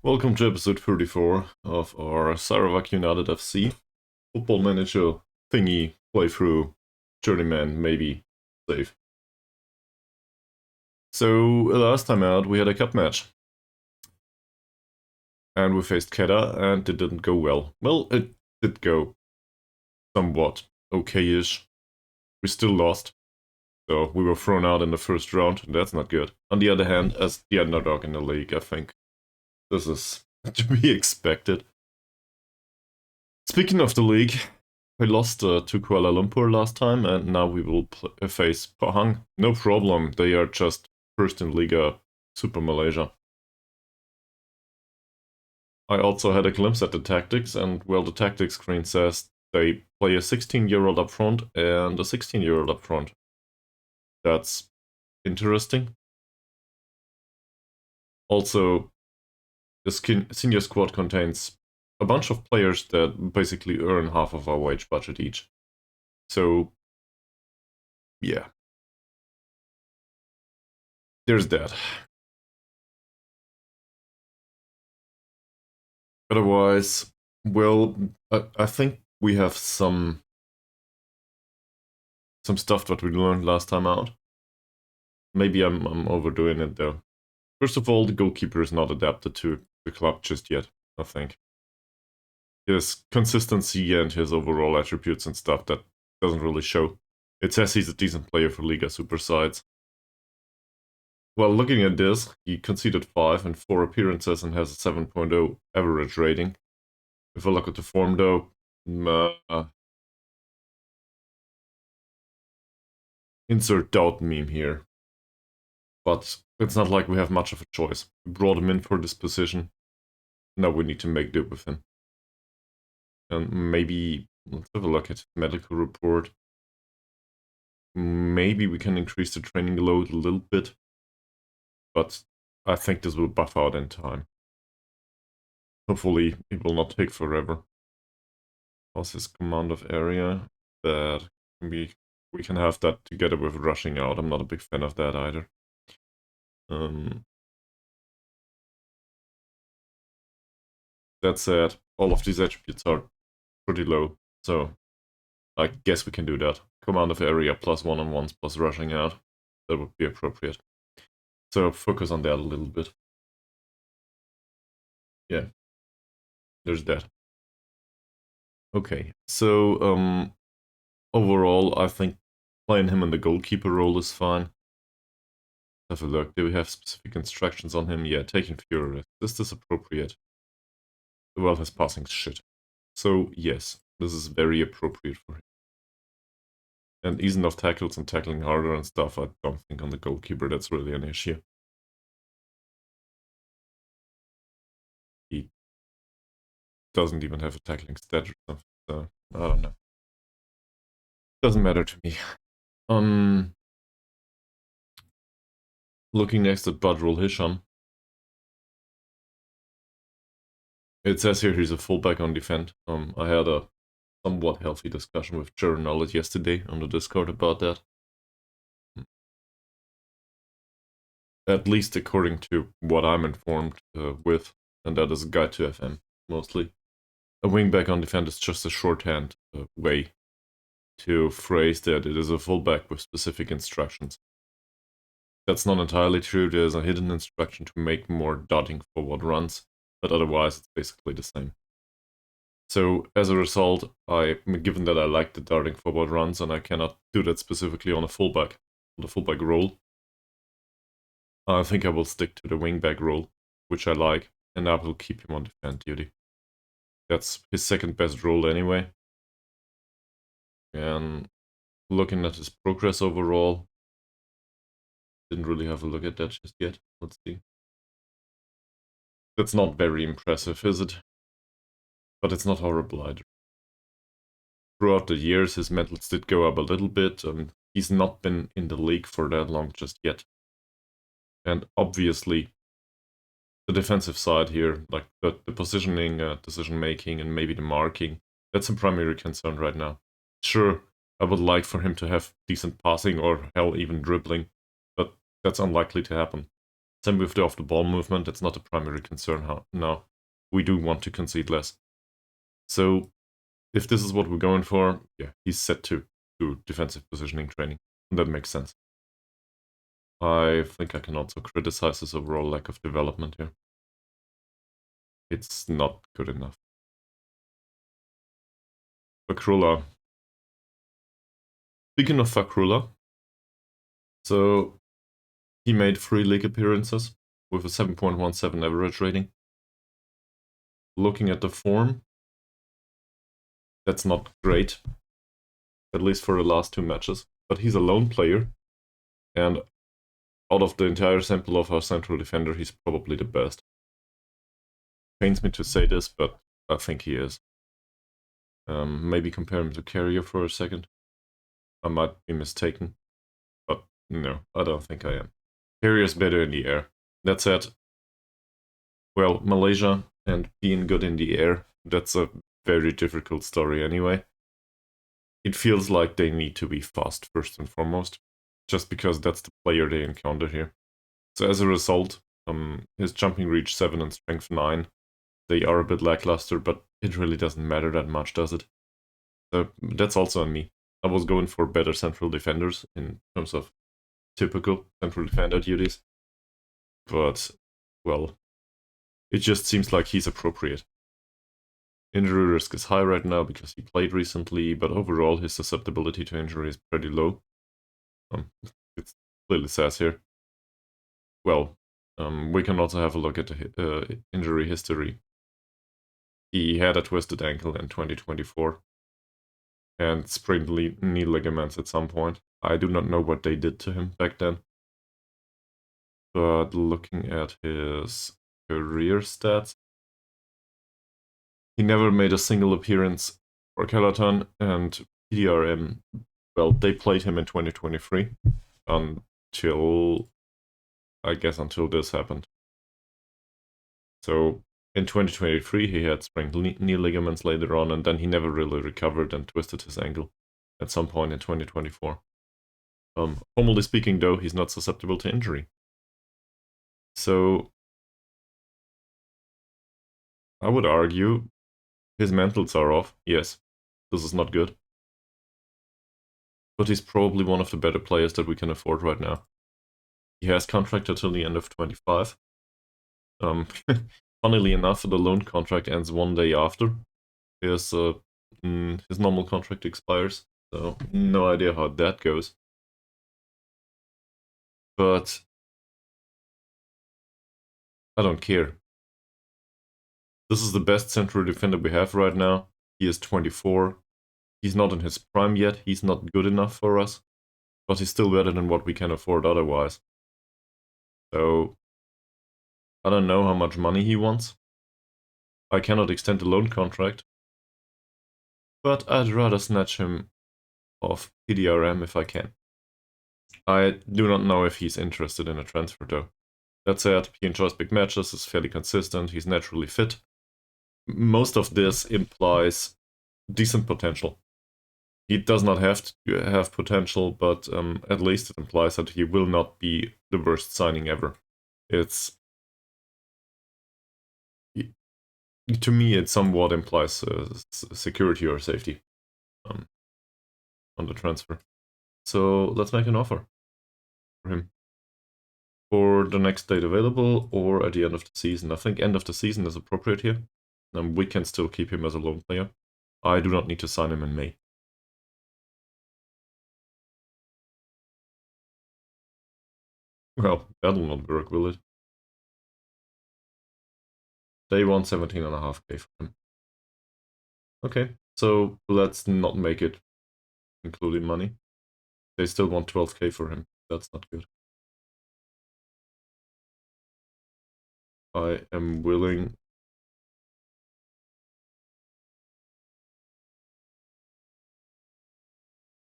Welcome to episode 34 of our Sarawak United FC football manager thingy playthrough journeyman maybe save. So last time out we had a cup match. And we faced Kedah and it didn't go well. Well, it did go somewhat okay-ish. We still lost. So we were thrown out in the first round, and that's not good. On the other hand, as the underdog in the league, I think this is to be expected. Speaking of the league, we lost to Kuala Lumpur last time, and now we will face Pahang. No problem, they are just first in Liga Super Malaysia. I also had a glimpse at the tactics, and well, the tactics screen says they play a 16-year-old up front and a 16-year-old up front. That's interesting. Also, the senior squad contains a bunch of players that basically earn half of our wage budget each. So, yeah. There's that. Otherwise, well, I think we have some stuff that we learned last time out. Maybe I'm overdoing it though. First of all, the goalkeeper is not adapted to the club just yet, I think. His consistency and his overall attributes and stuff, that doesn't really show. It says he's a decent player for Liga Super sides. Well, looking at this, he conceded 5 in 4 appearances and has a 7.0 average rating. If I look at the form though, insert doubt meme here. But it's not like we have much of a choice. We brought him in for this position. Now we need to make do with him. And maybe, let's have a look at his medical report. Maybe we can increase the training load a little bit. But I think this will buff out in time. Hopefully it will not take forever. How's his command of area? That we can have that together with rushing out. I'm not a big fan of that either. That said, all of these attributes are pretty low, so I guess we can do that. Command of area plus one-on-ones plus rushing out. That would be appropriate. So focus on that a little bit. Yeah, there's that. Okay, so overall, I think playing him in the goalkeeper role is fine. Have a look. Do we have specific instructions on him? Yeah, taking fewer risks. Is this appropriate? Well, his passing's shit. So yes, this is very appropriate for him. And easing off tackles and tackling harder and stuff, I don't think on the goalkeeper that's really an issue. He doesn't even have a tackling stat or something, so I don't know. Doesn't matter to me. Looking next at Badrul Hisham. It says here he's a fullback on defend. I had a somewhat healthy discussion with Jaron Knowledge yesterday on the Discord about that. At least according to what I'm informed with, and that is a guide to FM, mostly. A wingback on defend is just a shorthand way to phrase that it is a fullback with specific instructions. That's not entirely true. There's a hidden instruction to make more darting forward runs, but otherwise it's basically the same. So as a result, given that I like the darting forward runs and I cannot do that specifically on a fullback, on the fullback role, I think I will stick to the wingback role, which I like, and I will keep him on defend duty. That's his second best role anyway. And looking at his progress overall, didn't really have a look at that just yet. Let's see. That's not very impressive, is it? But it's not horrible either. Throughout the years, his medals did go up a little bit, and he's not been in the league for that long just yet. And obviously, the defensive side here, like the positioning, decision-making, and maybe the marking, that's a primary concern right now. Sure, I would like for him to have decent passing or hell, even dribbling, but that's unlikely to happen. Same with the off-the-ball movement. It's not a primary concern now. We do want to concede less. So if this is what we're going for, yeah, he's set to do defensive positioning training. That makes sense. I think I can also criticize his overall lack of development here. It's not good enough. Fakrula. Speaking of Fakrula, so he made 3 league appearances with a 7.17 average rating. Looking at the form, that's not great, at least for the last 2 matches. But he's a lone player, and out of the entire sample of our central defender, he's probably the best. Pains me to say this, but I think he is. Maybe compare him to Carrier for a second. I might be mistaken, but no, I don't think I am. Carrier's better in the air. That said, well, Malaysia and being good in the air, that's a very difficult story anyway. It feels like they need to be fast first and foremost, just because that's the player they encounter here. So as a result, his jumping reach 7 and strength 9, they are a bit lackluster, but it really doesn't matter that much, does it? So that's also on me. I was going for better central defenders in terms of typical central defender duties, but, well, it just seems like he's appropriate. Injury risk is high right now because he played recently, but overall his susceptibility to injury is pretty low. It clearly says here. Well, we can also have a look at the injury history. He had a twisted ankle in 2024 and sprained knee ligaments at some point. I do not know what they did to him back then. But looking at his career stats, he never made a single appearance for Kellaton, and PDRM, well, they played him in 2023 until, I guess, until this happened. So in 2023, he had sprained knee ligaments later on, and then he never really recovered and twisted his ankle at some point in 2024. Formally speaking, though, he's not susceptible to injury. So I would argue his mentals are off. Yes, this is not good. But he's probably one of the better players that we can afford right now. He has contracted till the end of 25. Funnily enough, the loan contract ends 1 day after his normal contract expires. So no idea how that goes. But I don't care. This is the best central defender we have right now. He is 24. He's not in his prime yet. He's not good enough for us. But he's still better than what we can afford otherwise. So I don't know how much money he wants. I cannot extend the loan contract. But I'd rather snatch him off PDRM if I can. I do not know if he's interested in a transfer though. That said, he enjoys big matches, is fairly consistent, he's naturally fit. Most of this implies decent potential. He does not have to have potential, but at least it implies that he will not be the worst signing ever. To me, it somewhat implies security or safety on the transfer. So let's make an offer for him for the next date available or at the end of the season. I think end of the season is appropriate here. We can still keep him as a loan player. I do not need to sign him in May. Well, that'll not work, will it? They want 17.5k for him. Okay, so let's not make it including money. They still want 12k for him. That's not good. I am willing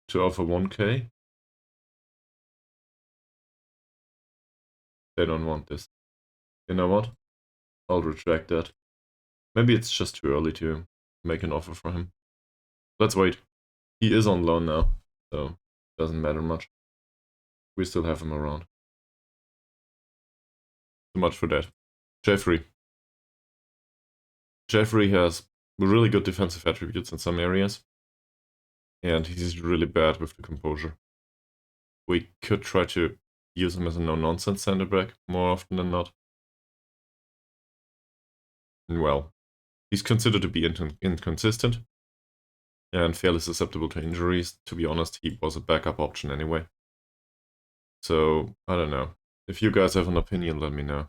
to offer 1k. They don't want this. You know what? I'll retract that. Maybe it's just too early to make an offer for him. Let's wait. He is on loan now, so doesn't matter much. We still have him around. So much for that. Jeffrey. Jeffrey has really good defensive attributes in some areas, and he's really bad with the composure. We could try to use him as a no-nonsense center back more often than not. Well, he's considered to be inconsistent and fairly susceptible to injuries. To be honest, he was a backup option anyway. So, I don't know. If you guys have an opinion, let me know.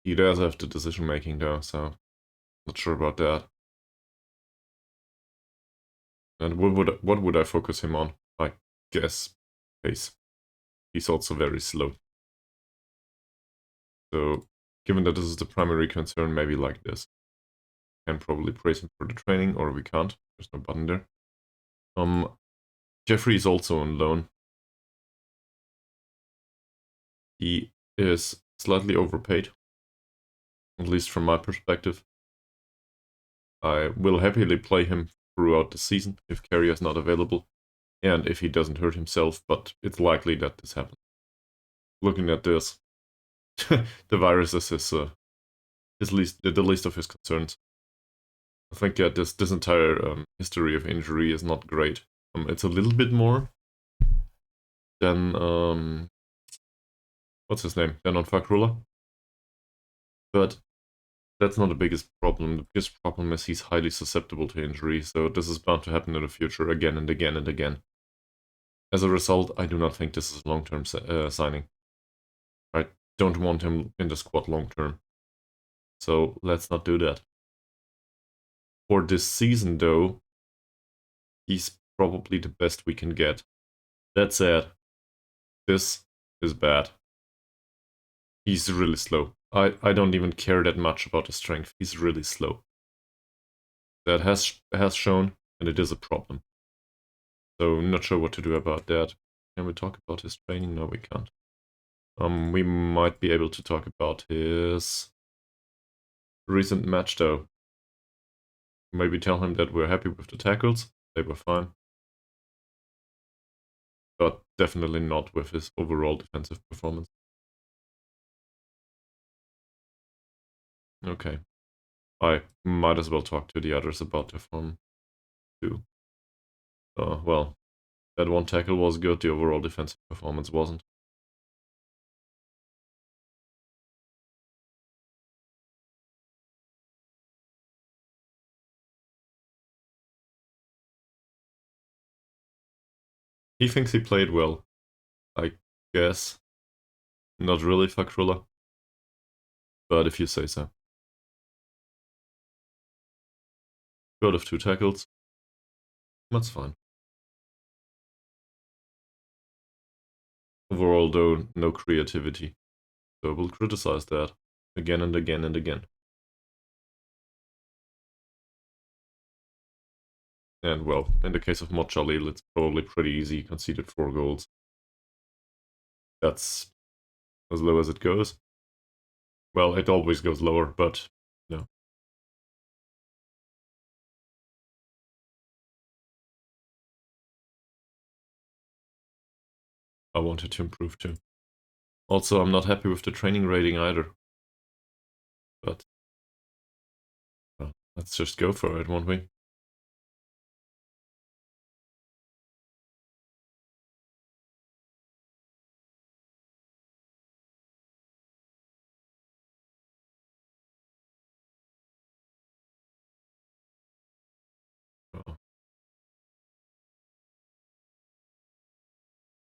He does have the decision making though, so not sure about that. And what would I focus him on? I guess pace. He's also very slow. So, given that this is the primary concern, maybe like this. Can probably praise him for the training, or we can't. There's no button there. Jeffrey is also on loan. He is slightly overpaid, at least from my perspective. I will happily play him throughout the season if Carrier is not available, and if he doesn't hurt himself, but it's likely that this happens. Looking at this, the virus is the least of his concerns. I think this entire history of injury is not great. It's a little bit more than what's his name? Than on Fakrula. But that's not the biggest problem. The biggest problem is he's highly susceptible to injury, so this is bound to happen in the future again and again and again. As a result, I do not think this is a long-term signing. I don't want him in the squad long-term. So let's not do that. For this season, though, he's probably the best we can get. That said, this is bad. He's really slow. I don't even care that much about his strength. He's really slow. That has shown, and it is a problem. So I'm not sure what to do about that. Can we talk about his training? No, we can't. We might be able to talk about his recent match, though. Maybe tell him that we're happy with the tackles. They were fine. But definitely not with his overall defensive performance. Okay. I might as well talk to the others about their form, too. Well, that one tackle was good, the overall defensive performance wasn't. He thinks he played well, I guess. Not really, Fakrula. But if you say so. Good of 2 tackles. That's fine. Overall, though, no creativity. So we'll criticize that again and again and again. And well, in the case of Mod Jalil, it's probably pretty easy. He conceded 4 goals. That's as low as it goes. Well, it always goes lower, but no. I wanted to improve too. Also, I'm not happy with the training rating either. But well, let's just go for it, won't we?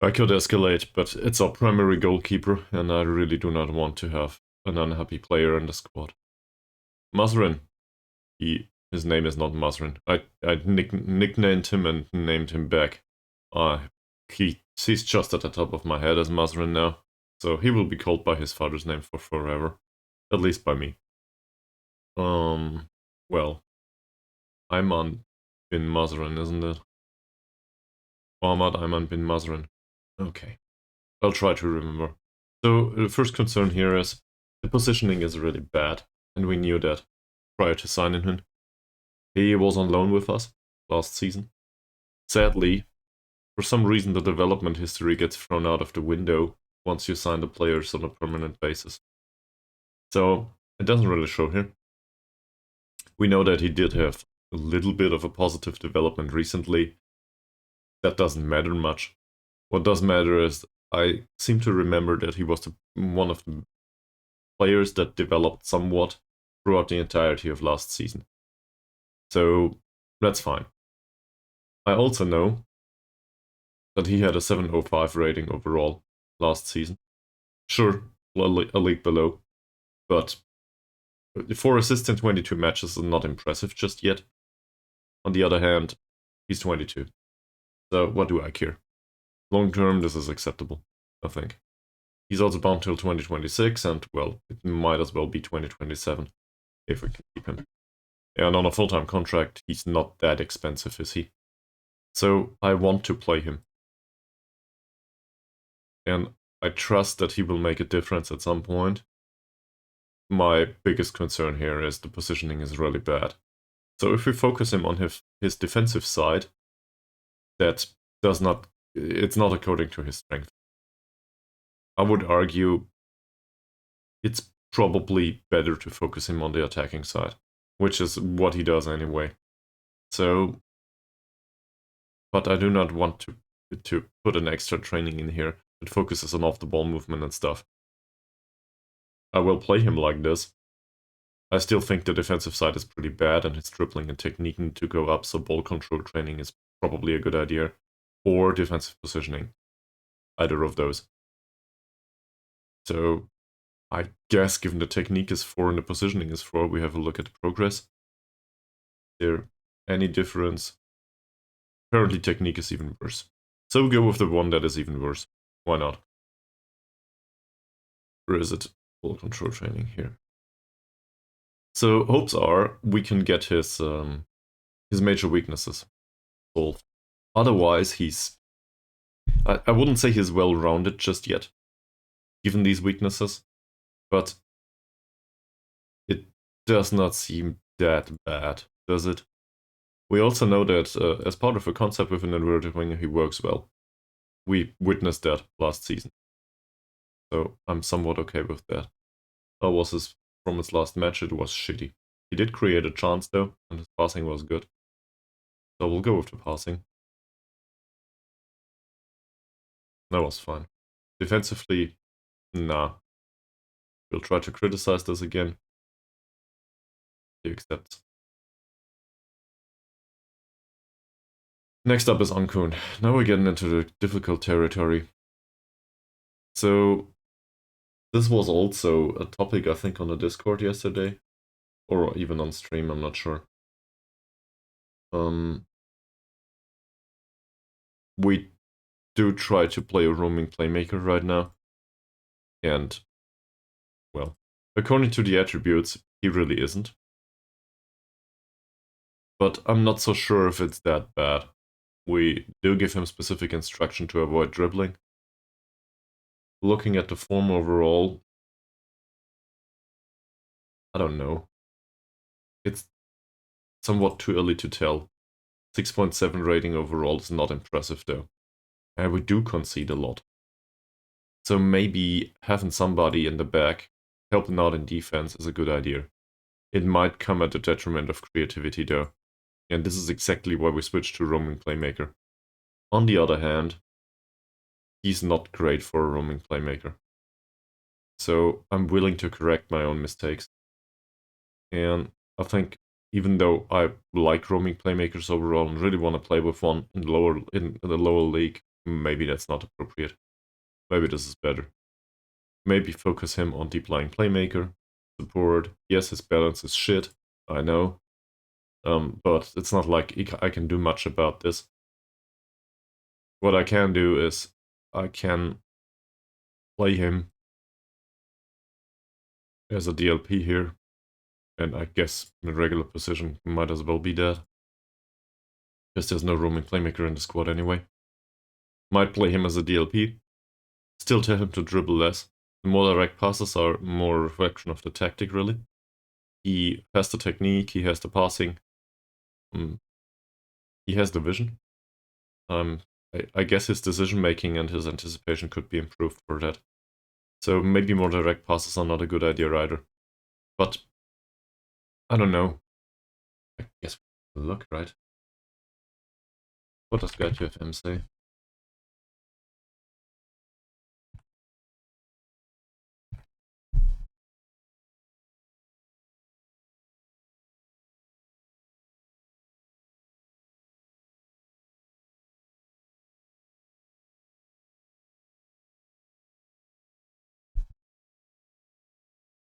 I could escalate, but it's our primary goalkeeper, and I really do not want to have an unhappy player in the squad. Mazrin. His name is not Mazrin. I nicknamed him and named him back. He's just at the top of my head as Mazrin now, so he will be called by his father's name for forever. At least by me. Well, Ayman bin Mazrin, isn't it? Ahmad Ayman bin Mazrin. Okay. I'll try to remember. So, the first concern here is the positioning is really bad, and we knew that prior to signing him. He was on loan with us last season. Sadly, For some reason, the development history gets thrown out of the window once you sign the players on a permanent basis. So it doesn't really show here. We know that he did have a little bit of a positive development recently. That doesn't matter much. What does matter is I seem to remember that he was one of the players that developed somewhat throughout the entirety of last season. So that's fine. I also know that he had a 705 rating overall last season. Sure, a league below, but 4 assists in 22 matches is not impressive just yet. On the other hand, he's 22. So what do I care? Long term, this is acceptable, I think. He's also bound till 2026, and well, it might as well be 2027 if we can keep him. And on a full-time contract, he's not that expensive, is he? So I want to play him. And I trust that he will make a difference at some point. My biggest concern here is the positioning is really bad. So if we focus him on his defensive side, that does not, it's not according to his strength. I would argue it's probably better to focus him on the attacking side, which is what he does anyway. So, but I do not want to put an extra training in here that focuses on off-the-ball movement and stuff. I will play him like this. I still think the defensive side is pretty bad and his dribbling and technique need to go up, so ball control training is probably a good idea. Or defensive positioning. Either of those. So I guess given the technique is 4 and the positioning is 4, we have a look at the progress. Is there any difference? Apparently technique is even worse. So we go with the one that is even worse. Why not? Where is it? Ball control training here. So hopes are we can get his major weaknesses solved. Otherwise, he's... I wouldn't say he's well-rounded just yet, given these weaknesses, but it does not seem that bad, does it? We also know that as part of a concept with an inverted winger, he works well. We witnessed that last season. So I'm somewhat okay with that. How was his from his last match? It was shitty. He did create a chance though, and his passing was good. So we'll go with the passing. That was fine. Defensively, nah. We'll try to criticize this again. He accepts. Next up is Ankun. Now we're getting into the difficult territory. So this was also a topic, I think, on the Discord yesterday. Or even on stream, I'm not sure. We do try to play a roaming playmaker right now. And, well, according to the attributes, he really isn't. But I'm not so sure if it's that bad. We do give him specific instruction to avoid dribbling. Looking at the form overall, I don't know. It's somewhat too early to tell. 6.7 rating overall is not impressive though. And we do concede a lot. So maybe having somebody in the back helping out in defense is a good idea. It might come at the detriment of creativity though. And this is exactly why we switched to roaming playmaker. On the other hand, he's not great for a roaming playmaker. So I'm willing to correct my own mistakes. And I think even though I like roaming playmakers overall and really want to play with one in the lower league, maybe that's not appropriate. Maybe this is better. Maybe focus him on deep lying playmaker, support. Yes, his balance is shit, I know. But it's not like I can do much about this. What I can do is I can play him as a DLP here. And I guess in a regular position might as well be that. Because there's no roaming playmaker in the squad anyway. Might play him as a DLP. Still tell him to dribble less. The more direct passes are more a reflection of the tactic, really. He has the technique, he has the passing. He has the vision. I guess his decision making and his anticipation could be improved for that. So maybe more direct passes are not a good idea either. But I don't know. I guess we'll look, right? What does Guide to FM say?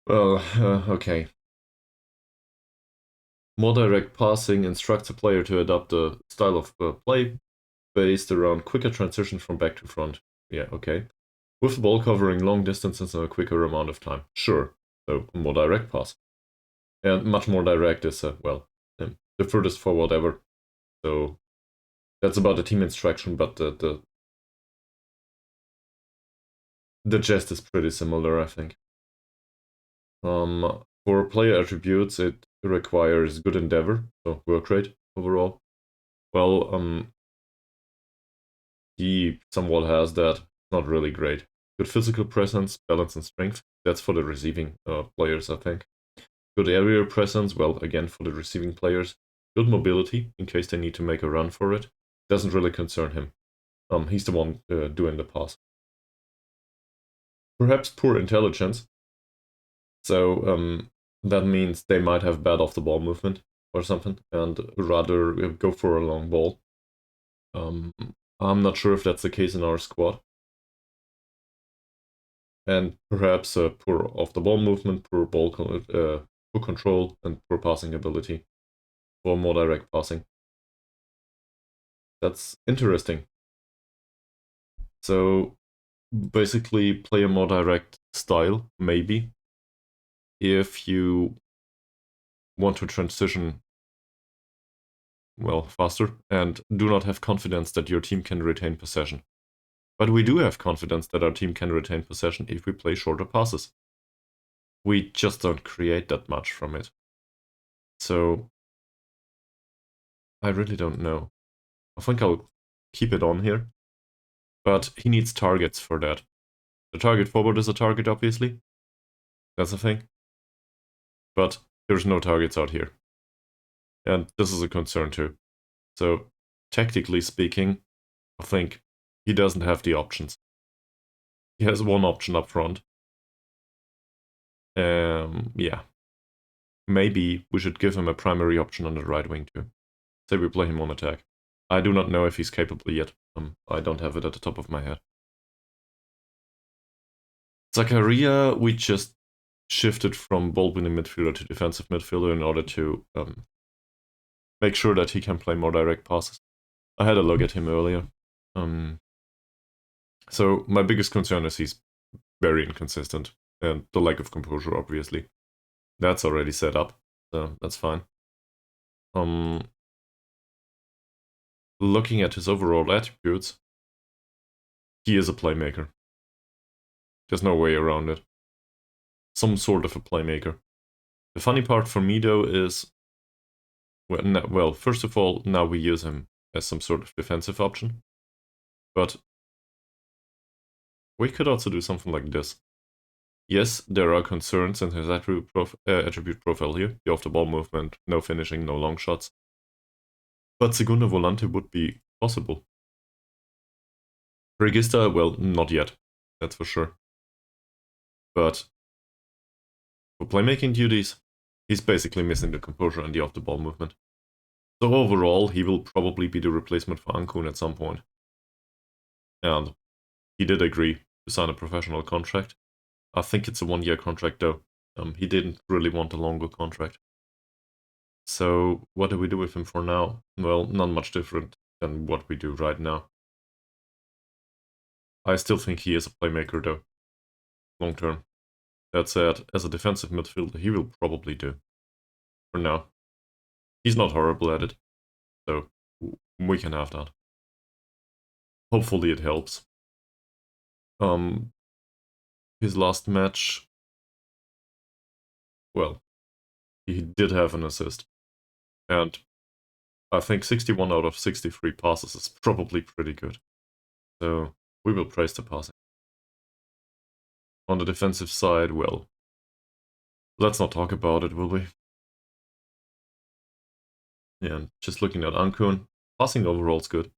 Well, okay. More direct passing instructs a player to adopt a style of play based around quicker transition from back to front. Yeah, okay. With the ball covering long distances in a quicker amount of time. Sure. So, more direct pass. And much more direct is, well, the furthest forward ever. So, that's about the team instruction, but the gist is pretty similar, I think. For player attributes, it requires good endeavor, so work rate overall. Well, he somewhat has that. Not really great. Good physical presence, balance, and strength. That's for the receiving players, I think. Good area presence, well, again, for the receiving players. Good mobility, in case they need to make a run for it. Doesn't really concern him. He's the one doing the pass. Perhaps poor intelligence. So that means they might have bad off the ball movement or something, and rather go for a long ball. I'm not sure if that's the case in our squad. And perhaps poor off the ball movement, poor poor control, and poor passing ability, or more direct passing. That's interesting. So basically, play a more direct style, maybe, if you want to transition well faster and do not have confidence that your team can retain possession. But we do have confidence that our team can retain possession if we play shorter passes. We just don't create that much from it. So I really don't know. I think I'll keep it on here. But he needs targets for that. The target forward is a target, obviously. That's a thing. But there's no targets out here. And this is a concern too. So, tactically speaking, I think he doesn't have the options. He has one option up front. Yeah. Maybe we should give him a primary option on the right wing too. Say we play him on attack. I do not know if he's capable yet. I don't have it at the top of my head. Zakaria, we just shifted from ball-winning midfielder to defensive midfielder in order to make sure that he can play more direct passes. I had a look at him earlier. So my biggest concern is he's very inconsistent, and the lack of composure, obviously. That's already set up, so that's fine. Looking at his overall attributes, he is a playmaker. There's no way around it. Some sort of a playmaker. The funny part for me, though, is... Well, first of all, now we use him as some sort of defensive option. But we could also do something like this. Yes, there are concerns in his attribute profile here. The off-the-ball movement, no finishing, no long shots. But Segunda Volante would be possible. Regista, well, not yet. That's for sure. But for playmaking duties, he's basically missing the composure and the off-the-ball movement. So overall, he will probably be the replacement for Ankun at some point. And he did agree to sign a professional contract. I think it's a 1-year contract though. He didn't really want a longer contract. So what do we do with him for now? Well, not much different than what we do right now. I still think he is a playmaker though, long term. That said, as a defensive midfielder, he will probably do. For now. He's not horrible at it, so we can have that. Hopefully it helps. His last match, well, he did have an assist. And I think 61 out of 63 passes is probably pretty good. So we will praise the passing. On the defensive side, well, let's not talk about it, will we? Yeah, and just looking at Ankun, passing overall is good.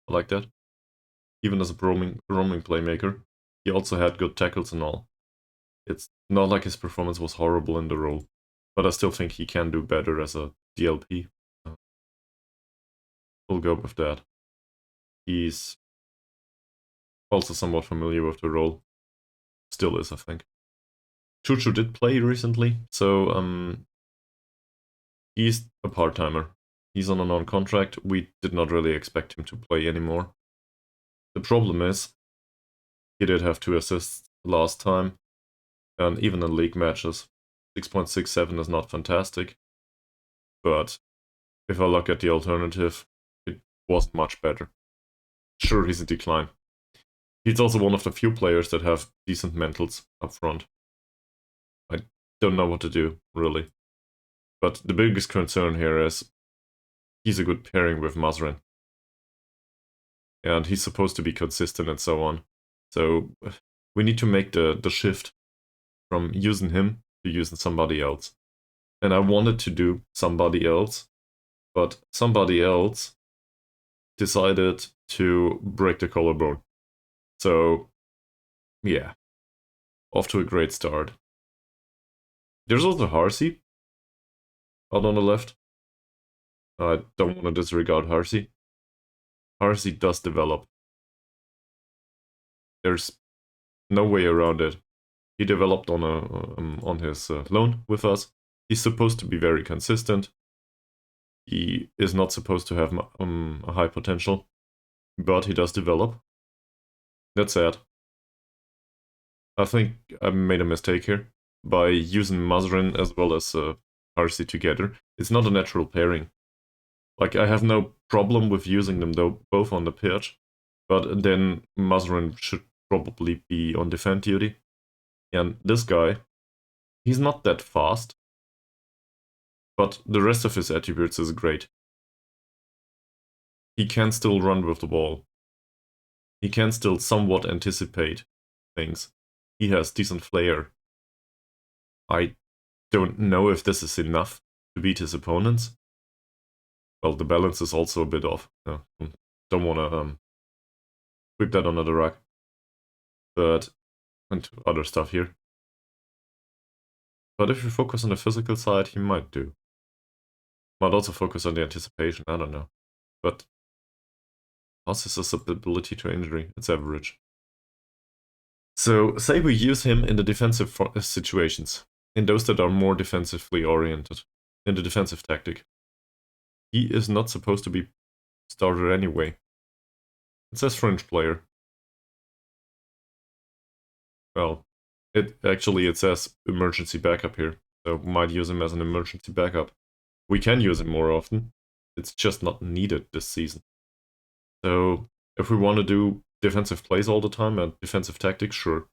I like that. Even as a roaming playmaker, he also had good tackles and all. It's not like his performance was horrible in the role, but I still think he can do better as a DLP. We'll go with that. He's also somewhat familiar with the role. Still is, I think. Chuchu did play recently, so he's a part-timer. He's on a non-contract. We did not really expect him to play anymore. The problem is, he did have 2 assists last time, and even in league matches, 6.67 is not fantastic. But if I look at the alternative, it was much better. Sure, he's in decline. He's also one of the few players that have decent mentals up front. I don't know what to do, really. But the biggest concern here is he's a good pairing with Mazrin. And he's supposed to be consistent and so on. So we need to make the shift from using him to using somebody else. And I wanted to do somebody else, but somebody else decided to break the collarbone. So, yeah, off to a great start. There's also Harsey out on the left. I don't want to disregard Harsey. Harsey does develop. There's no way around it. He developed on his loan with us. He's supposed to be very consistent. He is not supposed to have a high potential, but he does develop. That's sad. I think I made a mistake here by using Mazrin as well as Harsey together. It's not a natural pairing. Like, I have no problem with using them though both on the pitch, but then Mazrin should probably be on defend duty. And this guy, he's not that fast, but the rest of his attributes is great. He can still run with the ball. He can still somewhat anticipate things. He has decent flair. I don't know if this is enough to beat his opponents. Well, the balance is also a bit off. Don't want to sweep that under the rug. But, and other stuff here. But if you focus on the physical side, he might do. Might also focus on the anticipation, I don't know. But how's his susceptibility to injury? It's average. So, say we use him in the defensive situations. In those that are more defensively oriented. In the defensive tactic. He is not supposed to be starter anyway. It says fringe player. Well, it says emergency backup here. So we might use him as an emergency backup. We can use him more often. It's just not needed this season. So if we want to do defensive plays all the time and defensive tactics, sure.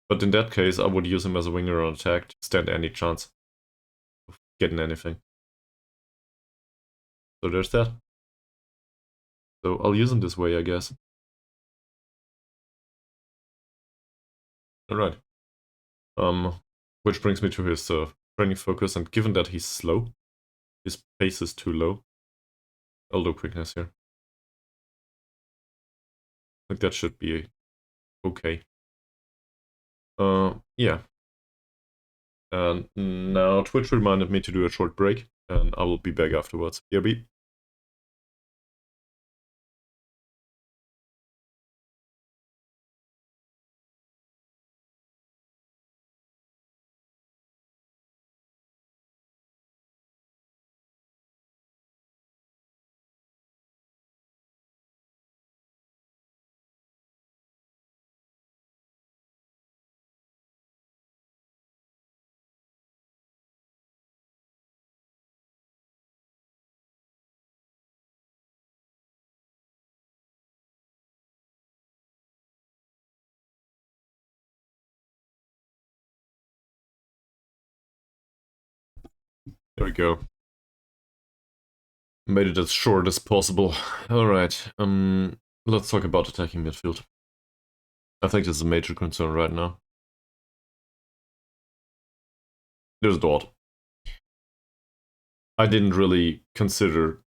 But in that case, I would use him as a winger on attack to stand any chance of getting anything. So there's that. So I'll use him this way, I guess. Alright. Which brings me to his training focus, and given that he's slow, his pace is too low, I'll do quickness here. I think that should be okay. Yeah. And now Twitch reminded me to do a short break, and I will be back afterwards. BRB. There we go. Made it as short as possible. Alright, Let's talk about attacking midfield. I think this is a major concern right now. There's Dort. I didn't really consider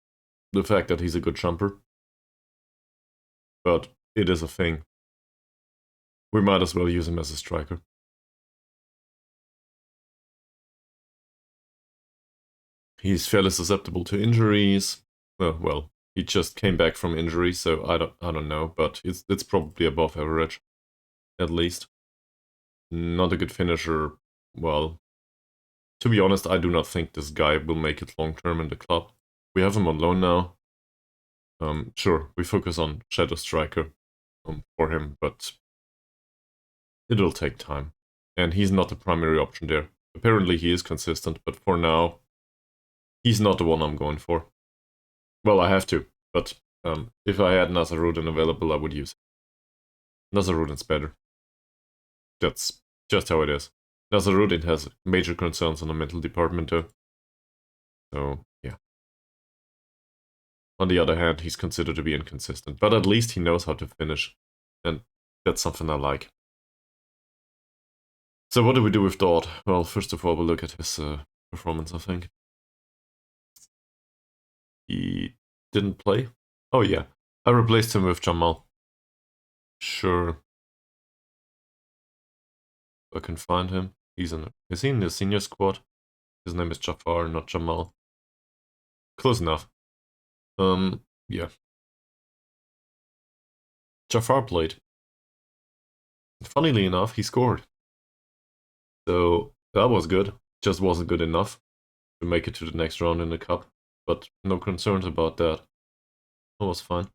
the fact that he's a good jumper, but it is a thing. We might as well use him as a striker. He's fairly susceptible to injuries. Well, he just came back from injury, so I don't know, but it's probably above average, at least. Not a good finisher. Well, to be honest, I do not think this guy will make it long term in the club. We have him on loan now. Sure, we focus on Shadow Striker for him, but it'll take time. And he's not the primary option there. Apparently he is consistent, but for now, he's not the one I'm going for. Well, I have to, but if I had Nazarudin available, I would use it. Nazarudin's better. That's just how it is. Nazarudin has major concerns on the mental department though. So, yeah. On the other hand, he's considered to be inconsistent, but at least he knows how to finish, and that's something I like. So what do we do with Dort? Well, first of all, we'll look at his performance, I think. He didn't play? Oh yeah, I replaced him with Jamal. Sure. I can find him. Is he in the senior squad? His name is Jafar, not Jamal. Close enough. Yeah. Jafar played. Funnily enough, he scored. So that was good. Just wasn't good enough to make it to the next round in the cup. But no concerns about that. That was fine.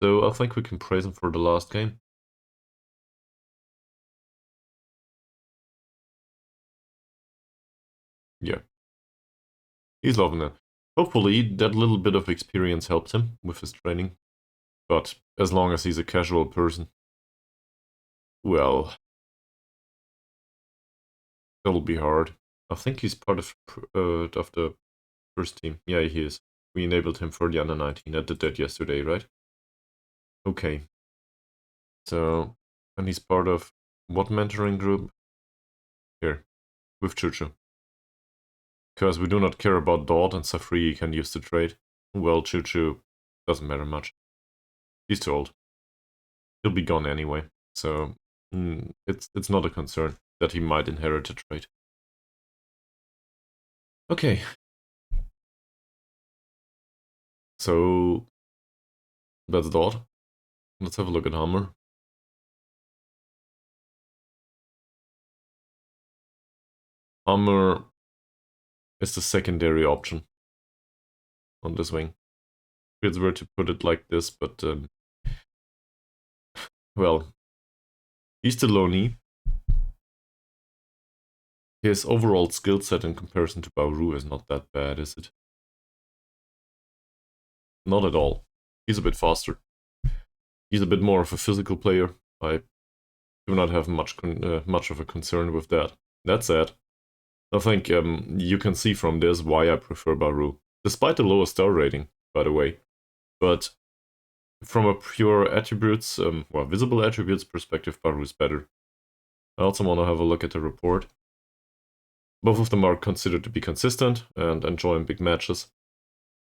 So I think we can praise him for the last game. Yeah. He's loving it. Hopefully that little bit of experience helped him with his training. But as long as he's a casual person, well, that'll be hard. I think he's part of the first team. Yeah, he is. We enabled him for the under 19. I did that yesterday, right? Okay. So, and he's part of what mentoring group? Here, with Chuchu. Because we do not care about Dort and Safri can use the trade. Well, Chuchu doesn't matter much. He's too old. He'll be gone anyway. So, it's not a concern that he might inherit a trade. Okay. So, that's Dort. Let's have a look at Hammer. Hammer is the secondary option on this wing. If it's were to put it like this, but well, he's the loanee. His overall skill set in comparison to Bauru is not that bad, is it? Not at all. He's a bit faster. He's a bit more of a physical player. I do not have much of a concern with that. That said, I think you can see from this why I prefer Bauru, despite the lower star rating, by the way. But from a pure attributes, well, visible attributes perspective, Bauru is better. I also want to have a look at the report. Both of them are considered to be consistent and enjoy big matches.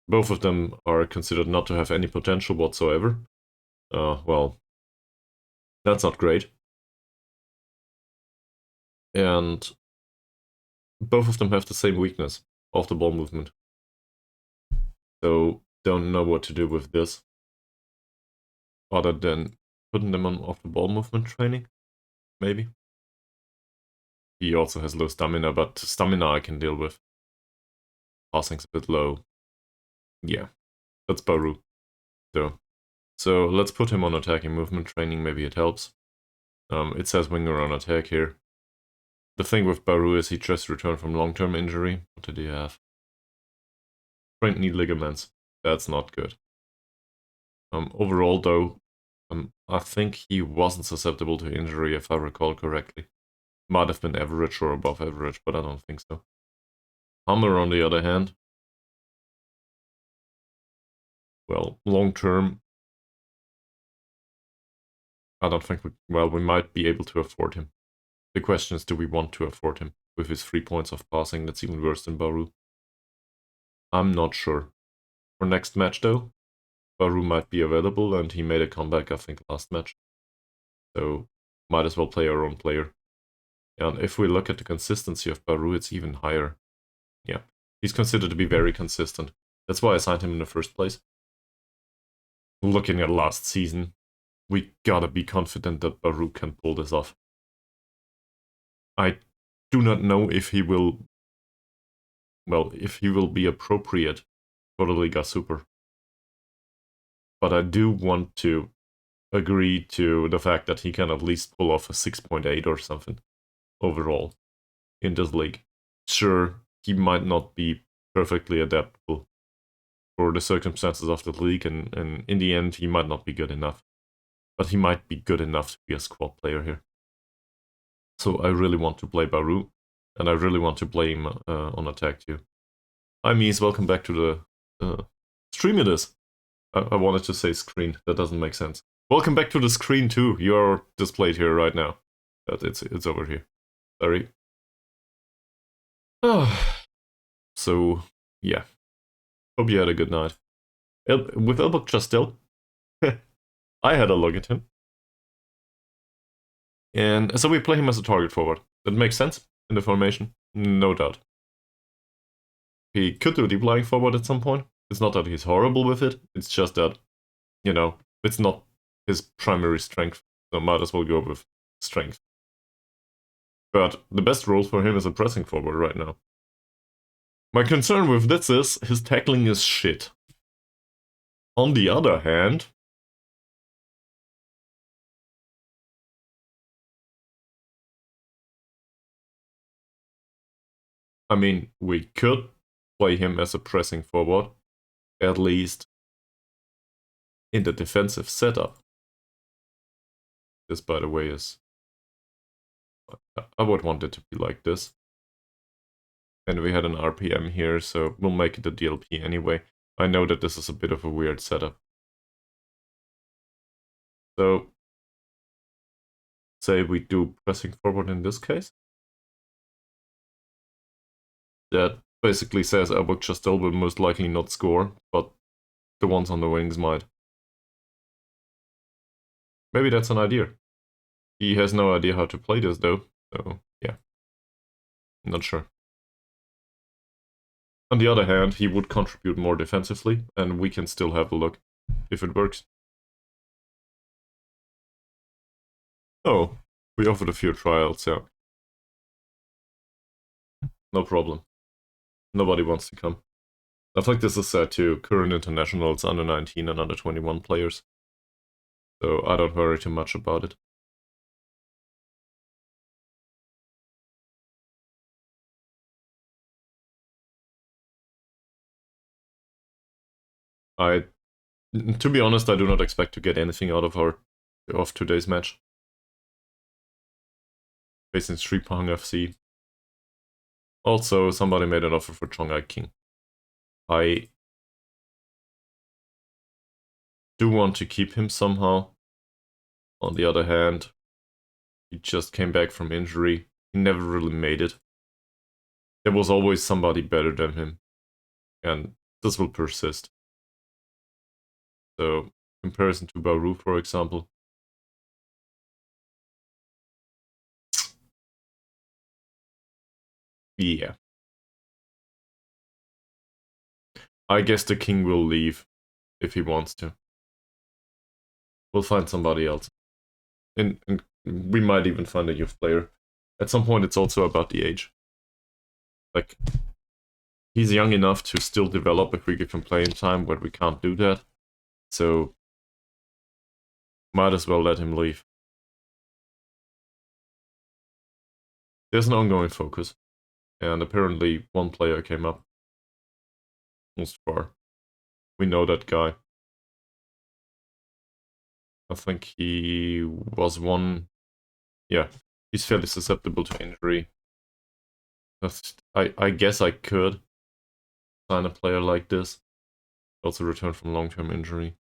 Both of them are considered not to have any potential whatsoever. Well, that's not great. And both of them have the same weakness, off the ball movement. So don't know what to do with this, other than putting them on off the ball movement training, maybe. He also has low stamina, but stamina I can deal with. Passing's a bit low. Yeah, that's Bauru. So let's put him on attacking movement training, maybe it helps. It says winger on attack here. The thing with Bauru is he just returned from long-term injury. What did he have? Sprained knee ligaments. That's not good. Overall, though, I think he wasn't susceptible to injury, if I recall correctly. Might have been average or above average, but I don't think so. Hammer, on the other hand, well, long-term, I don't think we might be able to afford him. The question is, do we want to afford him with his 3 points of passing? That's even worse than Baru. I'm not sure. For next match though, Baru might be available, and he made a comeback, I think, last match. So might as well play our own player. And if we look at the consistency of Baru, it's even higher. Yeah, he's considered to be very consistent. That's why I signed him in the first place. Looking at last season, we gotta be confident that Baru can pull this off. I do not know if he will, well, if he will be appropriate for the Liga Super. But I do want to agree to the fact that he can at least pull off a 6.8 or something overall in this league. Sure, he might not be perfectly adaptable for the circumstances of the league, and in the end, he might not be good enough. But he might be good enough to be a squad player here. So I really want to play Baru, and I really want to play him on attack too. Hi Mies, welcome back to the stream it is. I wanted to say screen, that doesn't make sense. Welcome back to the screen too, you're displayed here right now. But it's over here. Sorry. So, yeah. Hope you had a good night. With Elbok Chastel, I had a look at him. And so we play him as a target forward. That makes sense in the formation, no doubt. He could do deep lying forward at some point. It's not that he's horrible with it, it's just that, you know, it's not his primary strength, so might as well go with strength. But the best role for him is a pressing forward right now. My concern with this is his tackling is shit. On the other hand, I mean, we could play him as a pressing forward, at least in the defensive setup. This, by the way, is... I would want it to be like this. And we had an RPM here, so we'll make it a DLP anyway. I know that this is a bit of a weird setup. So, say we do pressing forward in this case. That basically says Elbok Chastel will most likely not score, but the ones on the wings might. Maybe that's an idea. He has no idea how to play this though, so yeah. Not sure. On the other hand, he would contribute more defensively, and we can still have a look if it works. Oh, we offered a few trials, yeah. No problem. Nobody wants to come. I think this is set to current internationals, under 19 and under 21 players. So I don't worry too much about it. To be honest, I do not expect to get anything out of today's match. Facing Sripang FC. Also, somebody made an offer for Chongai King. I do want to keep him somehow. On the other hand, he just came back from injury. He never really made it. There was always somebody better than him. And this will persist. So, comparison to Baru, for example. Yeah. I guess the king will leave if he wants to. We'll find somebody else. And we might even find a youth player. At some point, it's also about the age. Like, he's young enough to still develop if we give him playing time, but we can't do that. So, might as well let him leave. There's an ongoing focus. And apparently, one player came up most far. We know that guy. I think he was one... Yeah, he's fairly susceptible to injury. I guess I could sign a player like this. Also return from long-term injury.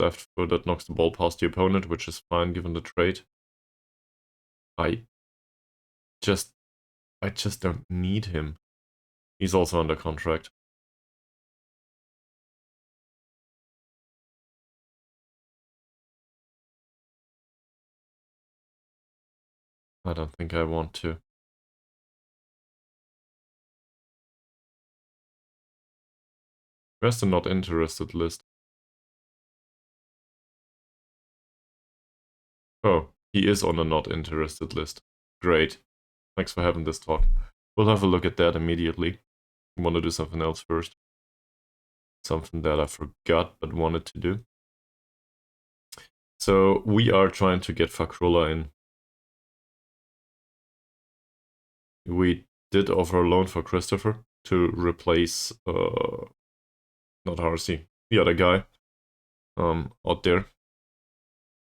left foot that knocks the ball past the opponent, which is fine given the trait. I just don't need him. He's also under contract. I don't think I want to. Where's the not interested list? Oh, he is on the not interested list. Great. Thanks for having this talk. We'll have a look at that immediately. I want to do something else first. Something that I forgot but wanted to do. So we are trying to get Fakrola in. We did offer a loan for Christopher to replace, not Harsey, the other guy out there.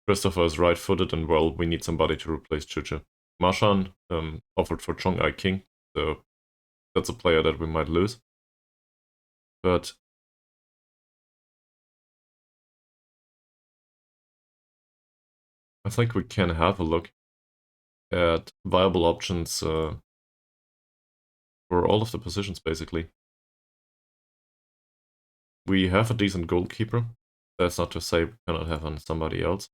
Christopher is right-footed, and well, we need somebody to replace Chucha. Marshan offered for Chong Ai King, so that's a player that we might lose. But I think we can have a look at viable options for all of the positions, basically. We have a decent goalkeeper. That's not to say we cannot have somebody else.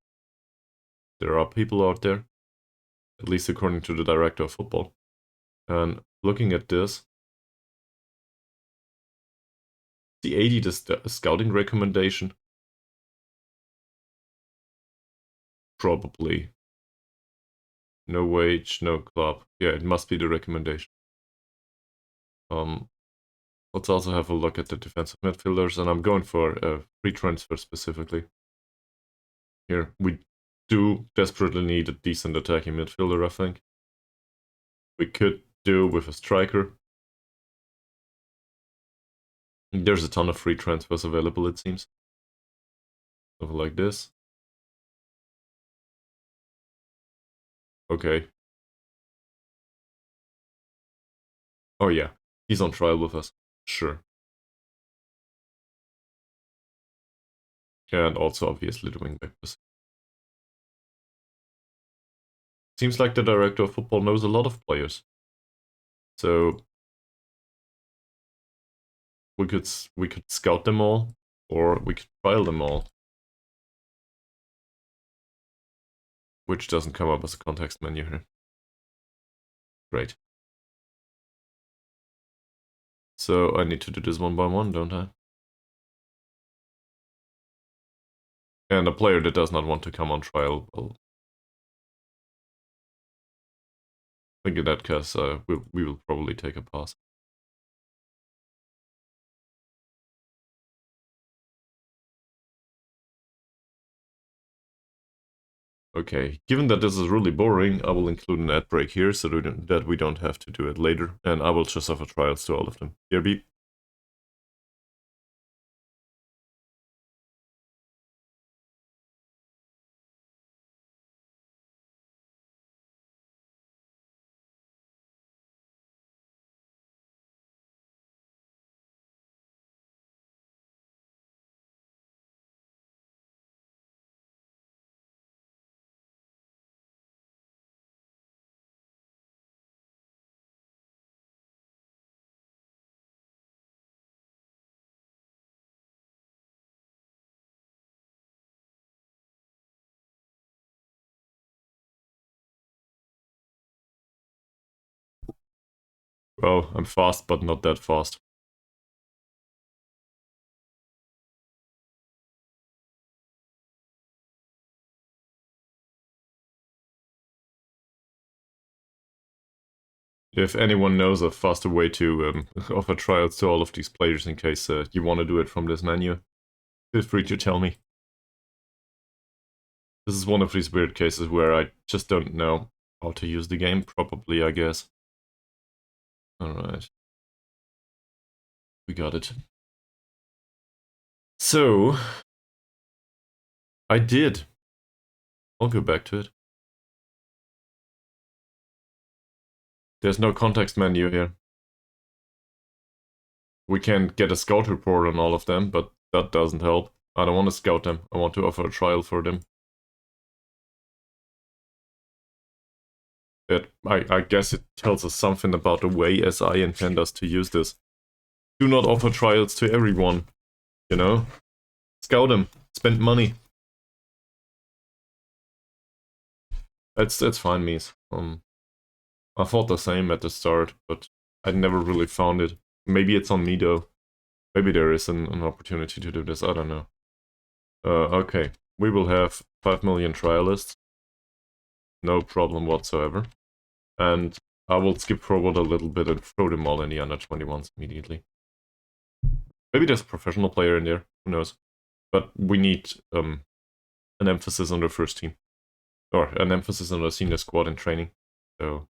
There are people out there, at least according to the director of football. And looking at this, the 80 the scouting recommendation. Probably. No wage, no club. Yeah, it must be the recommendation. Let's also have a look at the defensive midfielders, and I'm going for a free transfer specifically. Here, we do desperately need a decent attacking midfielder, I think. We could do with a striker. There's a ton of free transfers available, it seems. Something like this. Okay. Oh yeah, he's on trial with us. Sure. And also, obviously, the wingback position. Seems like the director of football knows a lot of players. So we could scout them all, or we could trial them all. Which doesn't come up as a context menu here. Great. So I need to do this one by one, don't I? And a player that does not want to come on trial will... I think in that case, we will probably take a pass. Okay, given that this is really boring, I will include an ad break here so that we don't have to do it later, and I will just offer trials to all of them. BRB. Well, I'm fast, but not that fast. If anyone knows a faster way to offer trials to all of these players in case you want to do it from this menu, feel free to tell me. This is one of these weird cases where I just don't know how to use the game properly, I guess. Alright. We got it. So, I did. I'll go back to it. There's no context menu here. We can get a scout report on all of them, but that doesn't help. I don't want to scout them. I want to offer a trial for them. I guess it tells us something about the way SI intend us to use this. Do not offer trials to everyone, you know? Scout them. Spend money. It's fine, Mies. I thought the same at the start, but I never really found it. Maybe it's on me though. Maybe there is an opportunity to do this, I don't know. Okay, we will have 5 million trialists. No problem whatsoever. And I will skip forward a little bit and throw them all in the under 21s immediately. Maybe there's a professional player in there, who knows. But we need an emphasis on the first team. Or an emphasis on the senior squad in training. So,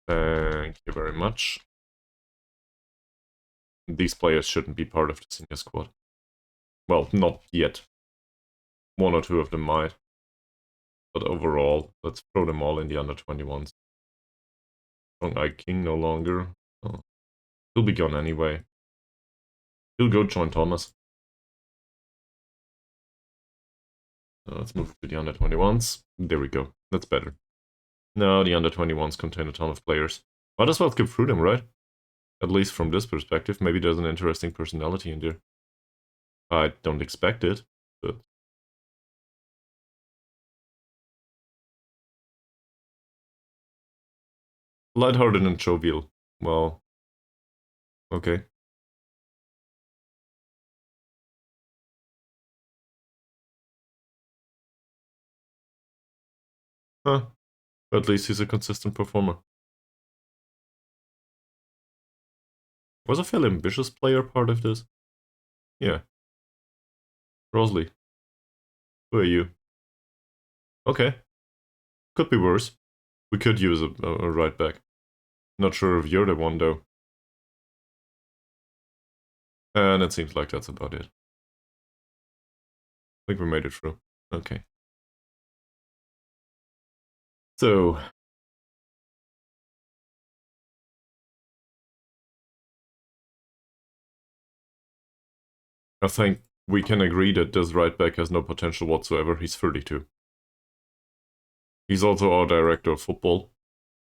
thank you very much. These players shouldn't be part of the senior squad. Well, not yet. One or two of them might. But overall, let's throw them all in the under 21s. Strong Eye King no longer. Oh, he'll be gone anyway. He'll go join Thomas. Let's move to the under 21s. There we go. That's better. No, the under 21s contain a ton of players. Might as well skip through them, right? At least from this perspective. Maybe there's an interesting personality in there. I don't expect it, but... Lighthearted and jovial. Well... Okay. Huh. At least he's a consistent performer. Was a fairly ambitious player part of this? Yeah. Rosalie. Who are you? Okay. Could be worse. We could use a right back. Not sure if you're the one, though. And it seems like that's about it. I think we made it through. Okay. So... I think we can agree that this right back has no potential whatsoever. He's 32. He's also our director of football.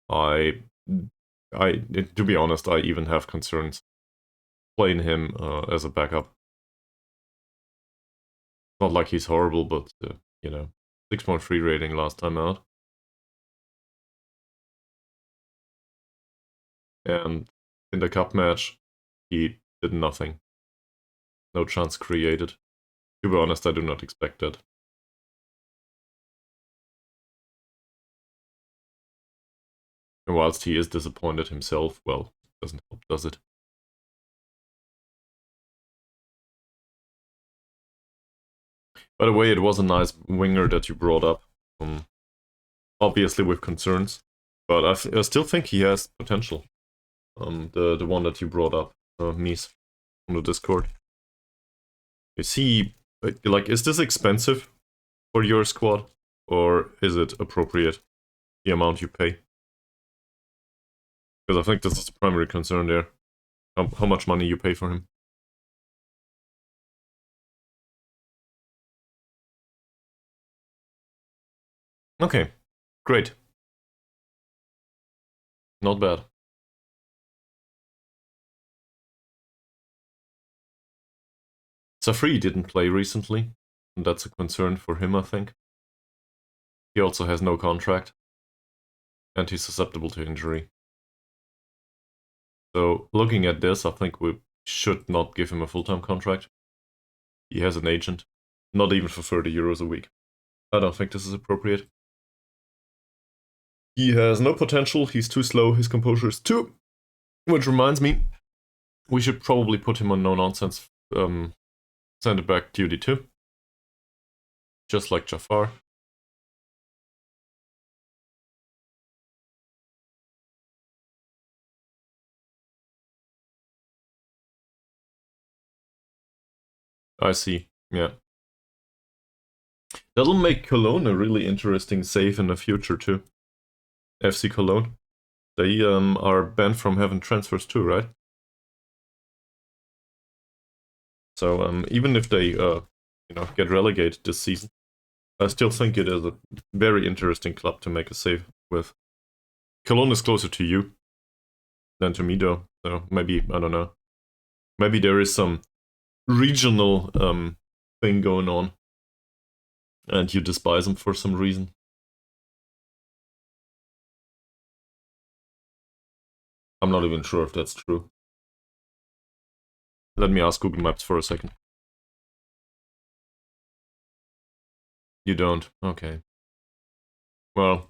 To be honest, I even have concerns playing him as a backup. Not like he's horrible, but, you know, 6.3 rating last time out. And in the cup match, he did nothing. No chance created. To be honest, I do not expect that. And whilst he is disappointed himself, well, doesn't help, does it? By the way, it was a nice winger that you brought up. Obviously with concerns, but I still think he has potential. The one that you brought up, Mies, on the Discord. Is he, like, is this expensive for your squad? Or is it appropriate, the amount you pay? Because I think this is the primary concern there. How much money you pay for him. Okay, great. Not bad. Safri didn't play recently, and that's a concern for him, I think. He also has no contract, and he's susceptible to injury. So, looking at this, I think we should not give him a full-time contract. He has an agent, not even for 30 euros a week. I don't think this is appropriate. He has no potential, he's too slow, his composure is too... Which reminds me, we should probably put him on no-nonsense centre-back duty too. Just like Jafar. I see, yeah. That'll make Cologne a really interesting save in the future too. FC Cologne. They are banned from having transfers too, right? So even if they get relegated this season, I still think it is a very interesting club to make a save with. Cologne is closer to you than to me, though. So maybe, I don't know. Maybe there is some regional thing going on, and you despise them for some reason. I'm not even sure if that's true. Let me ask Google Maps for a second. You don't? Okay. Well.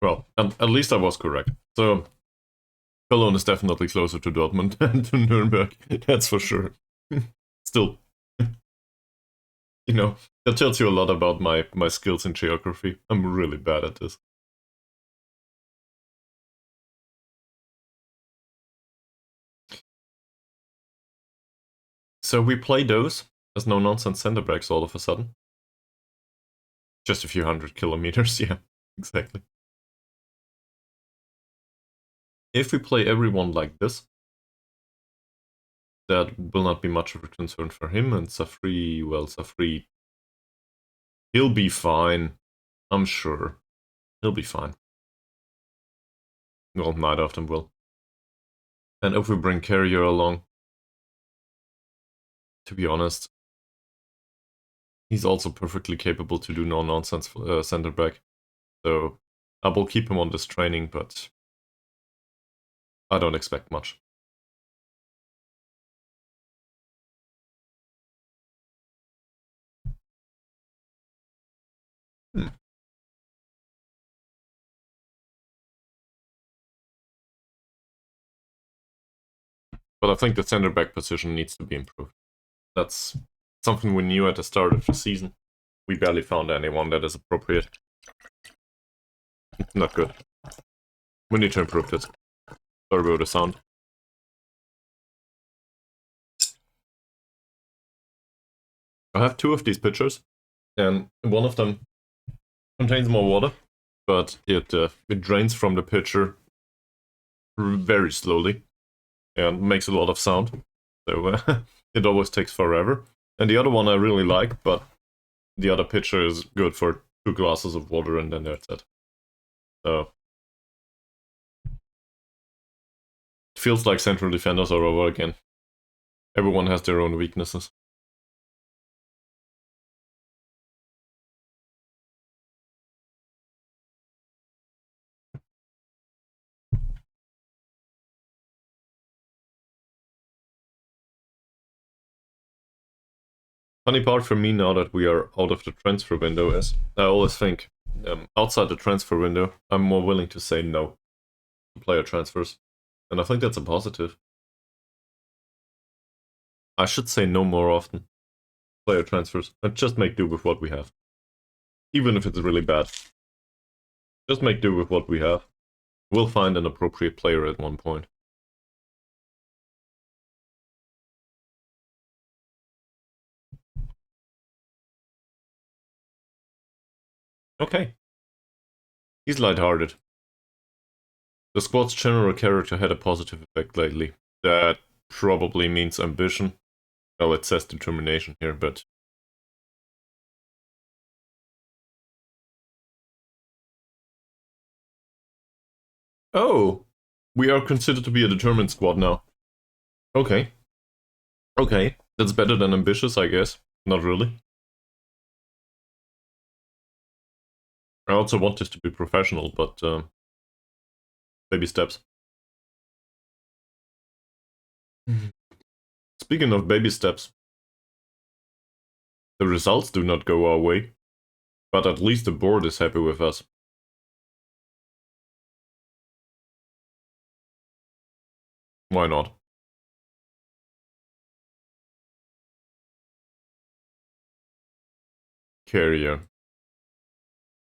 Well, at least I was correct. So, Cologne is definitely closer to Dortmund than to Nuremberg. That's for sure. Still, that tells you a lot about my skills in geography. I'm really bad at this. So we play those as no-nonsense center backs all of a sudden. Just a few 100 kilometers, yeah, exactly. If we play everyone like this, that will not be much of a concern for him, and Safri, he'll be fine. I'm sure. He'll be fine. Well, neither of them will. And if we bring Carrier along, to be honest, he's also perfectly capable to do no-nonsense center back. So I will keep him on this training, but I don't expect much. But I think the center back position needs to be improved. That's something we knew at the start of the season. We barely found anyone that is appropriate. Not good. We need to improve this. Sorry about the sound. I have two of these pitchers, and one of them contains more water, but it drains from the pitcher very slowly and makes a lot of sound. So it always takes forever. And the other one I really like, but the other pitcher is good for 2 glasses of water and then that's it. So it feels like central defenders are over again. Everyone has their own weaknesses. Funny part for me now that we are out of the transfer window is I always think outside the transfer window, I'm more willing to say no to player transfers. And I think that's a positive. I should say no more often. Player transfers. And just make do with what we have. Even if it's really bad. Just make do with what we have. We'll find an appropriate player at one point. Okay. He's lighthearted. The squad's general character had a positive effect lately. That probably means ambition. Well, it says determination here, but... Oh! We are considered to be a determined squad now. Okay. Okay. That's better than ambitious, I guess. Not really. I also want this to be professional, but... baby steps. Speaking of baby steps, the results do not go our way, but at least the board is happy with us. Why not? Carrier.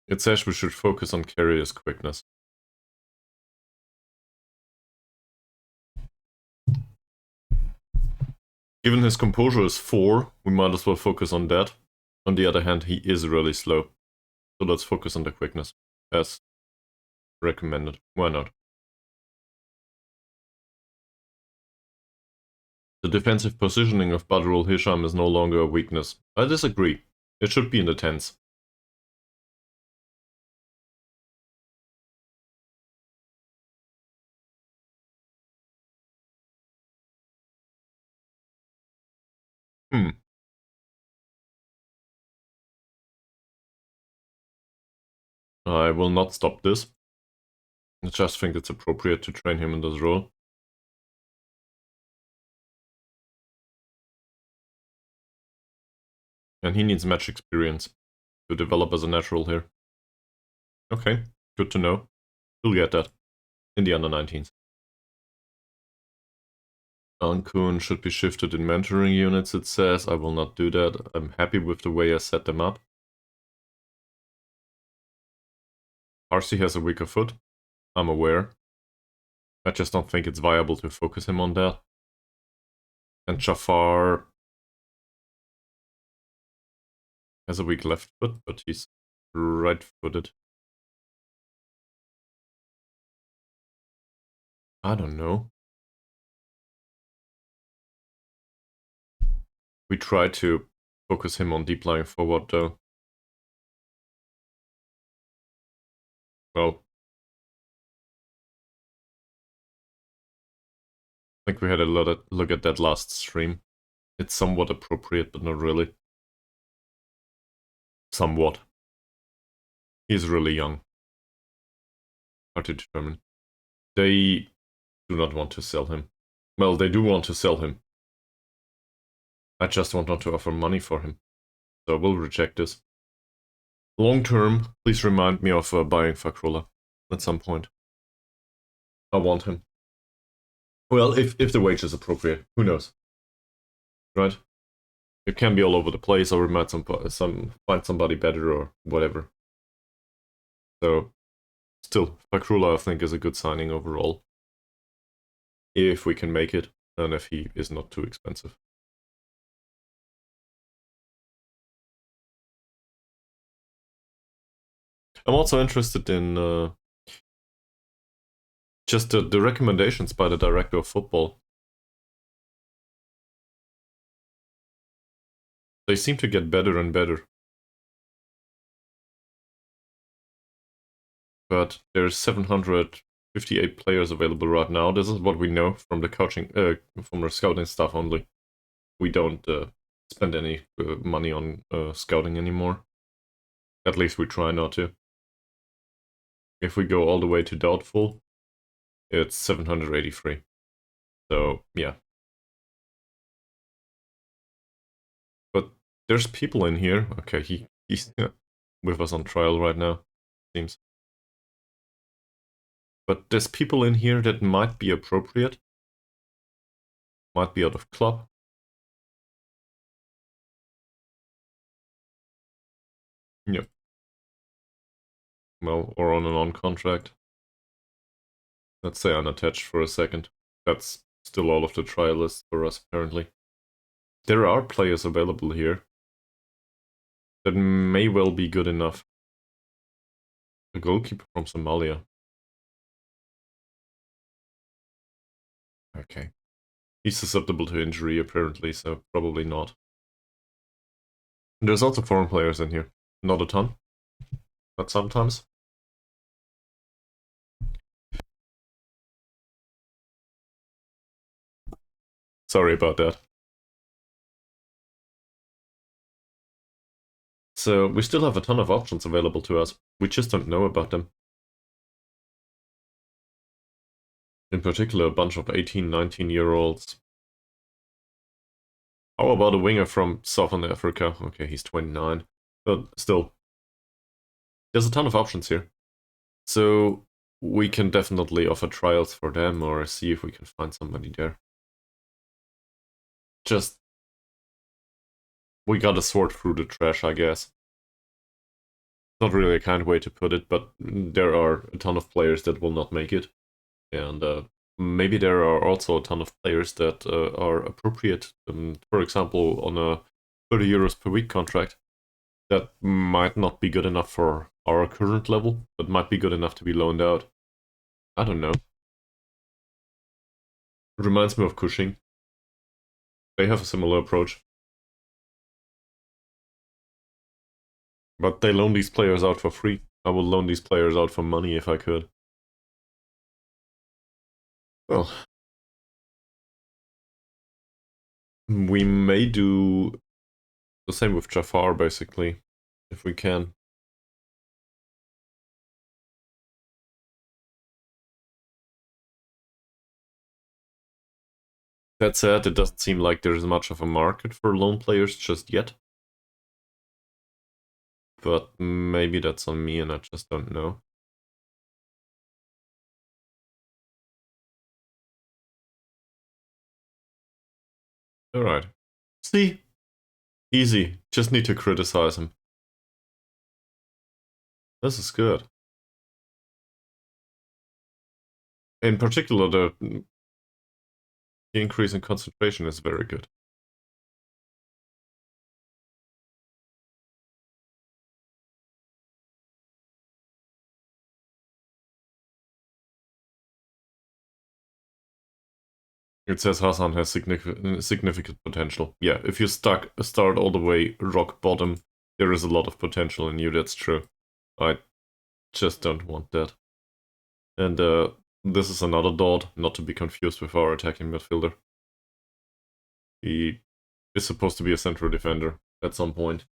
It says we should focus on Carrier's quickness. Given his composure is 4, we might as well focus on that. On the other hand, he is really slow. So let's focus on the quickness, as recommended. Why not? The defensive positioning of Badrul Hisham is no longer a weakness. I disagree. It should be in the 10s. I will not stop this. I just think it's appropriate to train him in this role. And he needs match experience to develop as a natural here. Okay, good to know. We'll get that in the under-19s. Ankun should be shifted in mentoring units, it says. I will not do that. I'm happy with the way I set them up. Parsi has a weaker foot. I'm aware. I just don't think it's viable to focus him on that. And Jafar has a weak left foot, but he's right-footed. I don't know. We try to focus him on deep lying forward, though. Well, I think we had a look at that last stream. It's somewhat appropriate, but not really. Somewhat. He's really young. Hard to determine. They do not want to sell him. Well, they do want to sell him. I just want not to offer money for him. So we'll reject this. Long term, please remind me of buying Fakrullah at some point. I want him. Well, if the wage is appropriate, who knows? Right? It can be all over the place, or we might find somebody better or whatever. So, still, Fakrullah I think is a good signing overall. If we can make it, and if he is not too expensive. I'm also interested in just the recommendations by the director of football. They seem to get better and better. But there's 758 players available right now. This is what we know from the coaching, from the scouting stuff only. We don't spend any money on scouting anymore. At least we try not to. If we go all the way to doubtful, it's 783. So, yeah. But there's people in here. Okay, he's with us on trial right now, seems. But there's people in here that might be appropriate. Might be out of club. Yep. Well, or on an on-contract. Let's say unattached for a second. That's still all of the trial lists for us, apparently. There are players available here that may well be good enough. A goalkeeper from Somalia. Okay. He's susceptible to injury, apparently, so probably not. There's also foreign players in here. Not a ton, but sometimes. Sorry about that. So we still have a ton of options available to us. We just don't know about them. In particular, a bunch of 18, 19-year-olds. How about a winger from Southern Africa? Okay, he's 29, but still. There's a ton of options here. So we can definitely offer trials for them or see if we can find somebody there. Just, we gotta sort through the trash, I guess. Not really a kind way to put it, but there are a ton of players that will not make it. And maybe there are also a ton of players that are appropriate. For example, on a 30 euros per week contract, that might not be good enough for our current level, but might be good enough to be loaned out. I don't know. It reminds me of Cushing. They have a similar approach. But they loan these players out for free. I would loan these players out for money if I could. Well, we may do the same with Jafar, basically, if we can. That said, it doesn't seem like there's much of a market for loan players just yet. But maybe that's on me and I just don't know. Alright. See? Easy. Just need to criticize him. This is good. In particular, the increase in concentration is very good. It says Hassan has significant potential. Yeah, if you start all the way rock bottom, there is a lot of potential in you, that's true. I just don't want that. And this is another dot, not to be confused with our attacking midfielder. He is supposed to be a central defender at some point.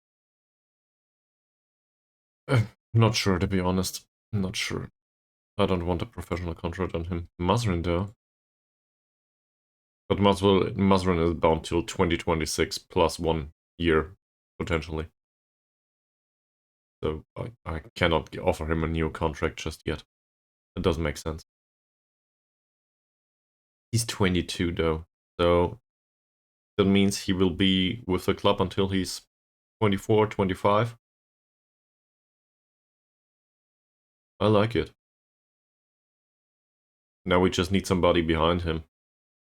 Not sure, to be honest. Not sure. I don't want a professional contract on him. Mazrin, though. But Mazrin is bound till 2026 plus 1 year, potentially. So I cannot offer him a new contract just yet. It doesn't make sense. He's 22, though. So that means he will be with the club until he's 24, 25. I like it. Now we just need somebody behind him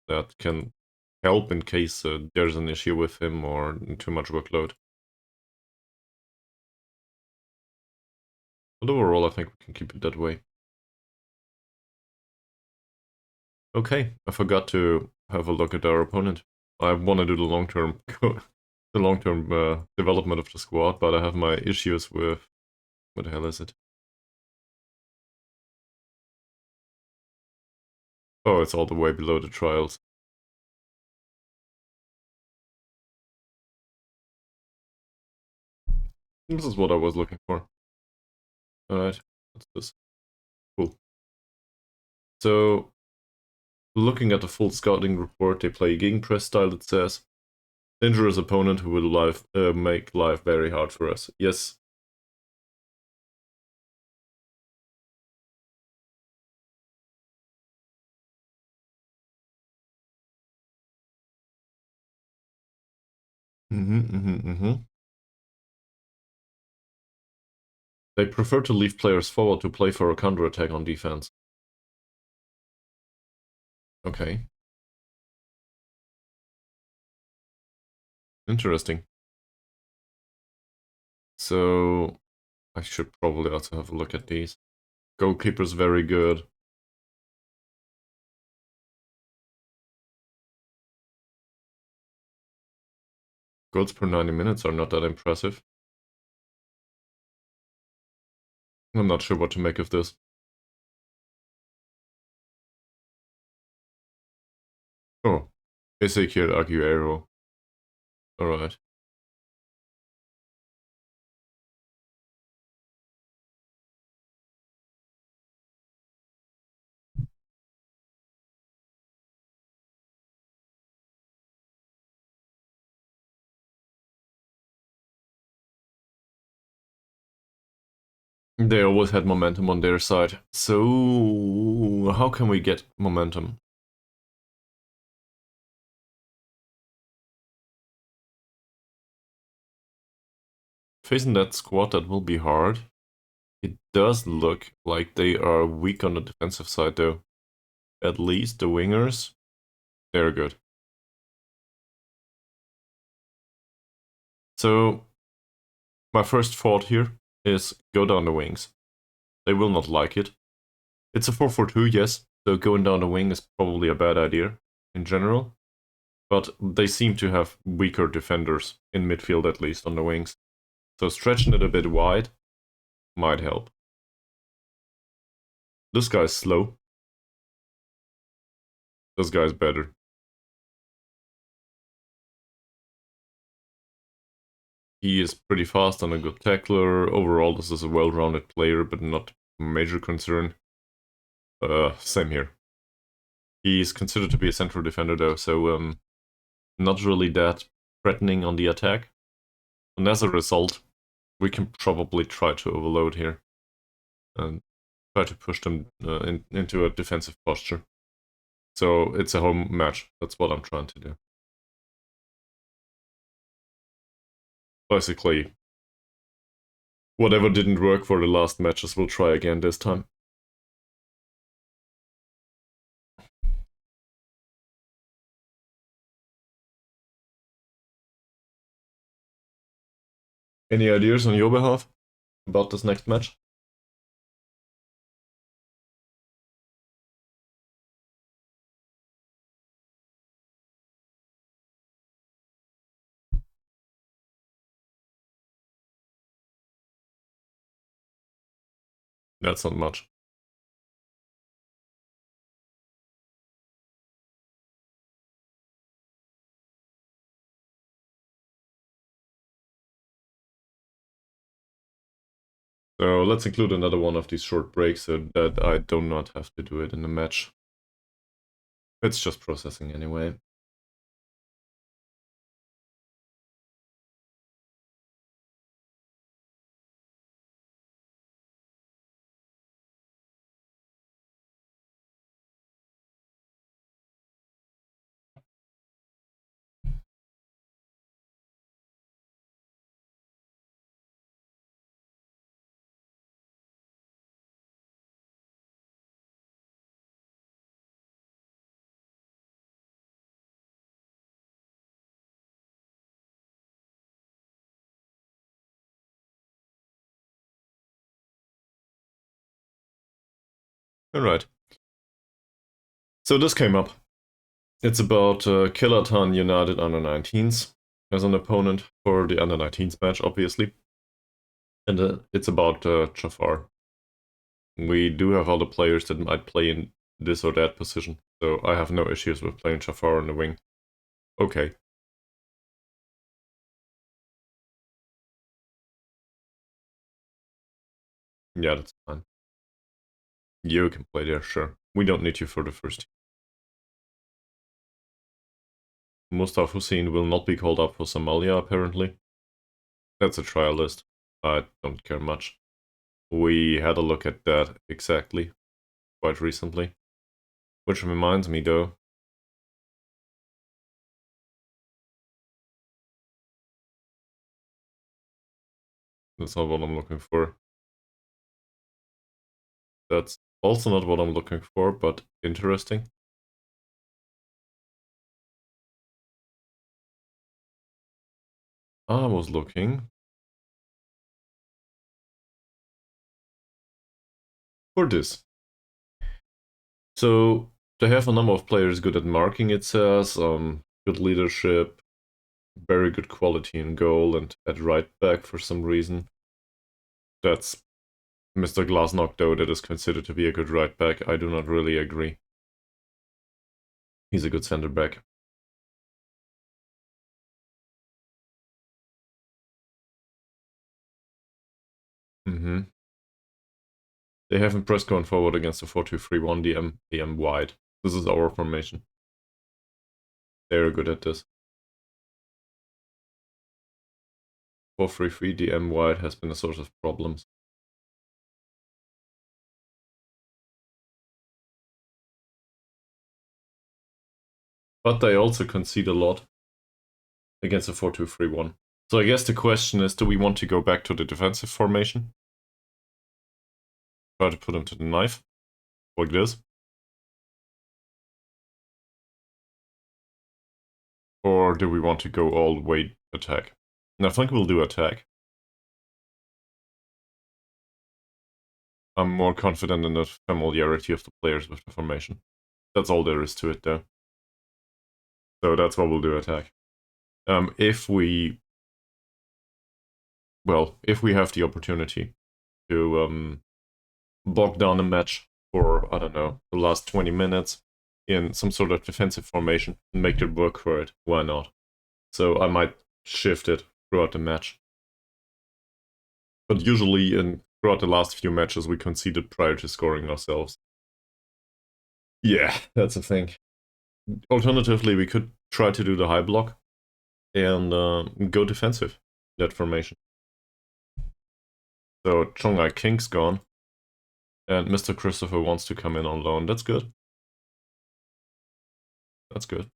that can help in case there's an issue with him or too much workload. But overall, I think we can keep it that way. Okay, I forgot to have a look at our opponent. I want to do the long-term development of the squad, but I have my issues with... What the hell is it? Oh, it's all the way below the trials. This is what I was looking for. Alright, what's this? Cool. So, looking at the full scouting report, they play gegenpress style, it says. Dangerous opponent who will make life very hard for us. Yes. They prefer to leave players forward to play for a counter-attack on defense. Okay. Interesting. So, I should probably also have a look at these. Goalkeeper's very good. Goals per 90 minutes are not that impressive. I'm not sure what to make of this. Oh, Ezequiel Aguero. Alright. They always had momentum on their side. So, how can we get momentum? Facing that squad, that will be hard. It does look like they are weak on the defensive side, though. at least the wingers, they're good. So my first thought here is go down the wings. They will not like it. It's a 4-4-2, yes, so going down the wing is probably a bad idea in general. But they seem to have weaker defenders, in midfield at least, on the wings. So stretching it a bit wide might help. This guy's slow. This guy's better. He is pretty fast and a good tackler. Overall, this is a well-rounded player, but not a major concern. Same here. He's considered to be a central defender though, so not really that threatening on the attack. And as a result, we can probably try to overload here and try to push them into a defensive posture. So it's a home match. That's what I'm trying to do. Basically, whatever didn't work for the last matches, we'll try again this time. Any ideas on your behalf about this next match? That's not much. So let's include another one of these short breaks so that I do not have to do it in the match. It's just processing anyway. Alright. So this came up. It's about Killerton United under-19s as an opponent for the under-19s match, obviously. And it's about Jafar. We do have other players that might play in this or that position, so I have no issues with playing Jafar on the wing. Okay. Yeah, that's fine. You can play there, sure. We don't need you for the first team. Mustaf Hussein will not be called up for Somalia, apparently. That's a trial list. I don't care much. We had a look at that exactly quite recently. Which reminds me, though. That's not what I'm looking for. That's also not what I'm looking for, but interesting. I was looking for this. So they have a number of players good at marking, it says, good leadership, very good quality in goal, and at right back for some reason. That's Mr. Glasnock, though, that is considered to be a good right back. I do not really agree. He's a good center back. They have impressed going forward against the 4-2-3-1 DM wide. This is our formation. They're good at this. 4-3-3 DM wide has been a source of problems. But they also concede a lot against the 4-2-3-1. So I guess the question is, do we want to go back to the defensive formation? Try to put him to the knife, like this. Or do we want to go all the way attack? And I think we'll do attack. I'm more confident in the familiarity of the players with the formation. That's all there is to it, though. So that's what we'll do, attack. If we have the opportunity to bog down a match for, I don't know, the last 20 minutes in some sort of defensive formation and make it work for it, why not? So I might shift it throughout the match. But usually throughout the last few matches we conceded prior to scoring ourselves. Yeah, that's a thing. Alternatively, we could try to do the high block and go defensive, that formation. So Chongai King's gone, and Mr. Christopher wants to come in on loan. That's good. That's good.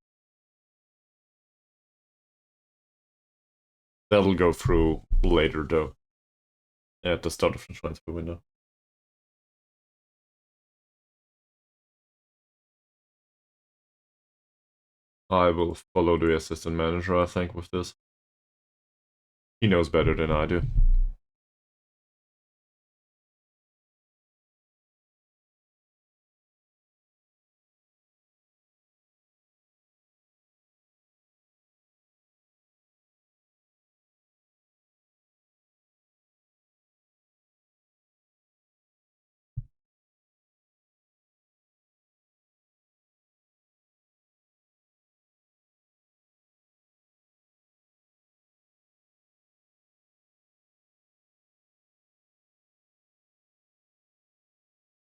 That'll go through later, though, at the start of the transfer window. I will follow the assistant manager, I think, with this. He knows better than I do.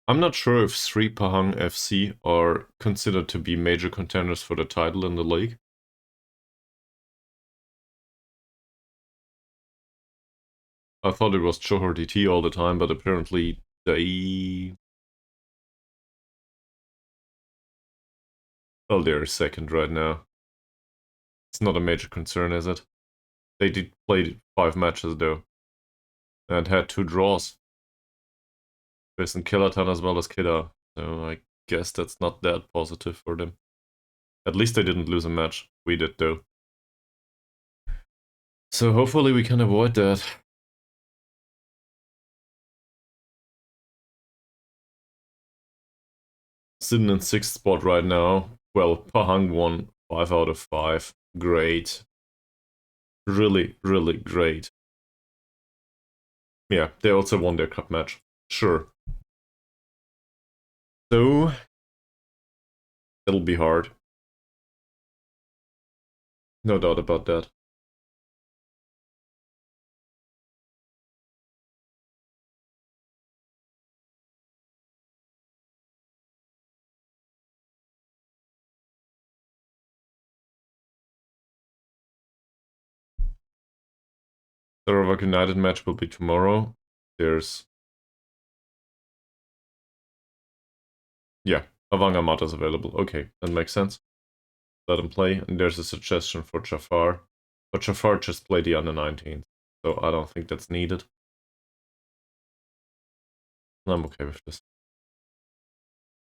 I'm not sure if Sri Pahang FC are considered to be major contenders for the title in the league. I thought it was Johor DT all the time, but apparently they... Well, they're second right now. It's not a major concern, is it? They did play 5 matches, though, and had 2 draws. Based in Kilatan as well as Kida, so I guess that's not that positive for them. At least they didn't lose a match. We did, though. So hopefully we can avoid that. Sitting in 6th spot right now. Well, Pahang won 5 out of 5. Great. Really, really great. Yeah, they also won their cup match. Sure. So, it'll be hard. No doubt about that. Sarawak United match will be tomorrow. There's... Yeah, Avanga Mata's available. Okay, that makes sense. Let him play. And there's a suggestion for Jafar. But Jafar just played the under-19s, so I don't think that's needed. I'm okay with this.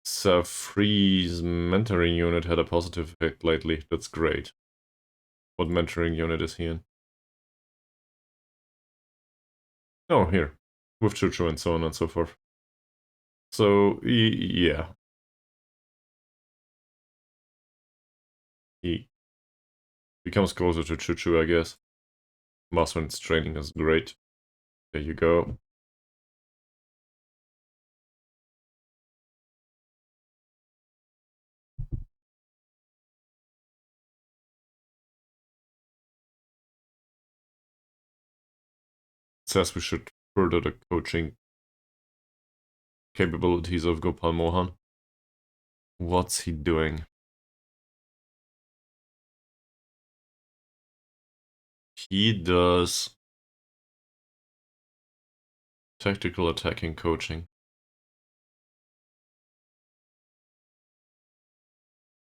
Safri's mentoring unit had a positive effect lately. That's great. What mentoring unit is he in? Oh, here. With Chuchu and so on and so forth. So, yeah. He becomes closer to Chuchu, I guess. Maswin's training is great. There you go. Says we should further the coaching capabilities of Gopal Mohan. What's he doing? He does tactical attacking coaching.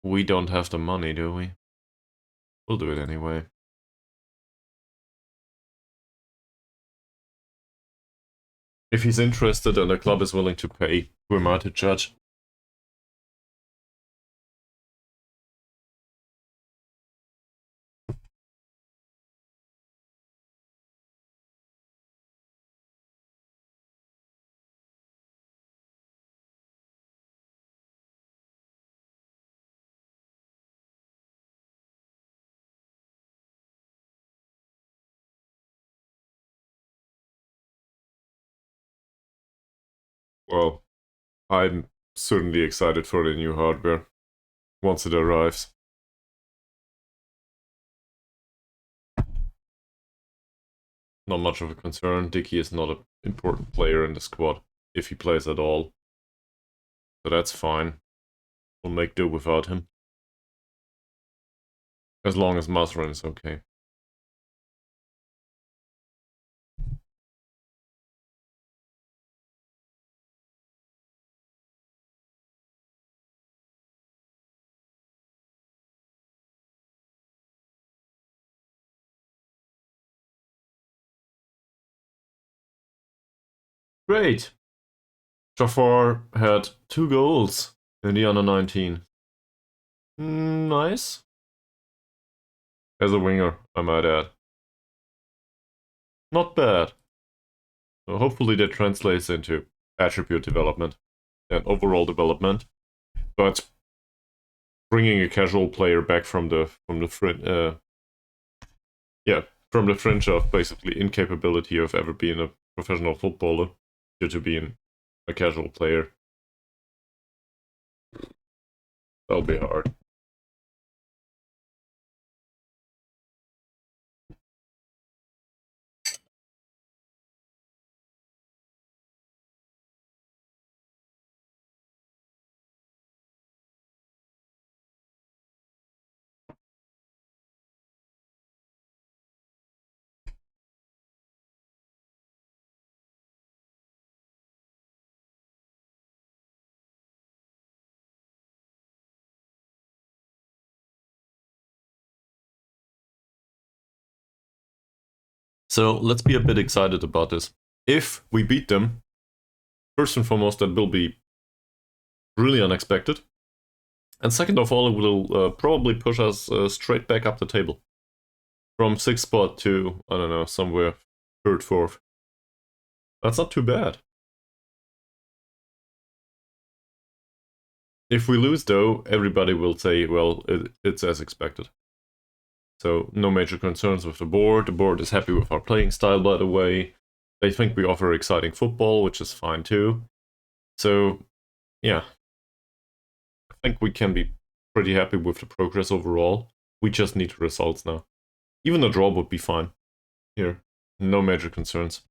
We don't have the money, do we? We'll do it anyway. If he's interested and the club is willing to pay, who am I to judge? Well, I'm certainly excited for the new hardware once it arrives. Not much of a concern. Dickey is not an important player in the squad, if he plays at all. So that's fine. We'll make do without him. As long as Masrin is okay. Great! Jafar had 2 goals in the under-19. Nice. As a winger, I might add. Not bad. So hopefully that translates into attribute development and overall development. But bringing a casual player back from the fringe of basically incapability of ever being a professional footballer due to being a casual player, that'll be hard. So let's be a bit excited about this. If we beat them, first and foremost, that will be really unexpected. And second of all, it will probably push us straight back up the table. From 6th spot to, I don't know, somewhere 3rd, 4th. That's not too bad. If we lose, though, everybody will say, well, it's as expected. So no major concerns with the board. The board is happy with our playing style, by the way. They think we offer exciting football, which is fine too. So, yeah. I think we can be pretty happy with the progress overall. We just need results now. Even a draw would be fine. Here, no major concerns.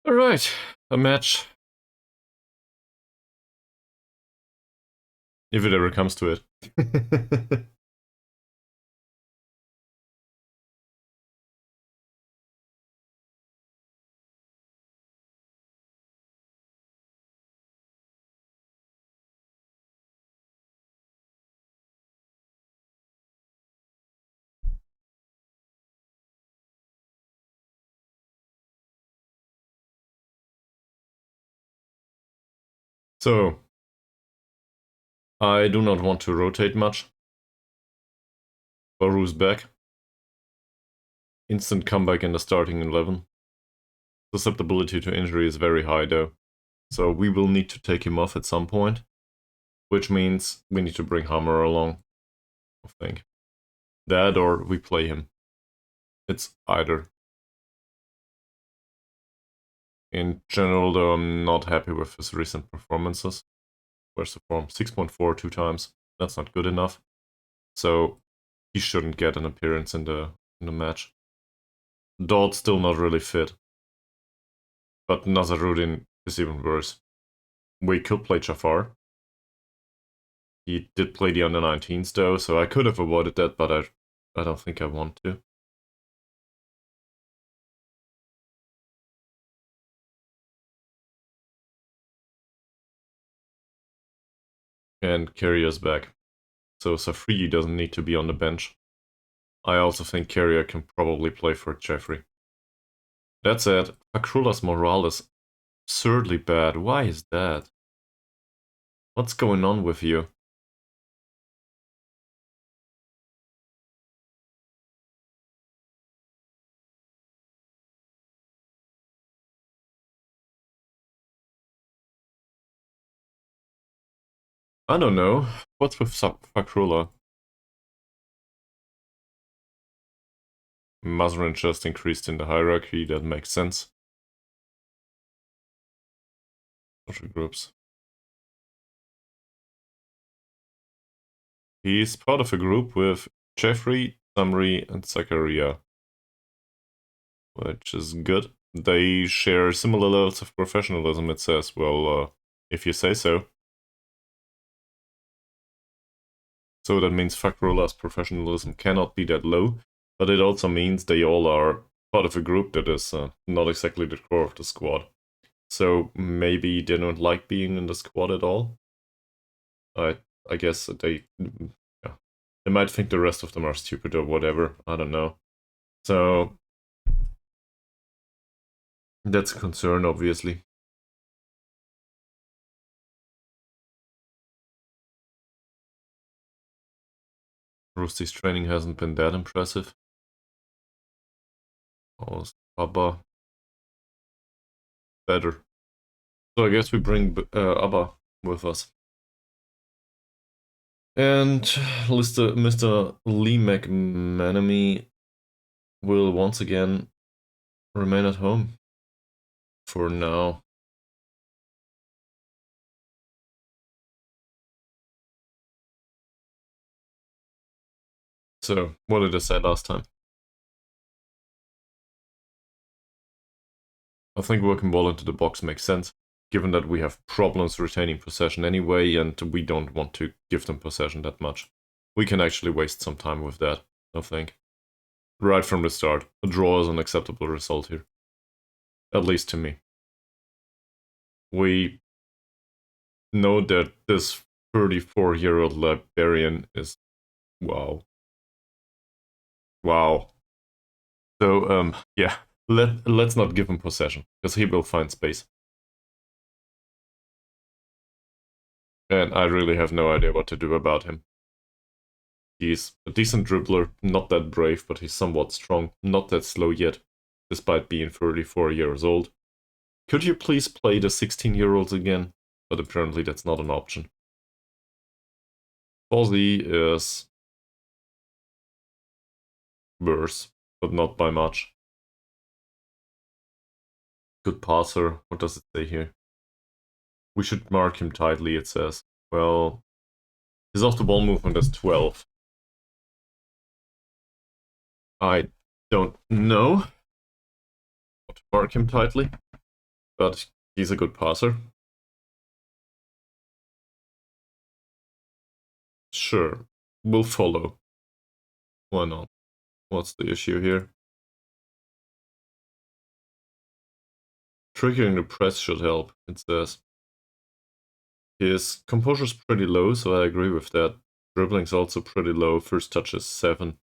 Alright, a match. If it ever comes to it. So, I do not want to rotate much. Baru's back. Instant comeback in the starting 11. Susceptibility to injury is very high though. So we will need to take him off at some point. Which means we need to bring Hammer along. I think. That or we play him. It's either. In general though, I'm not happy with his recent performances. Where's the form? 6.4 2 times. That's not good enough. So he shouldn't get an appearance in the match. Daud's still not really fit. But Nazaruddin is even worse. We could play Jafar. He did play the under-19s though, so I could have avoided that, but I don't think I want to. And Carrier's back. So Safri doesn't need to be on the bench. I also think Carrier can probably play for Jeffrey. That said, Akrula's morale is absurdly bad. Why is that? What's going on with you? I don't know. What's with Fakrula? Mazrin just increased in the hierarchy, that makes sense. Social groups. He's part of a group with Jeffrey, Samri, and Zakaria, which is good. They share similar levels of professionalism, it says. Well, if you say so. So that means Fakrula's professionalism cannot be that low, but it also means they all are part of a group that is not exactly the core of the squad. So maybe they don't like being in the squad at all. I guess they might think the rest of them are stupid or whatever. I don't know. So that's a concern, obviously. Rusty's training hasn't been that impressive. Oh, Abba. Better. So I guess we bring Abba with us. And Mr. Lee McManamy will once again remain at home. For now. So, what did I say last time? I think working ball into the box makes sense, given that we have problems retaining possession anyway, and we don't want to give them possession that much. We can actually waste some time with that, I think. Right from the start, a draw is an acceptable result here. At least to me. We know that this 34-year-old librarian is... wow. Wow. So, yeah, let's not give him possession, because he will find space. And I really have no idea what to do about him. He's a decent dribbler, not that brave, but he's somewhat strong, not that slow yet, despite being 34 years old. Could you please play the 16-year-olds again? But apparently that's not an option. Fozzie is worse, but not by much. Good passer. What does it say here? We should mark him tightly, it says. Well, his off-the-ball movement is 12. I don't know how to mark him tightly, but he's a good passer. Sure, we'll follow. Why not? What's the issue here? Triggering the press should help, it says. His composure's pretty low, so I agree with that. Dribbling's also pretty low, first touch is 7.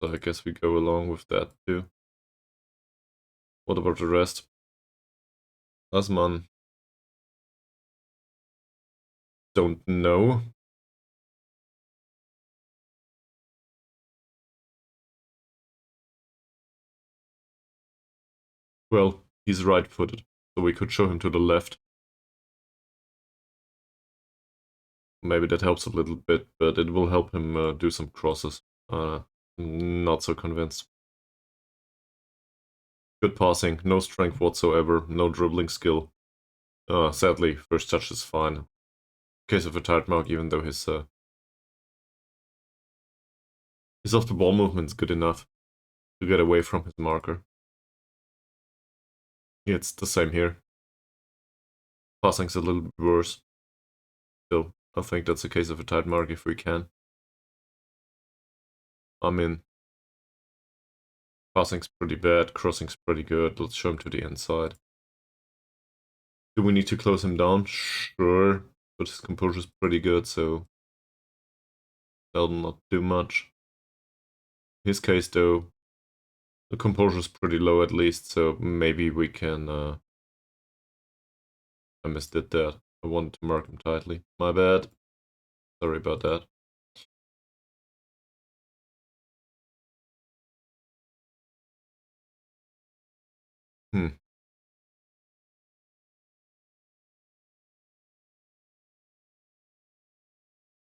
So I guess we go along with that too. What about the rest? Asman. Don't know. Well, he's right-footed, so we could show him to the left. Maybe that helps a little bit, but it will help him do some crosses. Not so convinced. Good passing, no strength whatsoever, no dribbling skill. Sadly, first touch is fine. case of a tight mark, even though his off the ball movement is good enough to get away from his marker. It's the same here. Passing's a little bit worse. Still, I think that's a case of a tight mark if we can. I mean, passing's pretty bad, crossing's pretty good. Let's show him to the inside. Do we need to close him down? Sure, but his composure's pretty good, so that'll not do much. In his case, though, the composure's pretty low at least, so maybe we can... I misdid that. I wanted to mark him tightly. My bad. Sorry about that.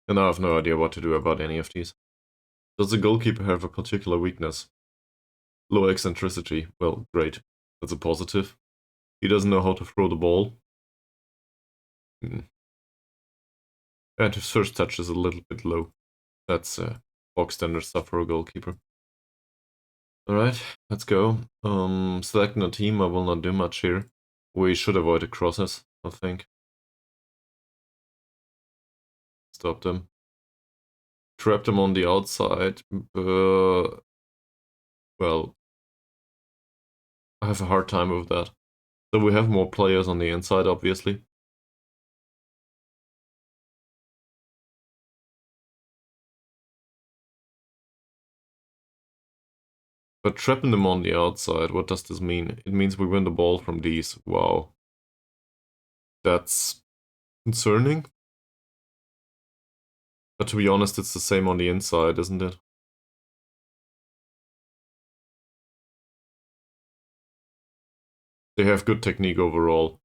And I have no idea what to do about any of these. Does the goalkeeper have a particular weakness? Low eccentricity. Well, great. That's a positive. He doesn't know how to throw the ball. And his first touch is a little bit low. That's box standard stuff for a goalkeeper. Alright, let's go. Selecting a team, I will not do much here. We should avoid the crosses, I think. Stop them. Trap them on the outside. Well, I have a hard time with that. So we have more players on the inside, obviously. But trapping them on the outside, what does this mean? It means we win the ball from these. Wow. That's concerning. But to be honest, it's the same on the inside, isn't it? They have good technique overall.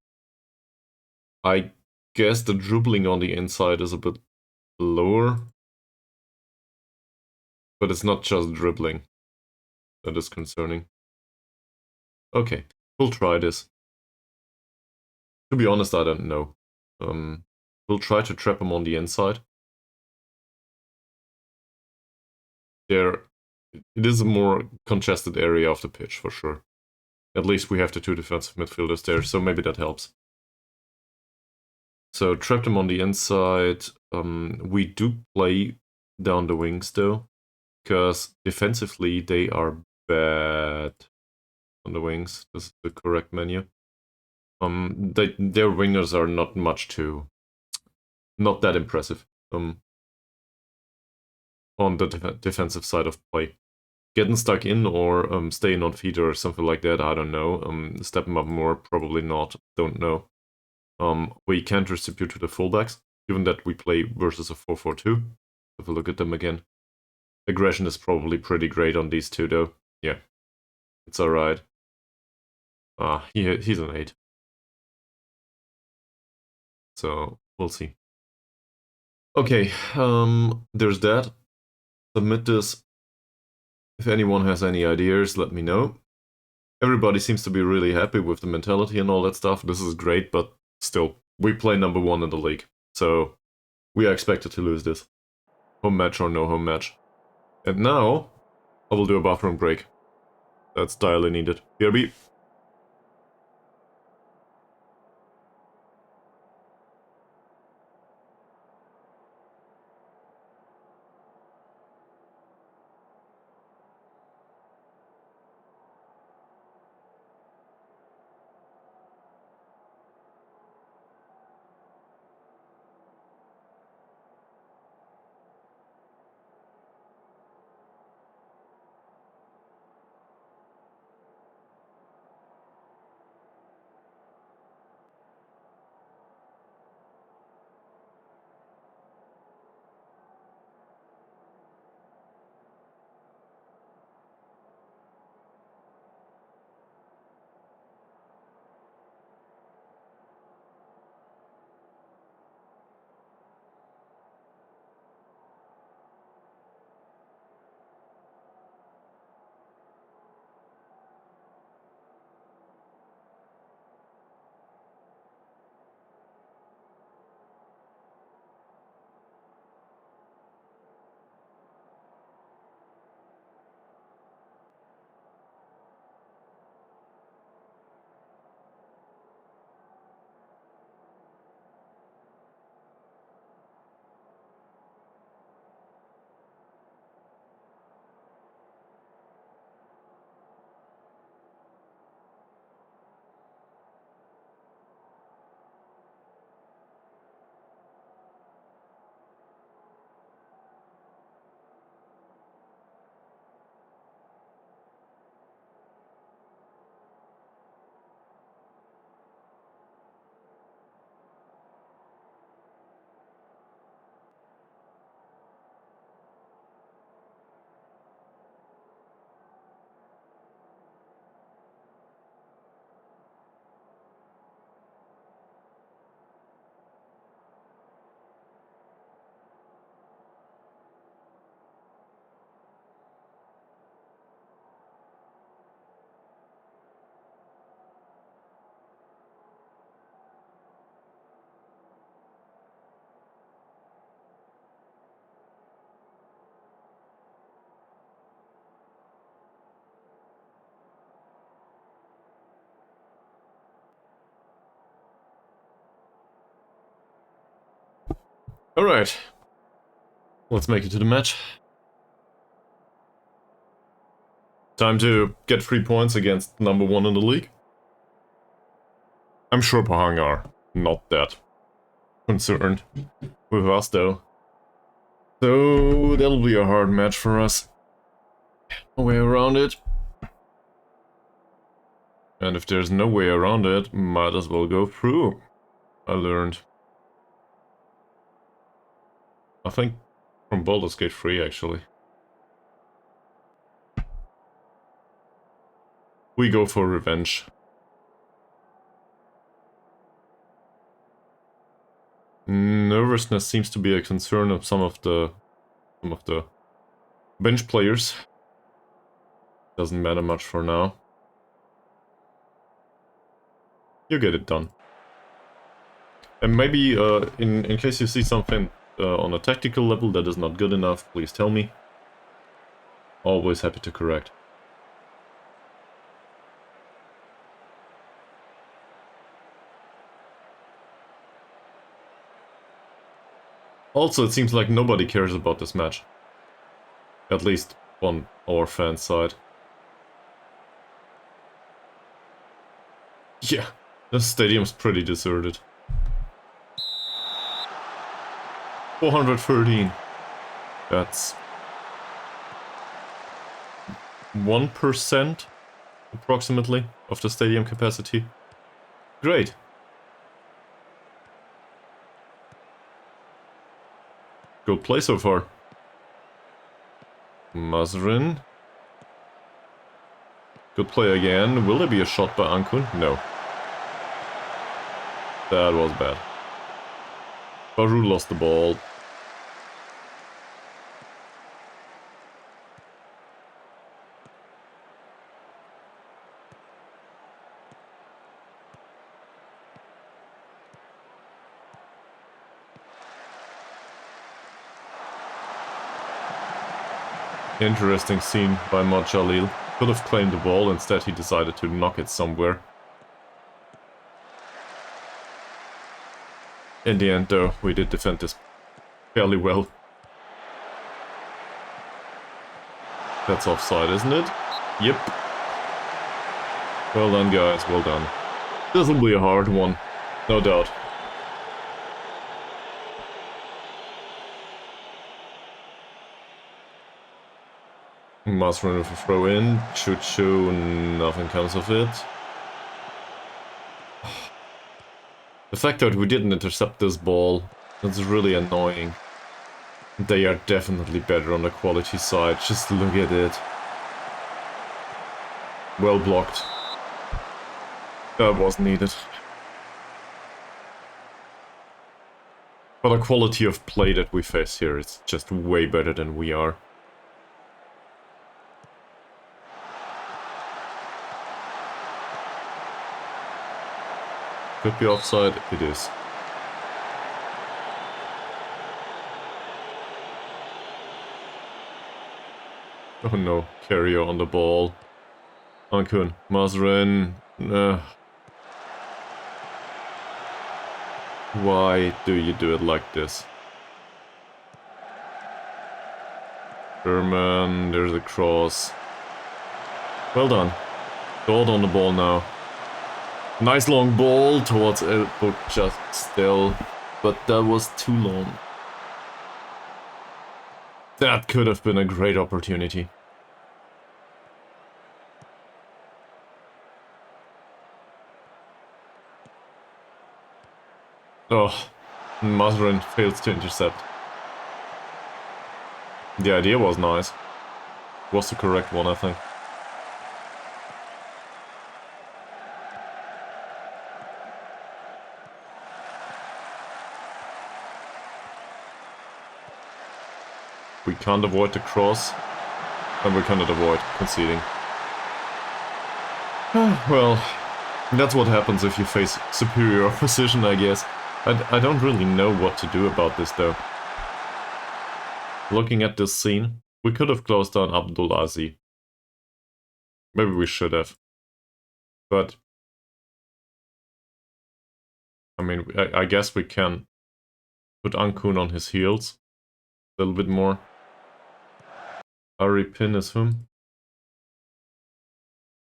I guess the dribbling on the inside is a bit lower. But it's not just dribbling that is concerning. Okay, we'll try this. To be honest, I don't know. We'll try to trap him on the inside. It is a more congested area of the pitch, for sure. At least we have the two defensive midfielders there, so maybe that helps. So, trap them on the inside. We do play down the wings, though, because defensively they are bad on the wings. This is the correct menu. Their wingers are not that impressive. On the defensive side of play. Getting stuck in or staying on feet or something like that, I don't know. Stepping up more, probably not, don't know. We can't distribute to the fullbacks, given that we play versus a 4-4-2. Have a look at them again. Aggression is probably pretty great on these two, though. Yeah, it's alright. He's an 8. So, we'll see. Okay, there's that. Submit this. If anyone has any ideas, let me know. Everybody seems to be really happy with the mentality and all that stuff. This is great, but still, we play number 1 in the league. So, we are expected to lose this. Home match or no home match. And now, I will do a bathroom break. That's direly needed. BRB. Alright. Let's make it to the match. Time to get 3 points against number 1 in the league. I'm sure Pahang are not that concerned with us though. So that'll be a hard match for us. No way around it. And if there's no way around it, might as well go through. I learned. I think from Baldur's Gate 3 actually. We go for revenge. Nervousness seems to be a concern of some of the bench players. Doesn't matter much for now. You get it done. And maybe in case you see something on a tactical level that is not good enough, please tell me. Always happy to correct. Also, it seems like nobody cares about this match. At least on our fans' side. Yeah, the stadium's pretty deserted. 413. That's 1% approximately of the stadium capacity. Great. Good play so far. Mazrin. Good play again. Will there be a shot by Ankun? No. That was bad. Baru lost the ball. Interesting scene by Mod Jalil. Could have claimed the ball, instead he decided to knock it somewhere. In the end though, we did defend this fairly well. That's offside, isn't it? Yep. Well done guys, well done. This'll be a hard one, no doubt. Must run with a throw in, choo-choo, nothing comes of it. The fact that we didn't intercept this ball, that's really annoying. They are definitely better on the quality side, just look at it. Well blocked. That was needed. But the quality of play that we face here is just way better than we are. Could be offside, it is. Oh no, carrier on the ball. Ankun, Mazren. Why do you do it like this? Berman, there's a cross. Well done. Gold on the ball now. Nice long ball towards elbow just still, but that was too long. That could have been a great opportunity. Oh, Mazren fails to intercept. The idea was nice. Was the correct one, I think. We can't avoid the cross, and we cannot avoid conceding. Well, that's what happens if you face superior opposition, I guess. I don't really know what to do about this, though. Looking at this scene, we could have closed down Abdul Aziz. Maybe we should have. But I mean, I guess we can Put Ankun on his heels. A little bit more. Ari Pin is whom?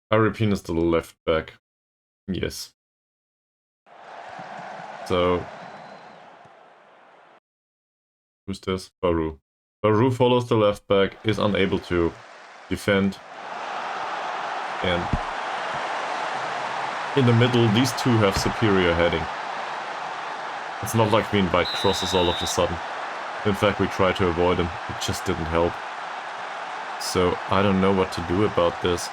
Ari Pin is the left back. Yes. So... who's this? Baru. Baru follows the left back, is unable to defend. And in the middle, these two have superior heading. It's not like we invite crosses all of a sudden. In fact, we try to avoid them. It just didn't help. So I don't know what to do about this.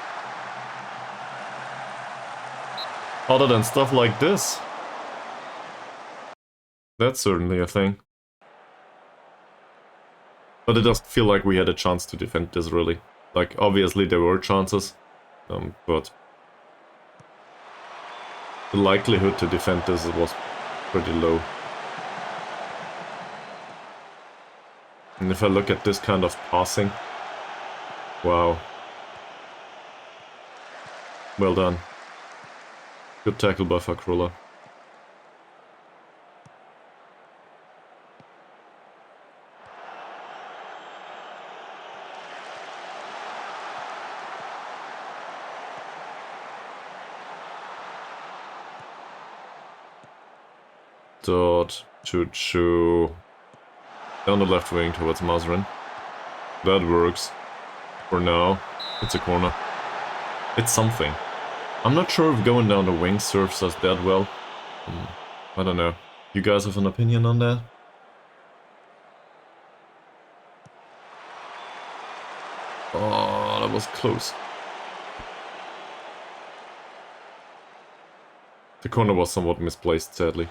Other than stuff like this. That's certainly a thing. But it doesn't feel like we had a chance to defend this, really. Like, obviously there were chances, but the likelihood to defend this was pretty low. And if I look at this kind of passing, wow. Well done. Good tackle by Fakrullah. Dot Chuchu down the left wing towards Mazrin. That works. For now. It's a corner. It's something. I'm not sure if going down the wing serves us that well. I don't know. You guys have an opinion on that? Oh, that was close. The corner was somewhat misplaced, sadly.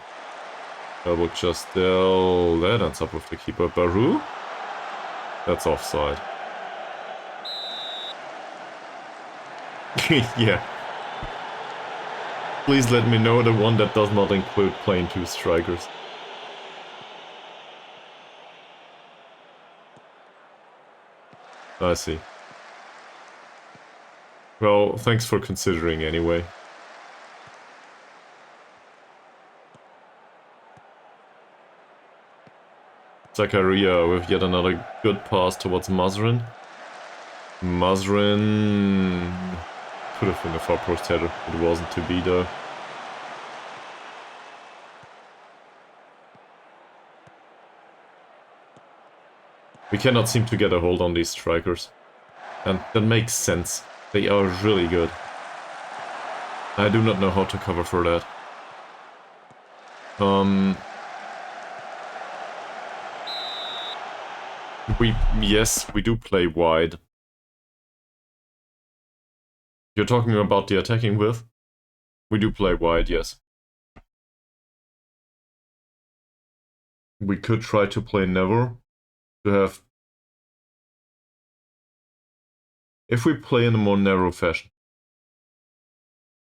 I will just still... that ends up with the keeper. Baru? That's offside. Yeah. Please let me know the one that does not include playing two strikers. I see. Well, thanks for considering anyway. Zakaria with yet another good pass towards Mazrin. Mazrin could have been a far post header. It wasn't to be though. We cannot seem to get a hold on these strikers. And that makes sense. They are really good. I do not know how to cover for that. Yes, we do play wide. You're talking about the attacking width? We do play wide, yes. We could try to play never. To have... if we play in a more narrow fashion.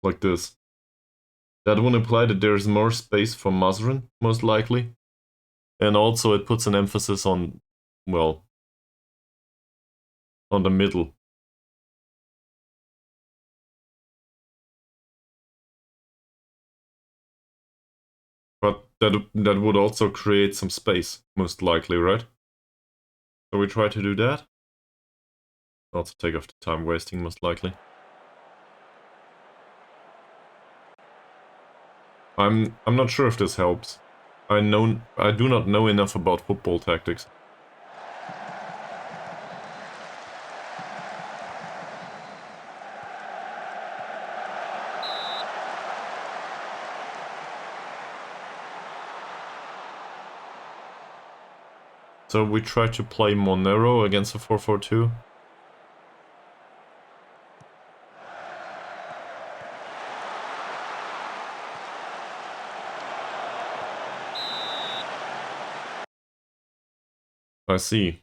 Like this. That would imply that there is more space for Mazrin, most likely. And also it puts an emphasis on, well, on the middle. But that would also create some space, most likely, right? So we try to do that. Also take off the time wasting, most likely. I'm not sure if this helps. I do not know enough about football tactics. So we try to play more narrow against a 4-4-2. I see.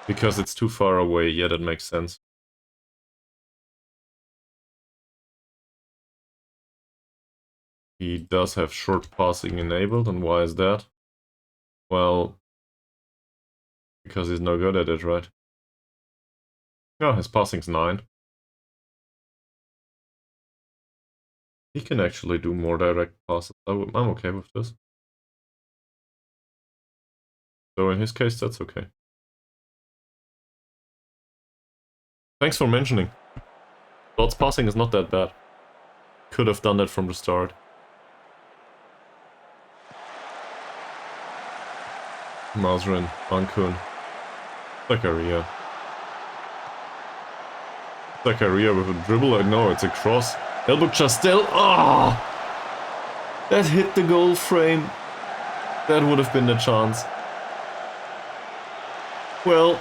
Because it's too far away, yeah, that makes sense. He does have short passing enabled, and why is that? Well, because he's no good at it, right? Yeah, his passing's 9. He can actually do more direct passes. I'm okay with this. So in his case, that's okay. Thanks for mentioning. Dot's passing is not that bad. Could have done that from the start. Mazrin, Ankun, Zakaria. Zakaria with a dribble. No, it's a cross. Elbow Chastel. Ah! Oh! That hit the goal frame. That would have been the chance. Well,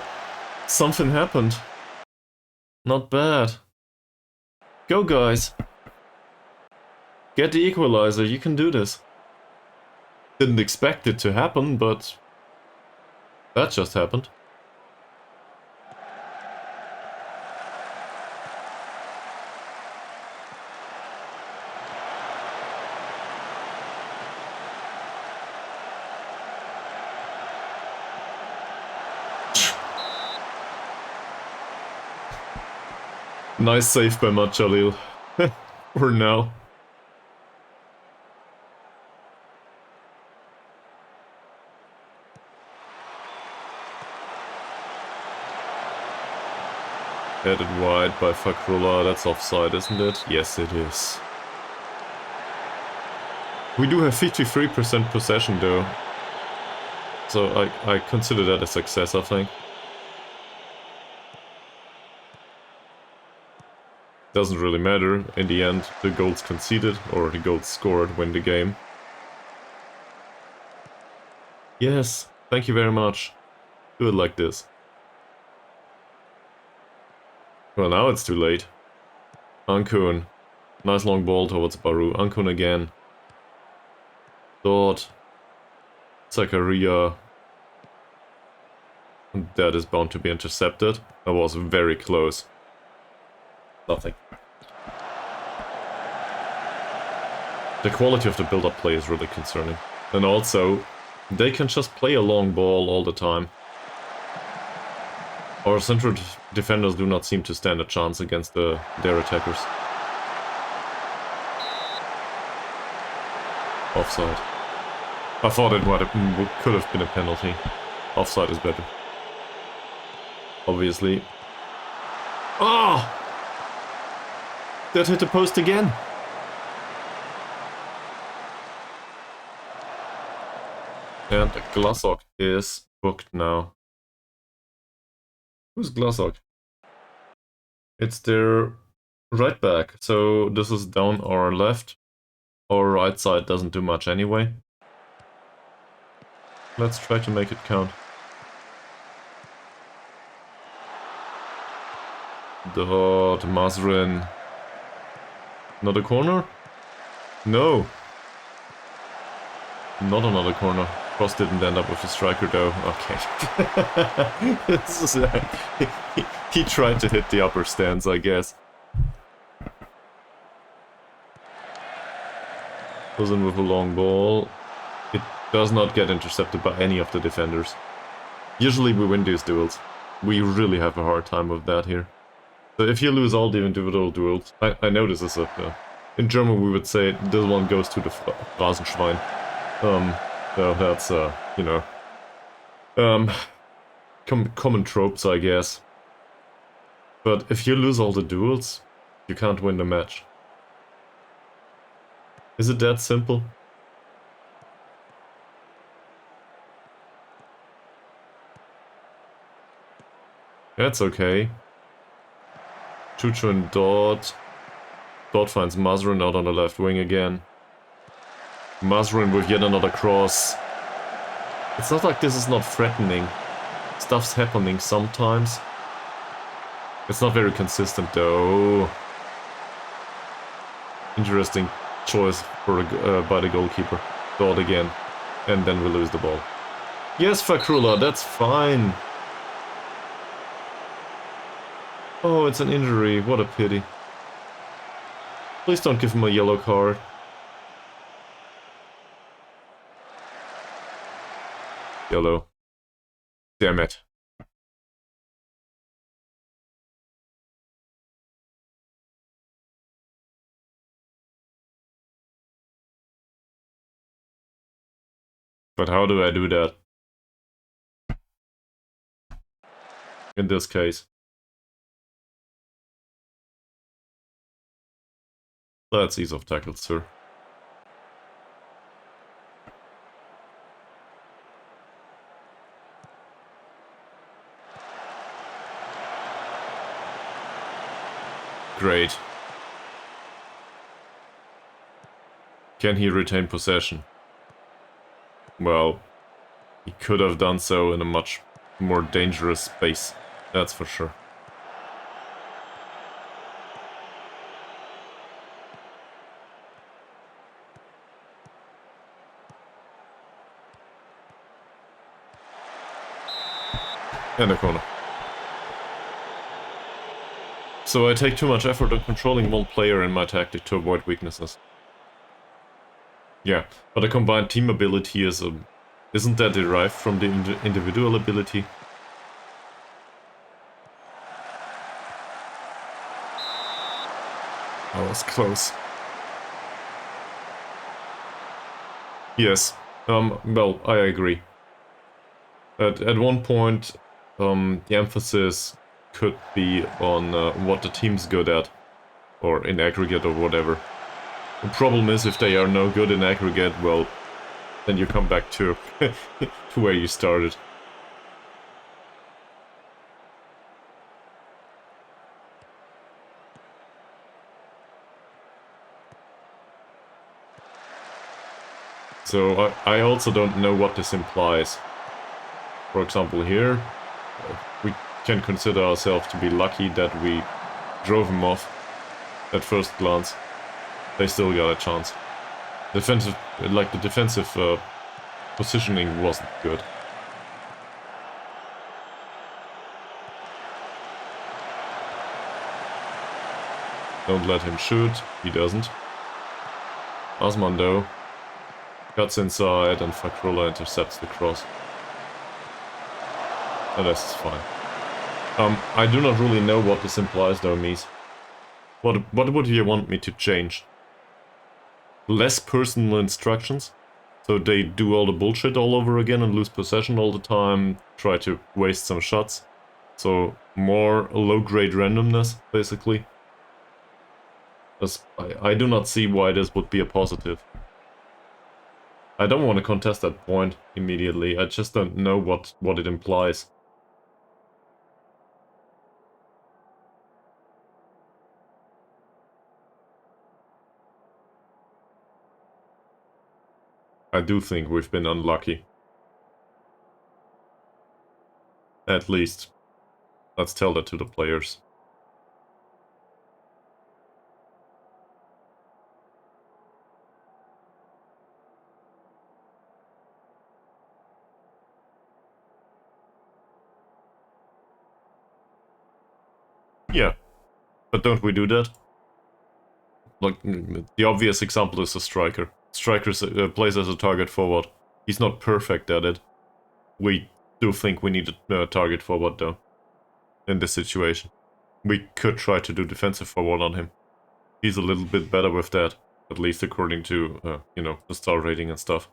something happened. Not bad. Go, guys. Get the equalizer. You can do this. Didn't expect it to happen, but that just happened. Nice save by Machalil. For now. Headed wide by Fakrullah. That's offside, isn't it? Yes, it is. We do have 53% possession though. So I consider that a success, I think. Doesn't really matter. In the end, the goals conceded or the goals scored win the game. Yes, thank you very much. Do it like this. Well, now it's too late. Ankun. Nice long ball towards Baru. Ankun again. Dort. Zakaria. That is bound to be intercepted. That was very close. Nothing. The quality of the build-up play is really concerning. And also, they can just play a long ball all the time. Our central defenders do not seem to stand a chance against their attackers. Offside. I thought it could have been a penalty. Offside is better. Obviously. Ah! That hit the post again. And Glassock is booked now. Who's Glassock? It's their right back. So this is down our left. Our right side doesn't do much anyway. Let's try to make it count. Dort, Mazrin. Another corner? No. Not another corner. Cross didn't end up with a striker though. Okay. This is, he tried to hit the upper stands, I guess. Goes in with a long ball. It does not get intercepted by any of the defenders. Usually we win these duels. We really have a hard time with that here. So if you lose all the individual duels, I know this is a... in German we would say this one goes to the Phrasenschwein. So that's, you know... common tropes, I guess. But if you lose all the duels, you can't win the match. Is it that simple? That's okay. Chucho and Dort. Dort finds Mazrin out on the left wing again. Mazrin with yet another cross. It's not like this is not threatening. Stuff's happening sometimes. It's not very consistent though. Interesting choice for by the goalkeeper. Dort again. And then we lose the ball. Yes, Fakrullah, that's fine. Oh, it's an injury. What a pity. Please don't give him a yellow card. Yellow. Damn it. But how do I do that? in this case. That's ease of tackle, sir. Great. Can he retain possession? Well, he could have done so in a much more dangerous space, that's for sure. And a corner. So I take too much effort on controlling one player in my tactic to avoid weaknesses. Yeah, but a combined team ability is isn't that derived from the individual ability? That was close. Yes, well, I agree. At one point, the emphasis could be on what the team's good at, or in aggregate or whatever. The problem is if they are no good in aggregate, well, then you come back to, to where you started. So I also don't know what this implies. For example, here, we can consider ourselves to be lucky that we drove him off at first glance. They still got a chance. Defensive, like the defensive positioning wasn't good. Don't let him shoot. He doesn't. Asmando cuts inside and Fakrula intercepts the cross. And this is fine. I do not really know what this implies though, Mies. What would you want me to change? Less personal instructions? So they do all the bullshit all over again and lose possession all the time, try to waste some shots. So more low-grade randomness, basically. I do not see why this would be a positive. I don't want to contest that point immediately, I just don't know what it implies. I do think we've been unlucky. At least. Let's tell that to the players. Yeah. But don't we do that? Like, the obvious example is a striker. Striker plays as a target forward. He's not perfect at it. We do think we need a target forward, though. In this situation. We could try to do defensive forward on him. He's a little bit better with that. At least according to, you know, the star rating and stuff.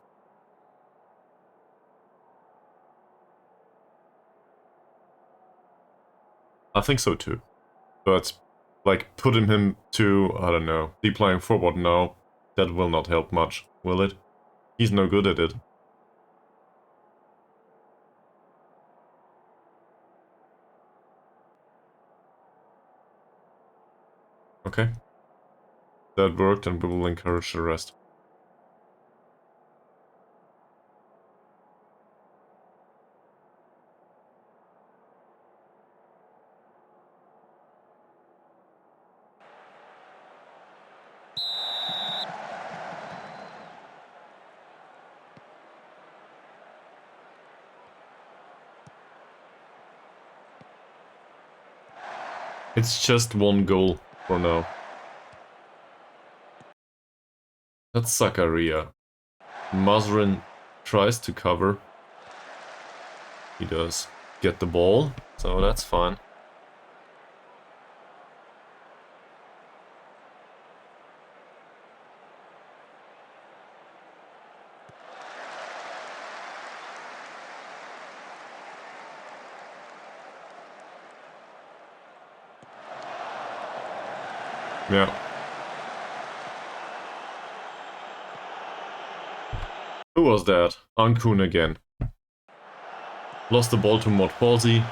I think so too. But, like, putting him to, I don't know, be playing forward now, that will not help much, will it? He's no good at it. Okay. That worked and we will encourage the rest. It's just one goal for now. That's Zakaria. Mazrin tries to cover. He does get the ball, so that's fine. Yeah. Who was that? Ankun again. Lost the ball to Mod Palsy.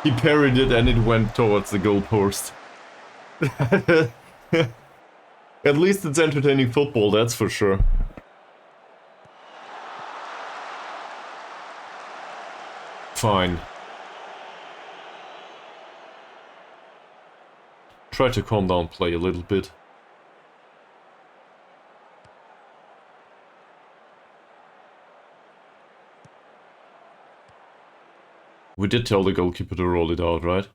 He parried it and it went towards the goalpost. At least it's entertaining football, that's for sure. Fine. Try to calm down play a little bit. We did tell the goalkeeper to roll it out, right?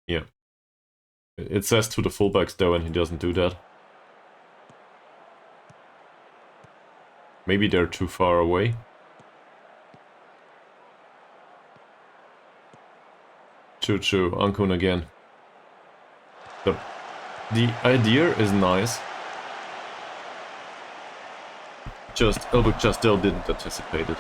Yeah. It says to the fullbacks though, and he doesn't do that. Maybe they're too far away. Choo-choo, Ankun again. The idea is nice. Elbuk just still didn't anticipate it.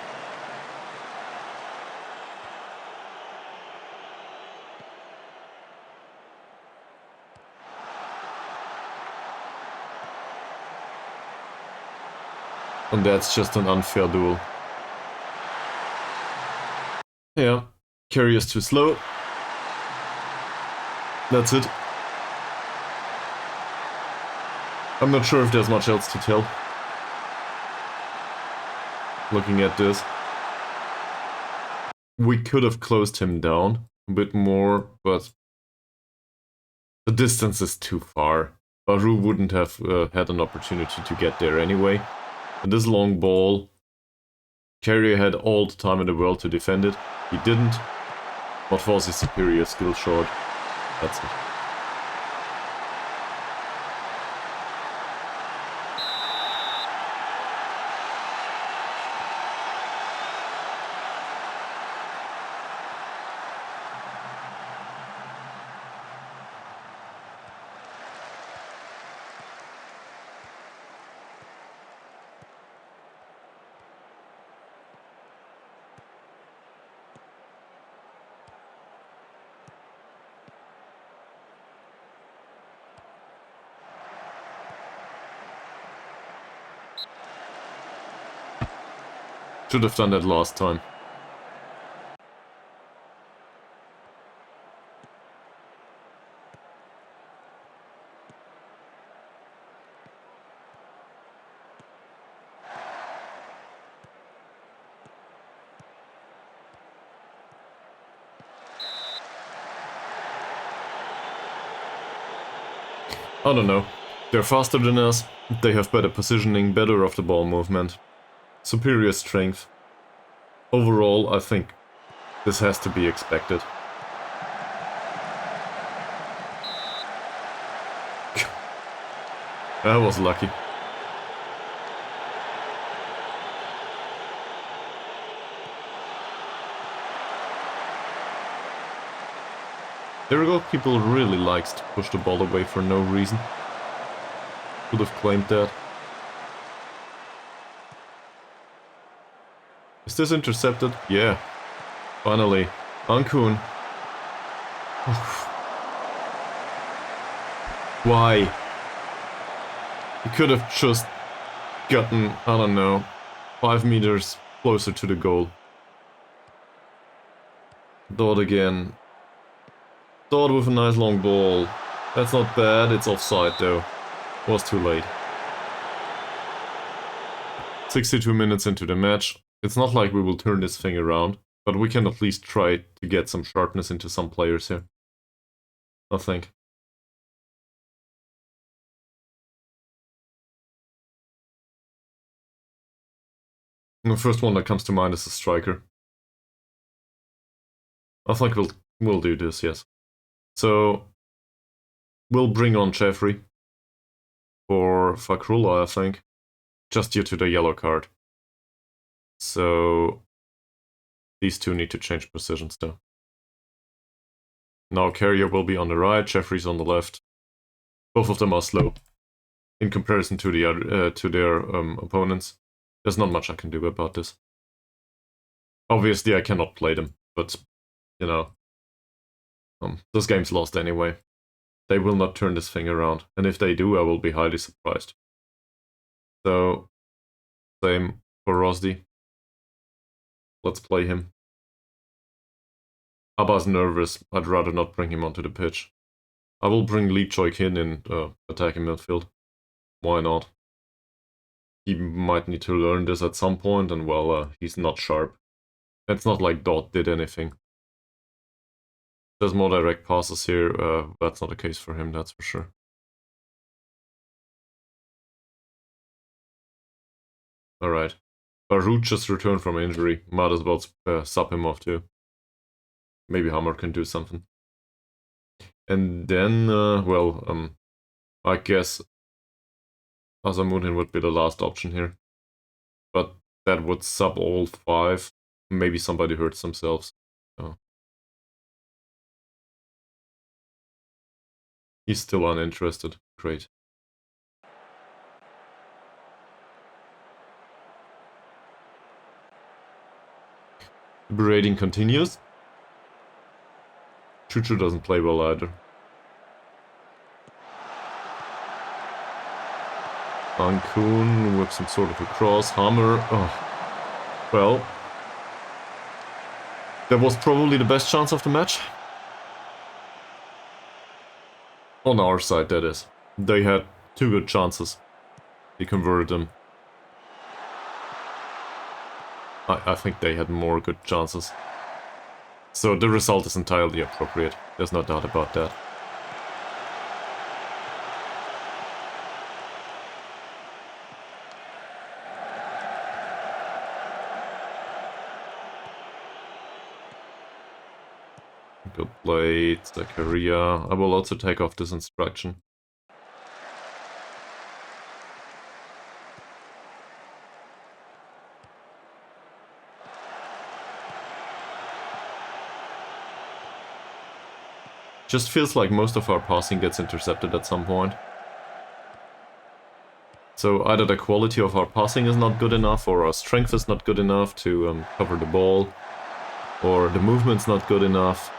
And that's just an unfair duel. Yeah, carry is too slow. That's it. I'm not sure if there's much else to tell. Looking at this. We could have closed him down a bit more, but the distance is too far. Baru wouldn't have had an opportunity to get there anyway. And this long ball, Carrier had all the time in the world to defend it. He didn't. What was his superior skill short? That's it. Should have done that last time. I don't know. They're faster than us, they have better positioning, better off the ball movement, superior strength. Overall, I think this has to be expected. I was lucky. There people really likes to push the ball away for no reason. Could have claimed that. Is this intercepted? Yeah. Finally. Ankun. Why? He could have just gotten, I don't know, 5 meters closer to the goal. Dot again. Dot with a nice long ball. That's not bad, it's offside though. Was too late. 62 minutes into the match. It's not like we will turn this thing around, but we can at least try to get some sharpness into some players here. I think. The first one that comes to mind is a striker. I think we'll do this, yes. So we'll bring on Jeffrey for Fakrullah, I think, just due to the yellow card. So these two need to change positions though. Now Carrier will be on the right, Jeffrey's on the left. Both of them are slow in comparison to the other, to their opponents. There's not much I can do about this. Obviously, I cannot play them, but, you know, this game's lost anyway. They will not turn this thing around, and if they do, I will be highly surprised. So, same for Rosdi. Let's play him. Abba's nervous. I'd rather not bring him onto the pitch. I will bring Lee Choi-kin in attacking midfield. Why not? He might need to learn this at some point, and well, he's not sharp. It's not like Dot did anything. There's more direct passes here. That's not the case for him, that's for sure. Alright. Barut just returned from injury. Might as well sub him off too. Maybe Hammer can do something. And then, I guess Asamuddin would be the last option here. But that would sub all 5. Maybe somebody hurts themselves. Oh. He's still uninterested. Great. The berating continues. Chuchu doesn't play well either. Ankun with some sort of a cross. Hammer. Oh. Well. That was probably the best chance of the match. On our side, that is. They had 2 good chances. They converted them. I think they had more good chances. So the result is entirely appropriate. There's no doubt about that. Good play, Zakaria. I will also take off this instruction. Just feels like most of our passing gets intercepted at some point. So either the quality of our passing is not good enough, or our strength is not good enough to cover the ball, or the movement's not good enough.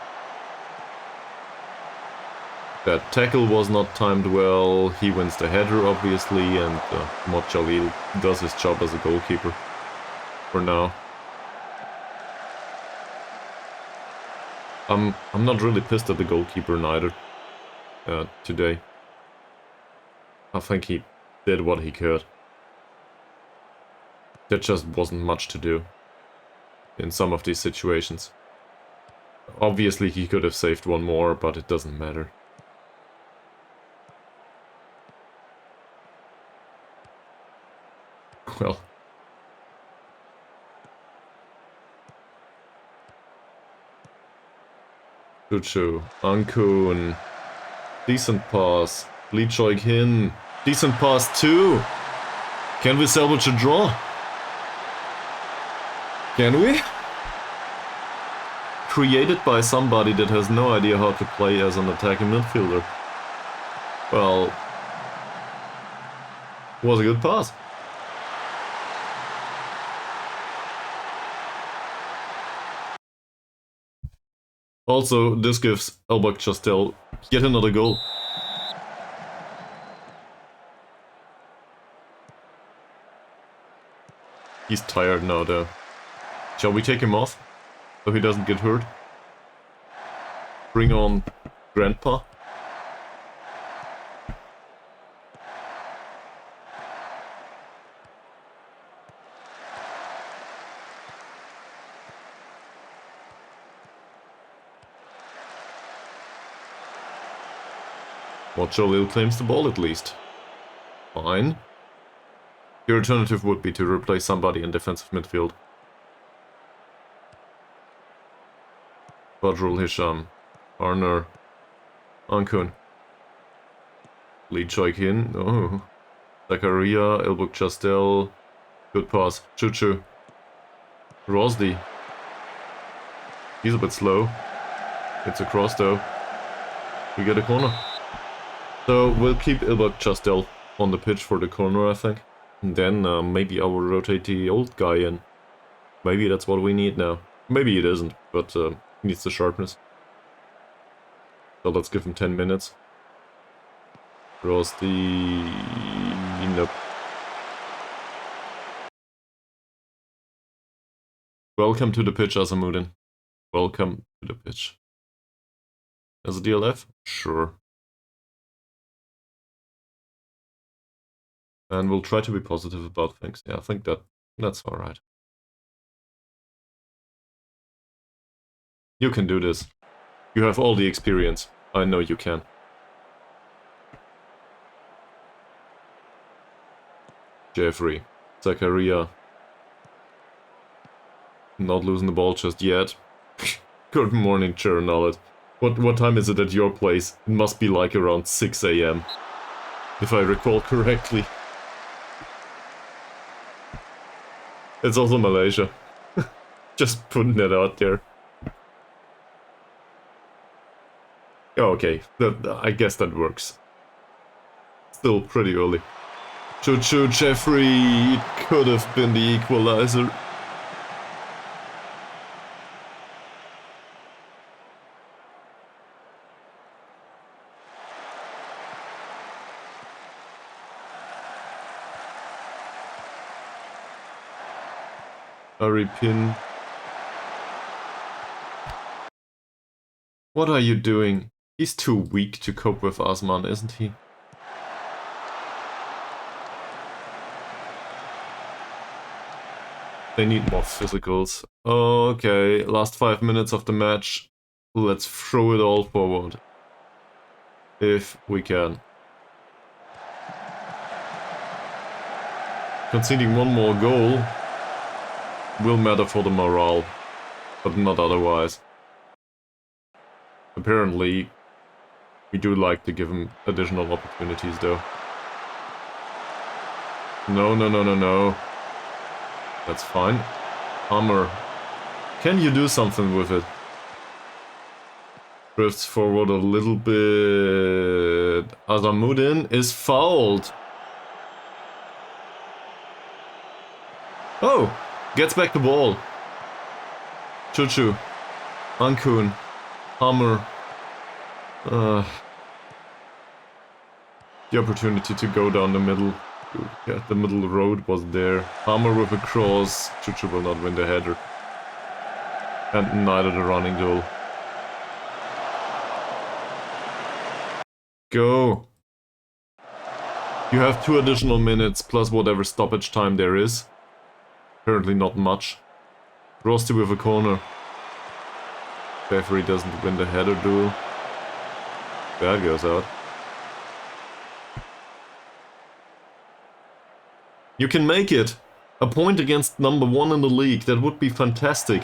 That tackle was not timed well. He wins the header, obviously, and Mochalil does his job as a goalkeeper for now. I'm not really pissed at the goalkeeper neither today. I think he did what he could. There just wasn't much to do in some of these situations. Obviously he could have saved one more, but it doesn't matter. Well. Chuchu, Ankun, decent pass, Lee Choi-kin, decent pass too. Can we salvage a draw? Can we? Created by somebody that has no idea how to play as an attacking midfielder. Well, was a good pass. Also, this gives Elbak Chastel yet another goal. He's tired now though. Shall we take him off so he doesn't get hurt? Bring on Grandpa. Watcholil claims the ball at least. Fine. The alternative would be to replace somebody in defensive midfield. Badrul Hisham, Arner, Ankun, Lee Choi-kin, oh, Zakaria, Elbuk Chastel, good pass, Chuchu, Rosdi, he's a bit slow, it's a cross though, we get a corner. So we'll keep Elbuk Chastel on the pitch for the corner, I think, and then maybe I will rotate the old guy in. Maybe that's what we need now. Maybe it isn't, but he needs the sharpness. So let's give him 10 minutes. Rusty... Nope. Welcome to the pitch, Asamudin. Welcome to the pitch. As a DLF? Sure. And we'll try to be positive about things. Yeah, I think that's alright. You can do this. You have all the experience. I know you can. Jeffrey. Zakaria. Not losing the ball just yet. Good morning, Chernolet. What time is it at your place? It must be like around 6 AM. If I recall correctly. It's also Malaysia. Just putting it out there. Oh, okay, I guess that works. Still pretty early. Choo-choo, Jeffrey, it could have been the equalizer. Aripin. What are you doing? He's too weak to cope with Asman, isn't he? They need more physicals. Okay, last 5 minutes of the match. Let's throw it all forward. If we can. Conceding one more goal will matter for the morale, but not otherwise. Apparently, we do like to give him additional opportunities though. No. That's fine. Hammer. Can you do something with it? Drifts forward a little bit. Asamudin is fouled. Oh! Gets back the ball. Choo-choo. Ankun. Hammer. The opportunity to go down the middle. Yeah, the middle road was there. Hammer with a cross. Choo-choo will not win the header. And neither the running goal. Go. You have 2 additional minutes plus whatever stoppage time there is. Apparently not much. Rusty with a corner. Referee doesn't win the header duel. That goes out. You can make it! A point against number 1 in the league, that would be fantastic.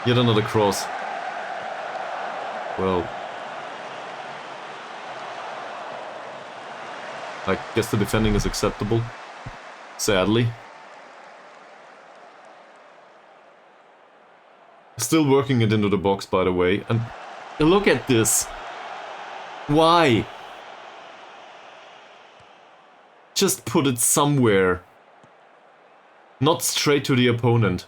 Yet another cross. Well... I guess the defending is acceptable. Sadly. Still working it into the box, by the way, and look at this! Why? Just put it somewhere. Not straight to the opponent.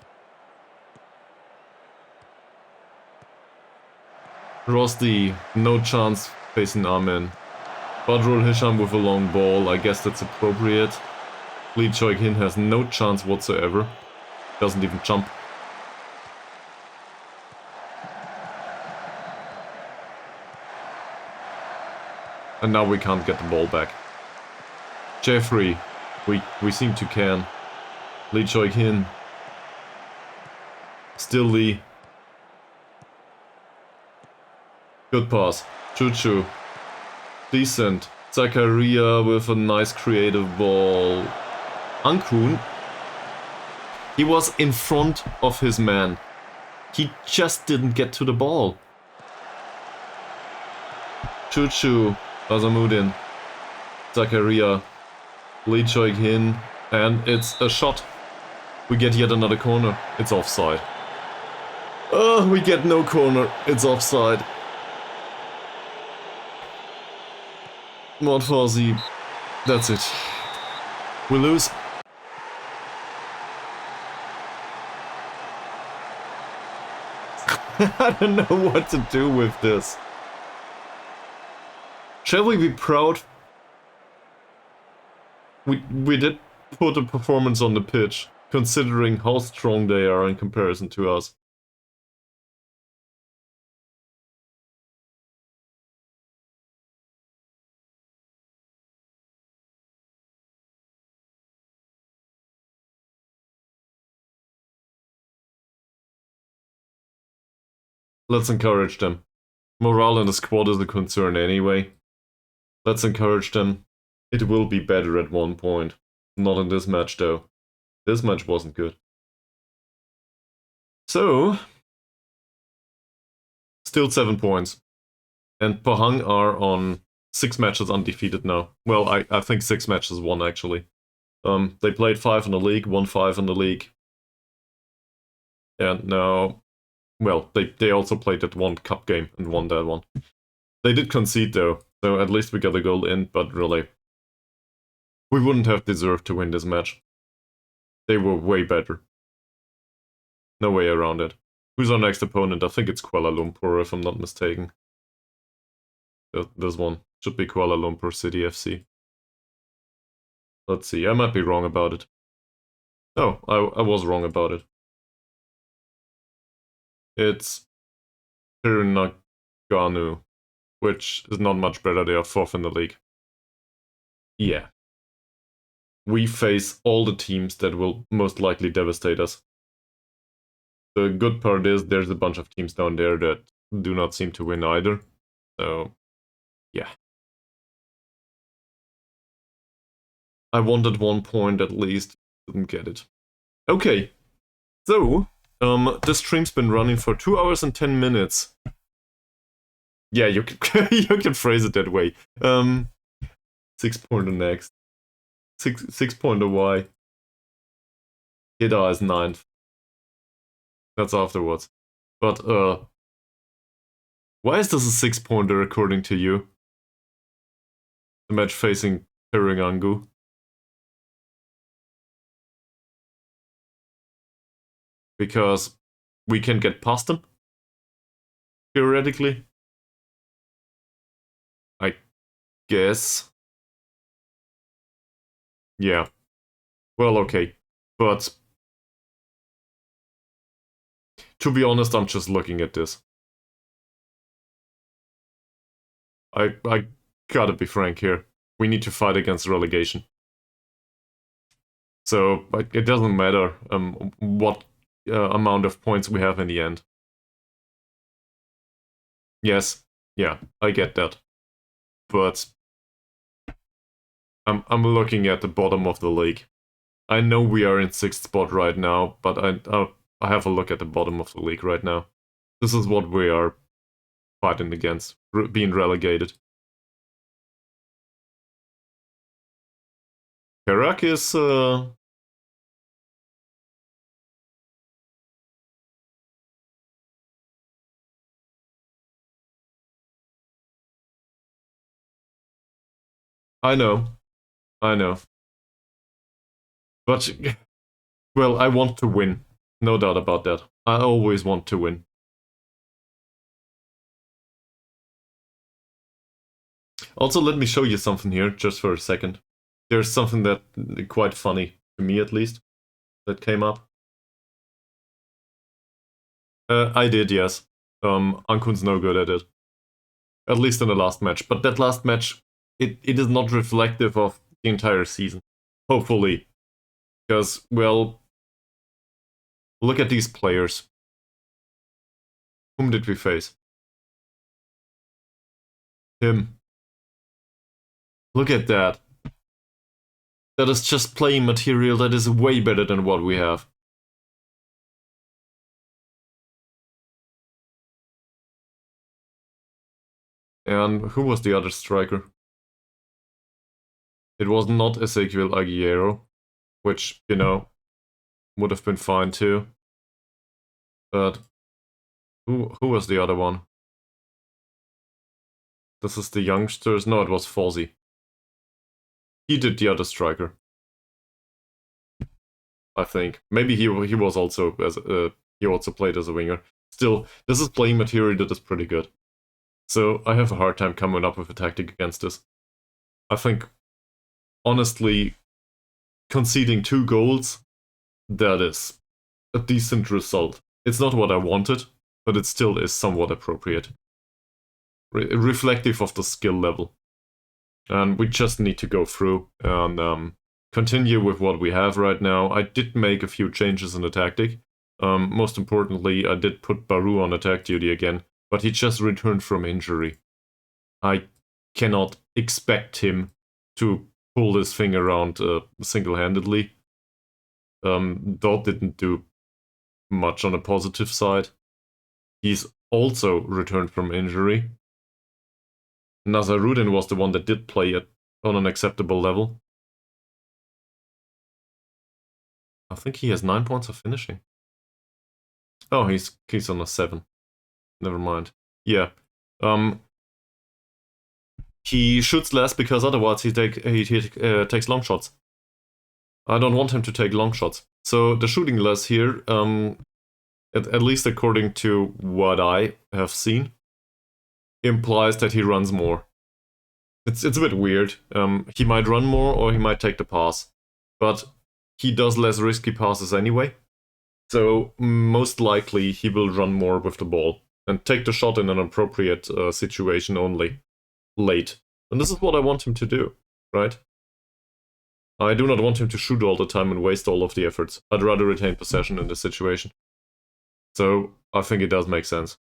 Rusty, no chance facing Amen. Badrul Hisham with a long ball, I guess that's appropriate. Lee Choi-Hin has no chance whatsoever. Doesn't even jump. And now we can't get the ball back. Jeffrey, we seem to can. Lee Choi-Hin. Still Lee. Good pass. Choo-choo. Decent. Zakaria with a nice creative ball. Ankun. He was in front of his man. He just didn't get to the ball. Choo-choo. Asamudin. Zakaria. Lee Choi-Hin. And it's a shot. We get yet another corner. It's offside. Oh, we get no corner. It's offside. Mordfausi. That's it. We lose. I don't know what to do with this. Shall we be proud? We did put a performance on the pitch, considering how strong they are in comparison to us. Let's encourage them. Morale in the squad is a concern anyway. Let's encourage them. It will be better at one point. Not in this match though. This match wasn't good. So, still 7 points. And Pahang are on 6 matches undefeated now. Well, I think 6 matches won actually. They played 5 in the league, won 5 in the league. And now, well, they also played that one cup game and won that one. They did concede though, so at least we got a goal in, but really, we wouldn't have deserved to win this match. They were way better. No way around it. Who's our next opponent? I think it's Kuala Lumpur, if I'm not mistaken. This one should be Kuala Lumpur City FC. Let's see, I might be wrong about it. No, I was wrong about it. It's Tirunaganu, which is not much better. They are 4th in the league. Yeah. We face all the teams that will most likely devastate us. The good part is there's a bunch of teams down there that do not seem to win either. So, yeah. I wanted 1 point at least, didn't get it. Okay, so, this stream's been running for 2 hours and 10 minutes. Yeah, you can, you can phrase it that way. 6 pointer next. 6 pointer Y. Hida is 9th. That's afterwards. But, why is this a 6 pointer according to you? The match facing Pirangangu. Because we can get past them? Theoretically? I guess. Yeah. Well, okay. But to be honest, I'm just looking at this. I gotta be frank here. We need to fight against relegation. So it doesn't matter what amount of points we have in the end. Yes, yeah, I get that. But I'm looking at the bottom of the league. I know we are in 6th spot right now, but I have a look at the bottom of the league right now. This is what we are fighting against, being relegated. Perak is I know. But, well, I want to win. No doubt about that. I always want to win. Also, let me show you something here, just for a second. There's something that quite funny, to me at least, that came up. I did, yes. Ankun's no good at it. At least in the last match. But that last match, it is not reflective of the entire season. Hopefully. Because, well, look at these players. Whom did we face? Him. Look at that. That is just playing material that is way better than what we have. And who was the other striker? It was not Ezequiel Aguero, which, you know, would have been fine too. But who was the other one? This is the youngsters. No, it was Fawzi. He did the other striker. I think maybe he was also he also played as a winger. still, this is playing material that is pretty good. So I have a hard time coming up with a tactic against this. I think, honestly, conceding 2 goals, that is a decent result. It's not what I wanted, but it still is somewhat appropriate. Reflective of the skill level. And we just need to go through and continue with what we have right now. I did make a few changes in the tactic. Most importantly, I did put Baru on attack duty again, but he just returned from injury. I cannot expect him to pull this thing around single-handedly. Dot didn't do much on the positive side. He's also returned from injury. Nazarudin was the one that did play it on an acceptable level. I think he has 9 points of finishing. Oh, he's on a 7. Never mind. Yeah. He shoots less because otherwise he takes long shots. I don't want him to take long shots. So the shooting less here, at least according to what I have seen, implies that he runs more. It's a bit weird. He might run more or he might take the pass, but he does less risky passes anyway. So most likely he will run more with the ball and take the shot in an appropriate situation only, late. And this is what I want him to do, right? I do not want him to shoot all the time and waste all of the efforts. I'd rather retain possession in this situation. So I think it does make sense.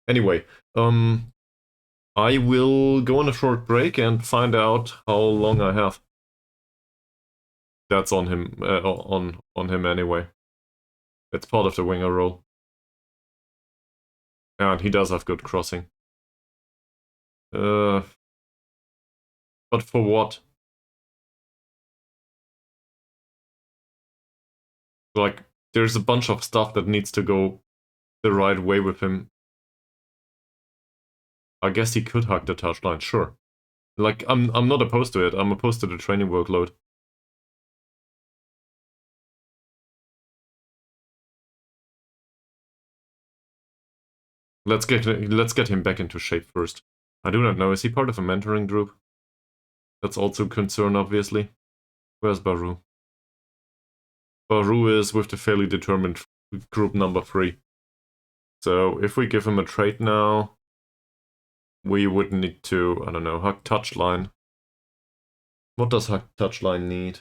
Anyway, I will go on a short break and find out how long I have. That's on him, on him anyway. It's part of the winger role. And he does have good crossing. But for what? Like, there's a bunch of stuff that needs to go the right way with him. I guess he could hug the touchline, sure. Like, I'm not opposed to it. I'm opposed to the training workload. Let's get him back into shape first. I do not know, is he part of a mentoring group? That's also a concern, obviously. Where's Baru? Baru is with the fairly determined group number 3. So if we give him a trait now, we would need to, I don't know, hug touchline. What does hug touchline need?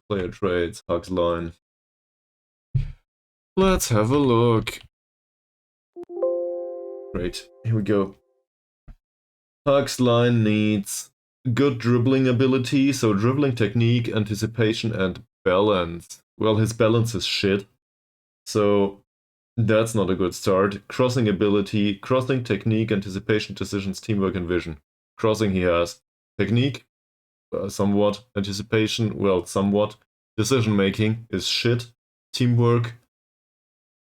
Player traits, hugs line. Let's have a look. Great, here we go. Hugs line needs good dribbling ability, so dribbling technique, anticipation, and balance. Well, his balance is shit, so that's not a good start. Crossing ability, crossing technique, anticipation, decisions, teamwork, and vision. Crossing he has. Technique, somewhat. Anticipation, well, somewhat. Decision making is shit. Teamwork,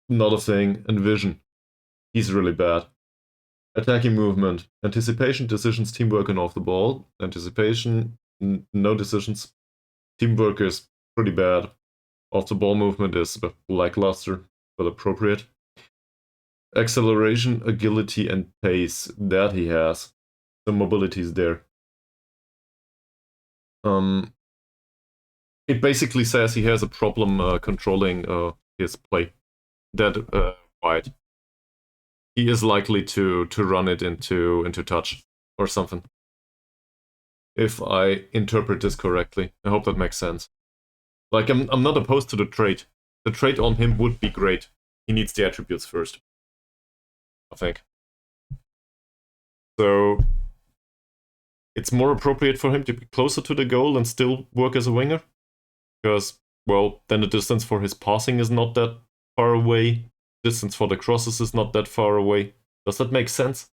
not a thing. And vision, he's really bad. Attacking movement, anticipation, decisions, teamwork, and off the ball. Anticipation, no decisions. Teamwork is pretty bad. Off the ball movement is lackluster, but appropriate. Acceleration, agility, and pace, that he has. The mobility is there. It basically says he has a problem controlling his play. That wide. He is likely to run it into touch or something. If I interpret this correctly. I hope that makes sense. Like, I'm not opposed to the trait. The trait on him would be great. He needs the attributes first, I think. So it's more appropriate for him to be closer to the goal and still work as a winger. Because, well, then the distance for his passing is not that far away. Distance for the crosses is not that far away. Does that make sense?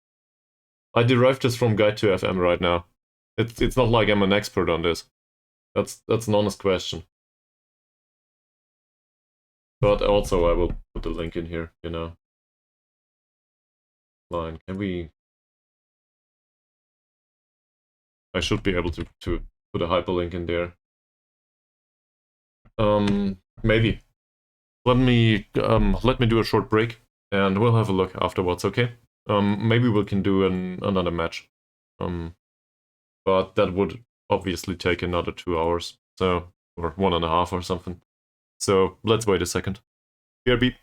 I derived this from Guide to FM right now. It's not like I'm an expert on this. That's an honest question. But also I will put the link in here, you know. line. Can we... I should be able to put a hyperlink in there. Maybe. Let me do a short break, and we'll have a look afterwards, okay? Maybe we can do another match. But that would obviously take another 2 hours, so, or 1.5 or something. So let's wait a second. BRB.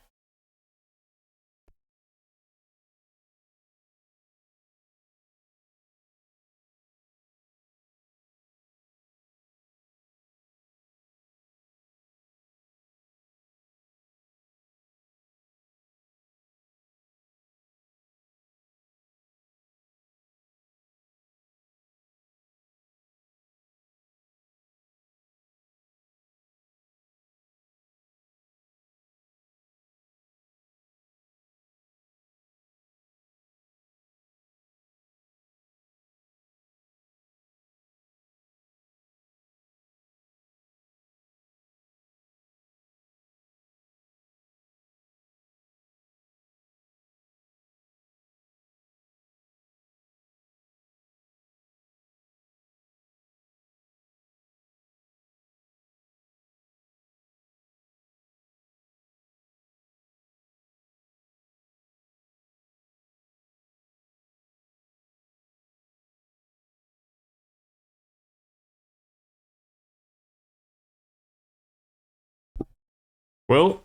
Well,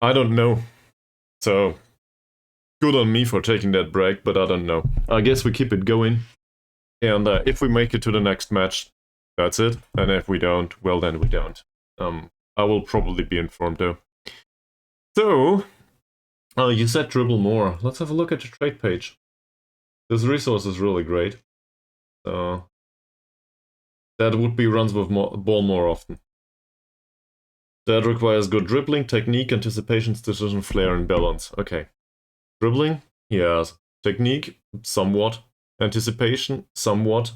I don't know. So, good on me for taking that break, but I don't know. I guess we keep it going. And if we make it to the next match, that's it. And if we don't, well, then we don't. I will probably be informed, though. So, you said dribble more. Let's have a look at the trade page. This resource is really great. So, that would be runs with ball more often. That requires good dribbling, technique, anticipation, decision, flair, and balance. Okay. Dribbling? Yes. Technique? Somewhat. Anticipation? Somewhat.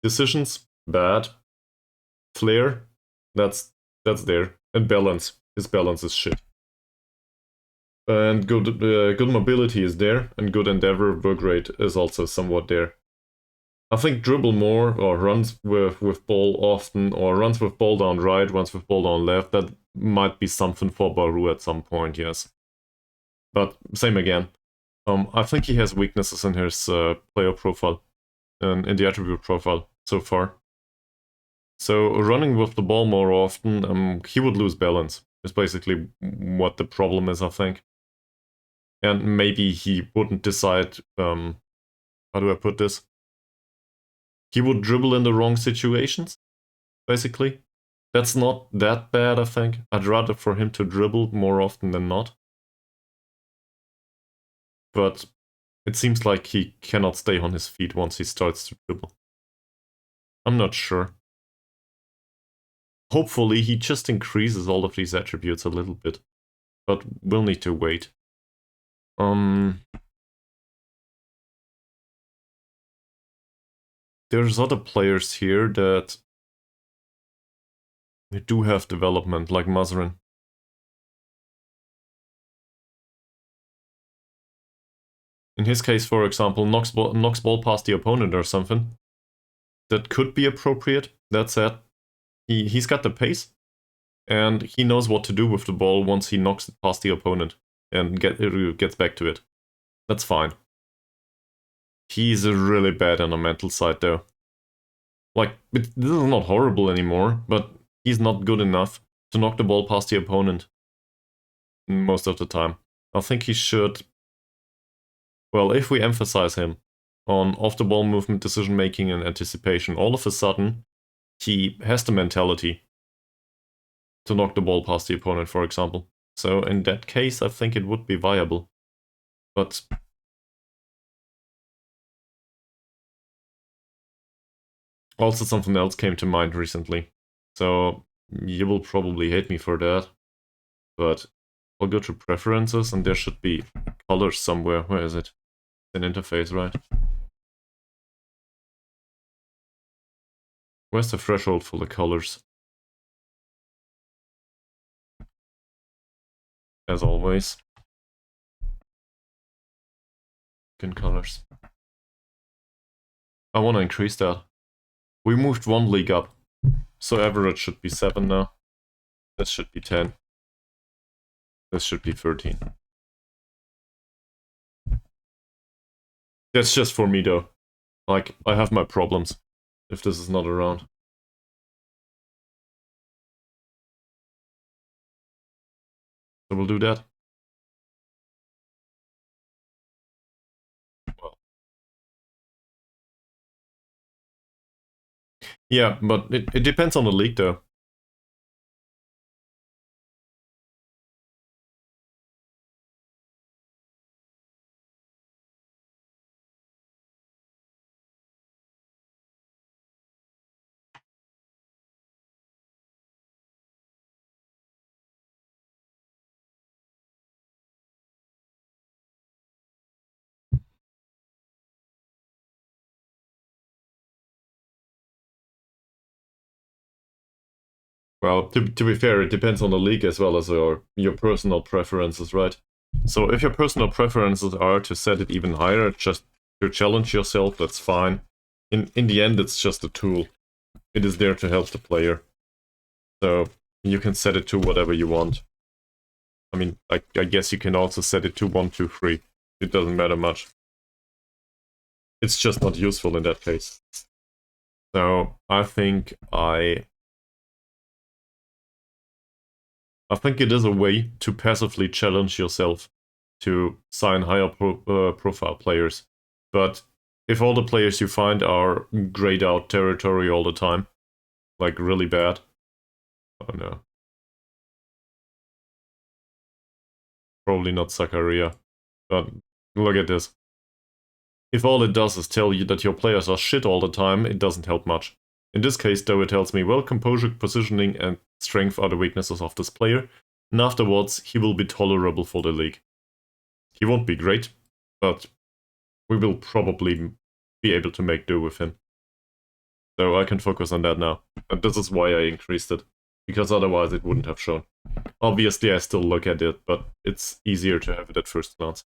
Decisions? Bad. Flair? That's there. And balance. His balance is shit. And good mobility is there, and good endeavor, work rate is also somewhat there. I think dribble more, or runs with ball often, or runs with ball down right, runs with ball down left, that might be something for Baru at some point, yes. But same again. I think he has weaknesses in his player profile, and in the attribute profile so far. So running with the ball more often, he would lose balance, is basically what the problem is, I think. And maybe he wouldn't decide, how do I put this? He would dribble in the wrong situations, basically. That's not that bad, I think. I'd rather for him to dribble more often than not. But it seems like he cannot stay on his feet once he starts to dribble. I'm not sure. Hopefully he just increases all of these attributes a little bit. But we'll need to wait. There's other players here that do have development, like Mazrin. In his case, for example, knocks ball past the opponent or something. That could be appropriate. That said, he's got the pace, and he knows what to do with the ball once he knocks it past the opponent and gets back to it. That's fine. He's really bad on the mental side, though. Like, this is not horrible anymore, but he's not good enough to knock the ball past the opponent most of the time. I think he should... Well, if we emphasize him on off-the-ball movement, decision-making, and anticipation, all of a sudden, he has the mentality to knock the ball past the opponent, for example. So in that case, I think it would be viable. But... also something else came to mind recently. So you will probably hate me for that. But I'll go to preferences, and there should be colors somewhere. Where is it? An interface, right? Where's the threshold for the colors? As always. skin colors. I want to increase that. We moved one league up, so average should be 7 now. This should be 10. This should be 13. That's just for me though. Like, I have my problems if this is not around. So we'll do that. Well. Yeah, but it depends on the league though. Well, to be fair, it depends on the league as well as your personal preferences, right? So if your personal preferences are to set it even higher, just to challenge yourself, that's fine. In the end, it's just a tool. It is there to help the player. So you can set it to whatever you want. I mean, I guess you can also set it to 1, 2, 3. It doesn't matter much. It's just not useful in that case. So I think it is a way to passively challenge yourself to sign higher profile players. But if all the players you find are grayed out territory all the time, like really bad, oh no. Probably not Zakaria. But look at this. If all it does is tell you that your players are shit all the time, it doesn't help much. In this case, though, it tells me, well, composure, positioning, and strength are the weaknesses of this player, and afterwards, he will be tolerable for the league. He won't be great, but we will probably be able to make do with him. So I can focus on that now. And this is why I increased it, because otherwise it wouldn't have shown. Obviously, I still look at it, but it's easier to have it at first glance.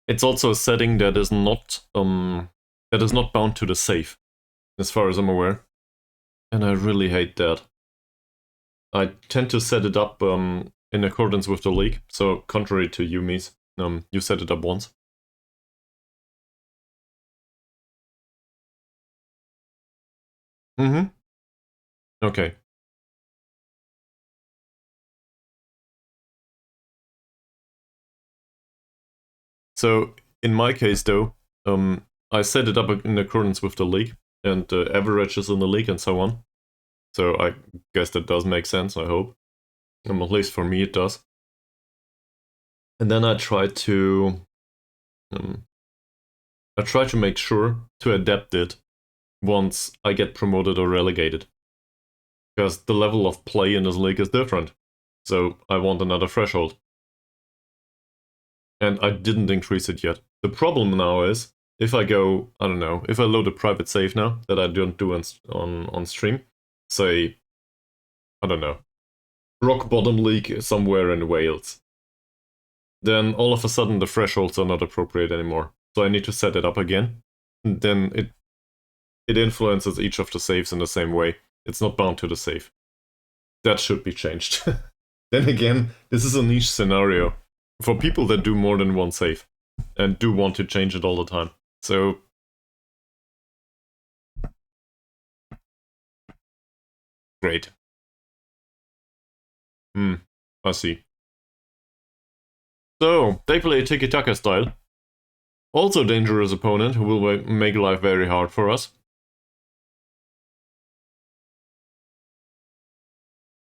It's also a setting that is not bound to the save, as far as I'm aware. And I really hate that. I tend to set it up in accordance with the league, so contrary to you, Mies, you set it up once. Mm-hmm. Okay. So, in my case, though, I set it up in accordance with the league, and the averages in the league and so on. So I guess that does make sense, I hope. At least for me it does. And then I try to make sure to adapt it once I get promoted or relegated. Because the level of play in this league is different. So I want another threshold. And I didn't increase it yet. The problem now is, if I go, I don't know, if I load a private save now, that I don't do on stream, say, I don't know, rock bottom league somewhere in Wales, then all of a sudden the thresholds are not appropriate anymore. So I need to set it up again. And then it influences each of the saves in the same way. It's not bound to the save. That should be changed. Then again, this is a niche scenario for people that do more than one save and do want to change it all the time. So great. I see. So, they play tiki-taka style. Also dangerous opponent who will make life very hard for us.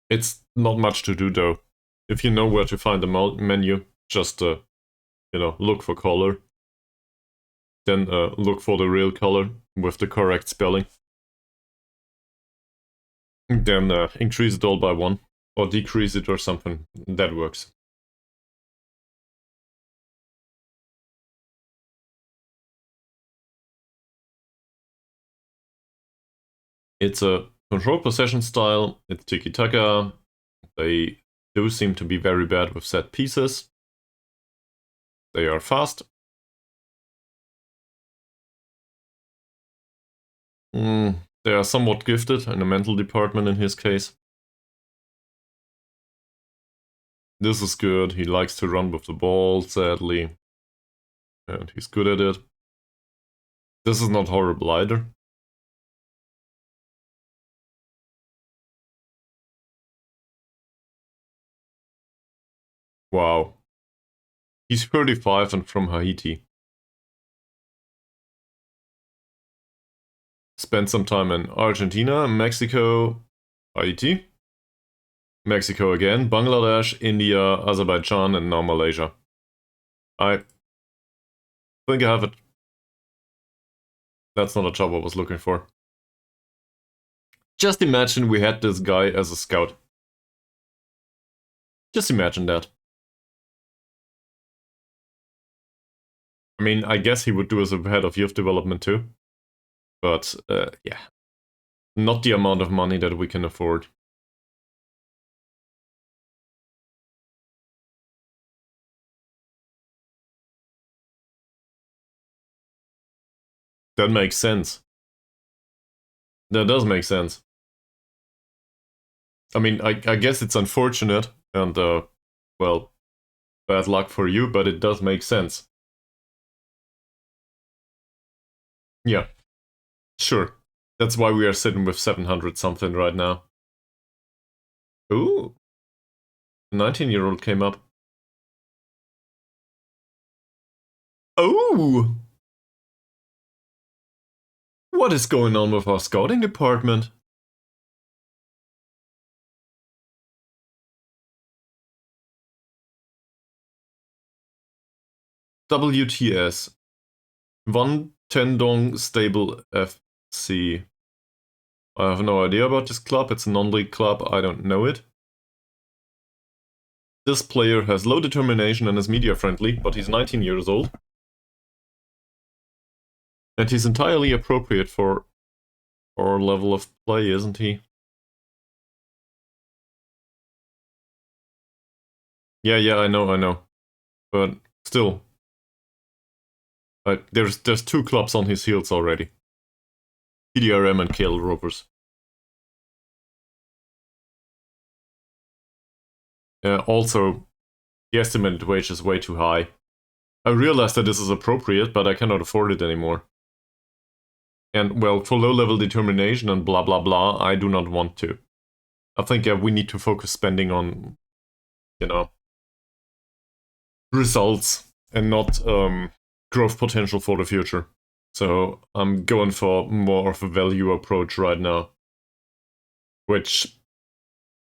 It's not much to do though. If you know where to find the menu, just look for color. Then look for the real color with the correct spelling. Then increase it all by 1. Or decrease it or something. That works. It's a control possession style. It's tiki-taka. They do seem to be very bad with set pieces. They are fast. They are somewhat gifted in the mental department in his case. This is good. He likes to run with the ball, sadly. And he's good at it. This is not horrible either. Wow. He's 35 and from Haiti. Spent some time in Argentina, Mexico, Haiti, Mexico again, Bangladesh, India, Azerbaijan, and now Malaysia. I think I have it. That's not a job I was looking for. Just imagine we had this guy as a scout. Just imagine that. I mean, I guess he would do as a head of youth development too. But, yeah. Not the amount of money that we can afford. That makes sense. That does make sense. I mean, I guess it's unfortunate and, well, bad luck for you, but it does make sense. Yeah, sure. That's why we are sitting with 700 something right now. Ooh. 19-year-old came up. Oh! What is going on with our scouting department? WTS. One Tendong Stable FC. I have no idea about this club. It's a non-league club. I don't know it. This player has low determination and is media friendly, but he's 19 years old. And he's entirely appropriate for our level of play, isn't he? Yeah, I know. But still. There's two clubs on his heels already. PDRM and KL Rovers. Also, the estimated wage is way too high. I realize that this is appropriate, but I cannot afford it anymore. And, well, for low-level determination and blah blah blah, I do not want to. I think we need to focus spending on, you know, results and not growth potential for the future. So I'm going for more of a value approach right now. Which,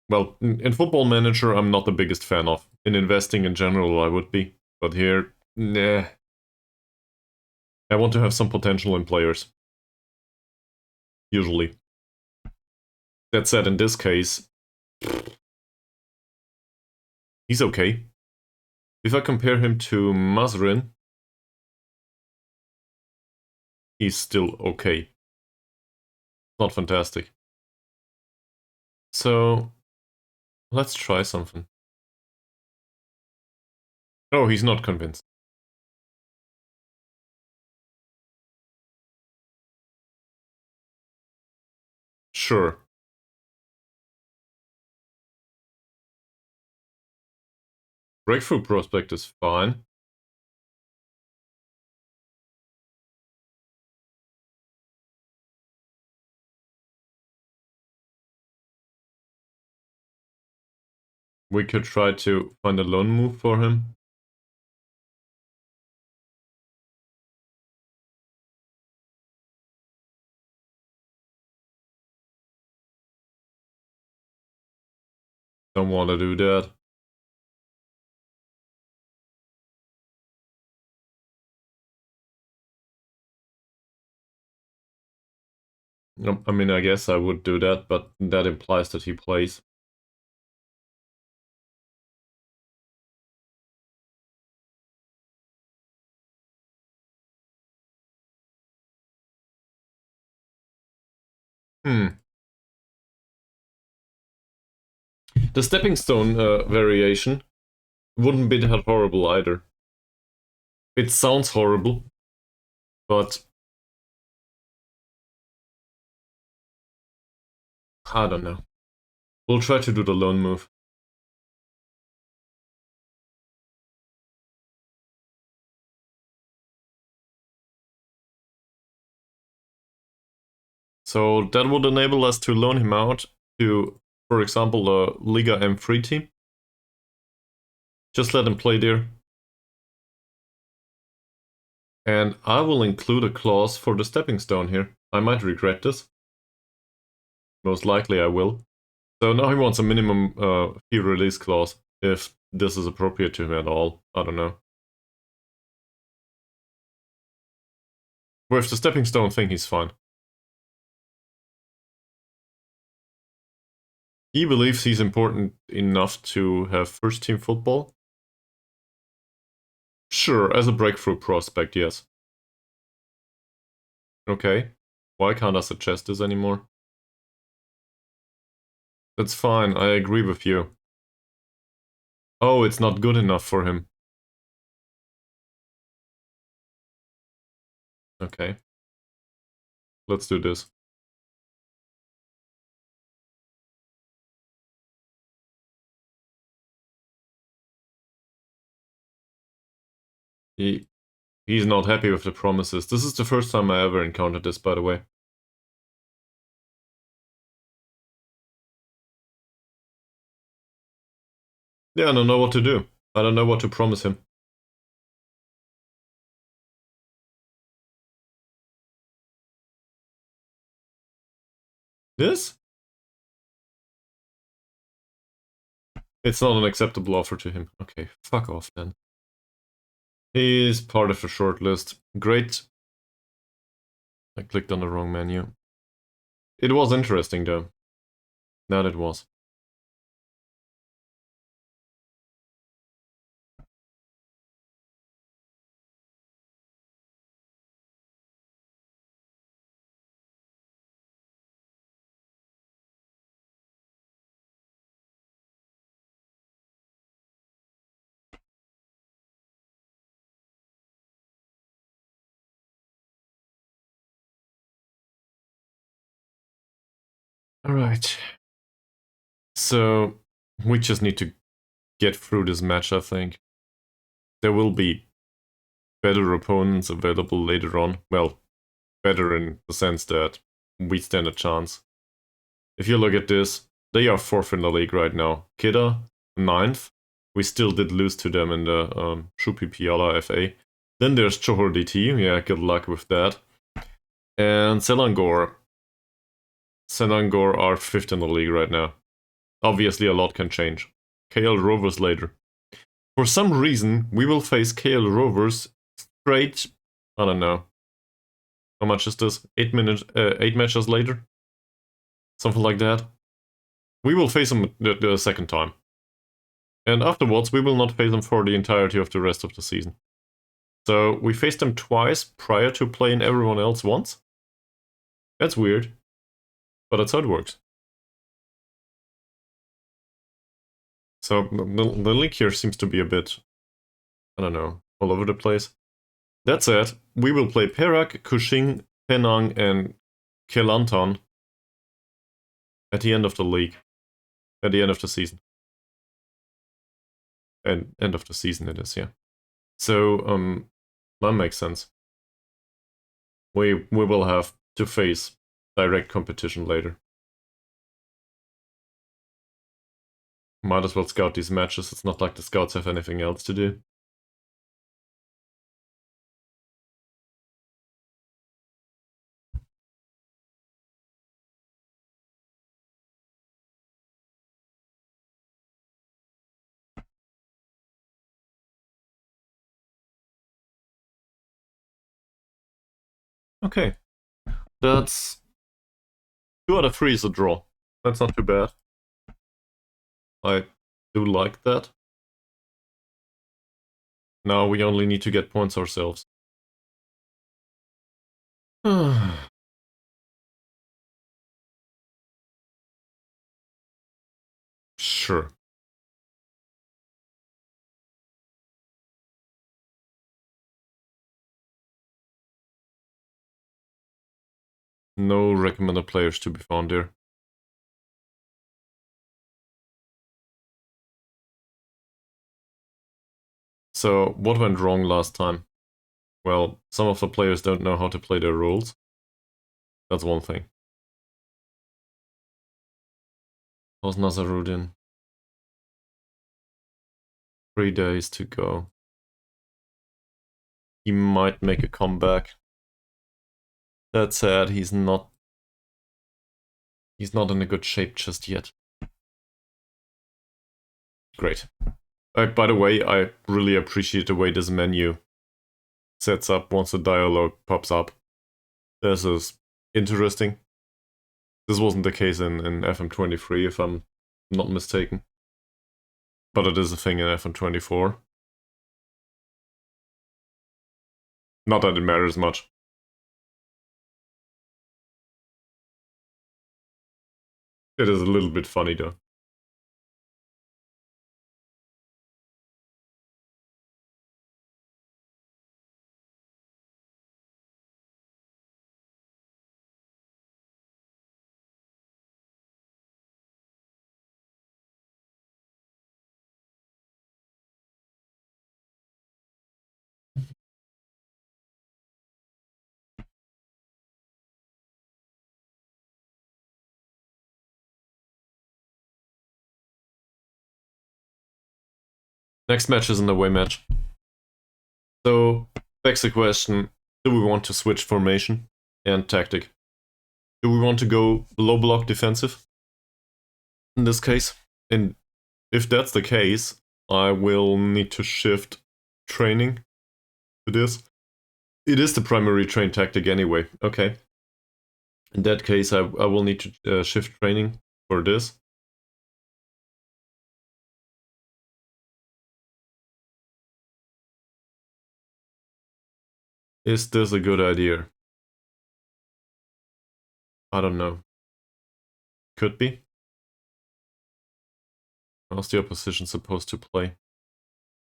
well, in Football Manager, I'm not the biggest fan of. In investing in general, I would be. But here, nah. I want to have some potential in players. Usually. That said, in this case, he's okay. If I compare him to Mazrin, he's still okay. Not fantastic. So, let's try something. Oh, he's not convinced. Sure. Breakthrough prospect is fine. We could try to find a loan move for him. Don't want to do that. I mean, I guess I would do that, but that implies that he plays. Hmm. The stepping stone variation wouldn't be that horrible either. It sounds horrible, but I don't know. We'll try to do the lone move. So that would enable us to loan him out to, for example, the Liga M3 team. Just let him play there. And I will include a clause for the stepping stone here. I might regret this. Most likely I will. So now he wants a minimum fee release clause, if this is appropriate to him at all. I don't know. With the stepping stone thing, he's fine. He believes he's important enough to have first team football. Sure, as a breakthrough prospect, yes. Okay. Why can't I suggest this anymore? That's fine, I agree with you. Oh, it's not good enough for him. Okay. Let's do this. He's not happy with the promises. This is the first time I ever encountered this, by the way. Yeah, I don't know what to do. I don't know what to promise him. This? It's not an acceptable offer to him. Okay, fuck off then. He's part of the shortlist. Great. I clicked on the wrong menu. It was interesting though. That it was. Alright. So, we just need to get through this match, I think. There will be better opponents available later on. Well, better in the sense that we stand a chance. If you look at this, they are 4th in the league right now. Kida, 9th. We still did lose to them in the Shupi Piala FA. Then there's Johor DT, yeah, good luck with that. And Selangor. Selangor are 5th in the league right now. Obviously a lot can change. KL Rovers later. For some reason, we will face KL Rovers straight, I don't know. How much is this? 8 matches later? Something like that. We will face them the second time. And afterwards, we will not face them for the entirety of the rest of the season. So we faced them twice prior to playing everyone else once. That's weird, but that's how it works. So the league here seems to be a bit, I don't know, all over the place. That said, we will play Perak, Kuching, Penang, and Kelantan at the end of the league. At the end of the season. And end of the season it is, yeah. So, that makes sense. We will have to face direct competition later. Might as well scout these matches, it's not like the scouts have anything else to do. Okay. That's 2 out of 3 is a draw. That's not too bad. I do like that. Now we only need to get points ourselves. Sure. No recommended players to be found there. So, what went wrong last time? Well, some of the players don't know how to play their roles. That's one thing. How's Nazarudin? 3 days to go. He might make a comeback. That said, he's not in a good shape just yet. Great. By the way, I really appreciate the way this menu sets up once the dialogue pops up. This is interesting. This wasn't the case in FM23, if I'm not mistaken. But it is a thing in FM24. Not that it matters much. It is a little bit funny though. Next match is an away match. So, begs the question, do we want to switch formation and tactic? Do we want to go low block defensive? In this case? And if that's the case, I will need to shift training to this. It is the primary train tactic anyway. Okay. In that case, I will need to shift training for this. Is this a good idea? I don't know. Could be. How's the opposition supposed to play?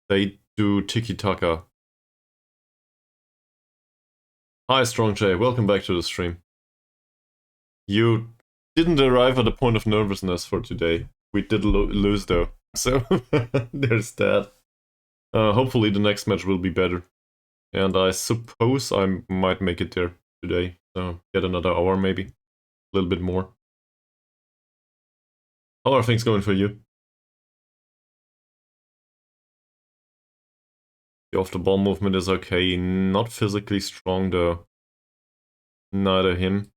They do tiki-taka. Hi, Strong J. Welcome back to the stream. You didn't arrive at a point of nervousness for today. We did lose though. So, there's that. Hopefully the next match will be better. And I suppose I might make it there today. So, get another hour maybe. A little bit more. How are things going for you? The off-the-ball movement is okay. Not physically strong though. Neither him.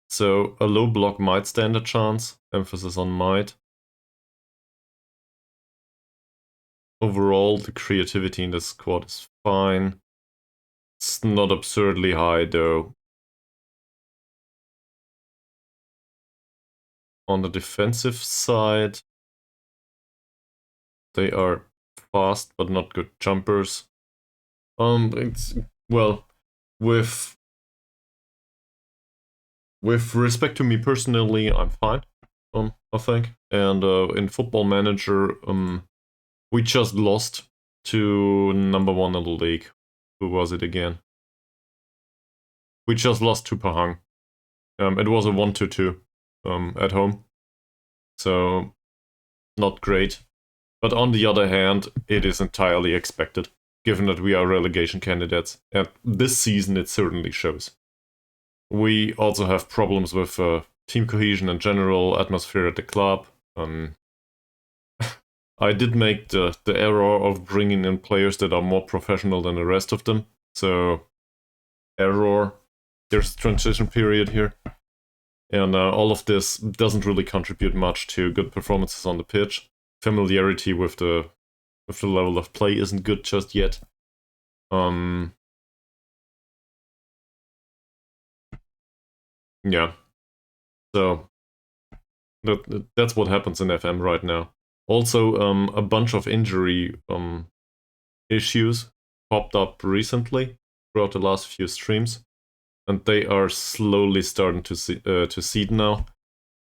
So, a low block might stand a chance. Emphasis on might. Overall, the creativity in the squad is fine. It's not absurdly high though. On the defensive side, they are fast but not good jumpers. It's, well, with respect to me personally, I'm fine. I think. And in Football Manager, we just lost to number 1 in the league. Who was it again? We just lost to Pahang. It was a 1-2 at home. So, not great. But on the other hand, it is entirely expected, given that we are relegation candidates. And this season it certainly shows. We also have problems with team cohesion and general atmosphere at the club. I did make the error of bringing in players that are more professional than the rest of them. So, error. There's a transition period here. And all of this doesn't really contribute much to good performances on the pitch. Familiarity with the level of play isn't good just yet. Yeah. So that's what happens in FM right now. Also, a bunch of injury issues popped up recently throughout the last few streams, and they are slowly starting to seed now.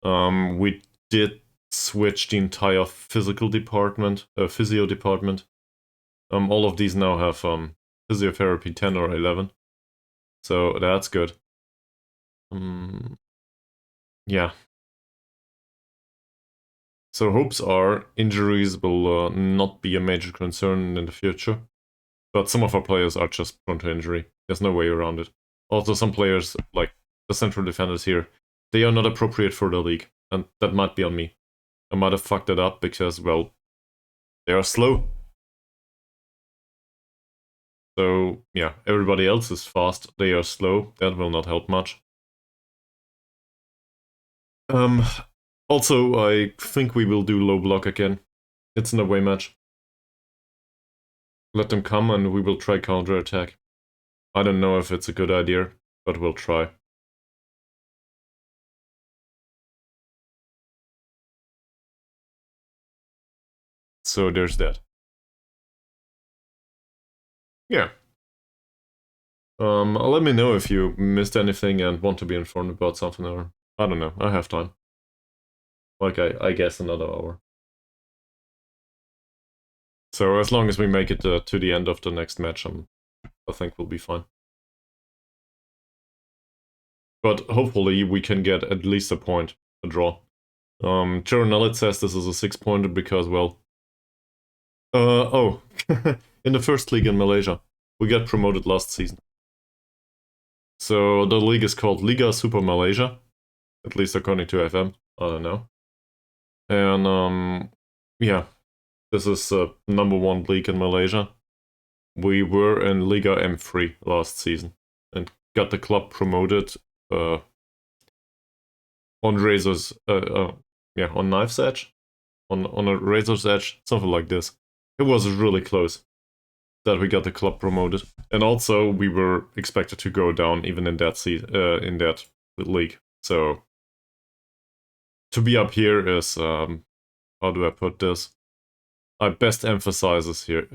We did switch the entire physical department, physio department. All of these now have physiotherapy 10 or 11, so that's good. Yeah. So hopes are injuries will not be a major concern in the future, but some of our players are just prone to injury. There's no way around it. Also, some players, like the central defenders here, they are not appropriate for the league, and that might be on me. I might have fucked it up because, well, they are slow. So, yeah, everybody else is fast, they are slow, that will not help much. Also, I think we will do low block again. It's an away match. Let them come and we will try counter-attack. I don't know if it's a good idea, but we'll try. So there's that. Yeah. Let me know if you missed anything and want to be informed about something, or I don't know, I have time. Like, I guess another hour. So as long as we make it to the end of the next match, I think we'll be fine. But hopefully we can get at least a point, a draw. Journalist says this is a 6-pointer because, well... in the first league in Malaysia. We got promoted last season. So the league is called Liga Super Malaysia, at least according to FM. I don't know. And yeah, this is #1 league in Malaysia. We were in Liga M3 last season and got the club promoted on Razor's, on Knife's Edge, on a Razor's Edge, something like this. It was really close that we got the club promoted, and also we were expected to go down even in that in that league. So to be up here is how do I put this? I best emphasize it here.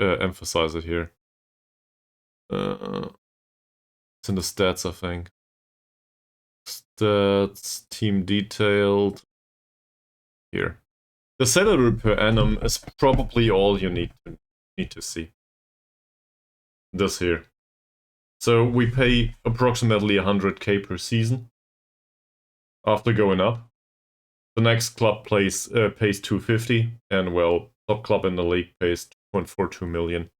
It's in the stats, I think. Stats, team detailed. Here. The salary per annum is probably all you need to see. This here. So we pay approximately 100k per season after going up. The next club pays 250, and well, top club in the league pays 2.42 million.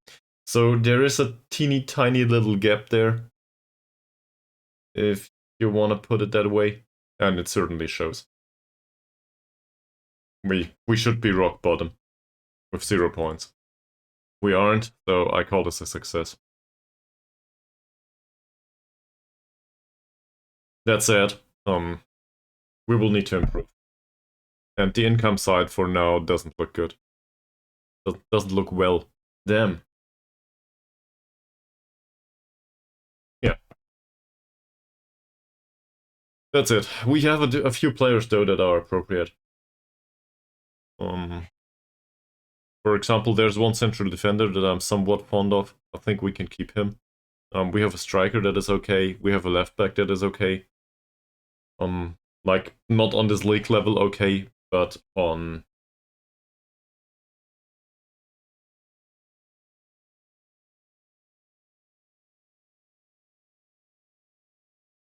So there is a teeny tiny little gap there, if you want to put it that way, and it certainly shows. We should be rock bottom with 0 points. We aren't, so I call this a success. That said, we will need to improve. And the income side for now doesn't look good. Doesn't look well. Damn. Yeah. That's it. We have a few players, though, that are appropriate. For example, there's one central defender that I'm somewhat fond of. I think we can keep him. We have a striker that is okay. We have a left back that is okay. Like, not on this league level okay, but on...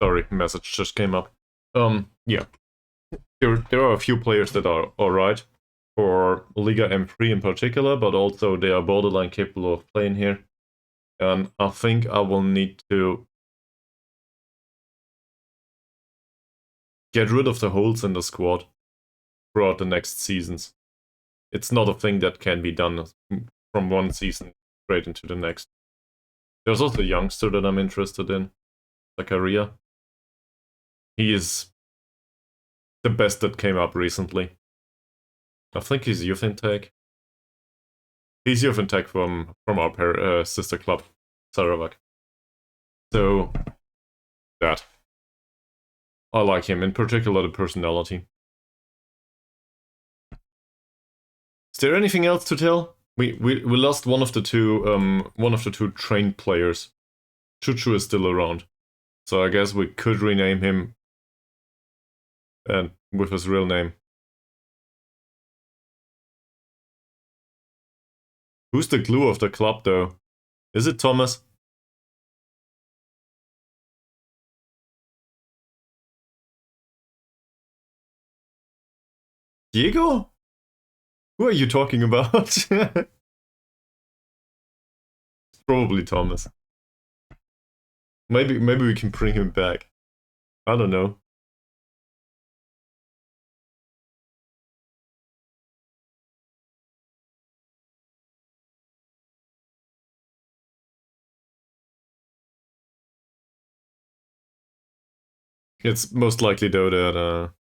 Sorry, message just came up. Yeah. There are a few players that are alright for Liga M3 in particular, but also they are borderline capable of playing here. And I think I will need to get rid of the holes in the squad throughout the next seasons. It's not a thing that can be done from one season straight into the next. There's also a youngster that I'm interested in, Zakaria. He is the best that came up recently. I think he's youth intake. He's youth intake from our sister club, Sarawak. So, that. I like him, in particular the personality. Is there anything else to tell? We lost one of the two trained players. Chuchu is still around, so I guess we could rename him and with his real name. Who's the glue of the club, though? Is it Thomas? Diego? Who are you talking about? Probably Thomas. Maybe we can bring him back. I don't know. It's most likely though that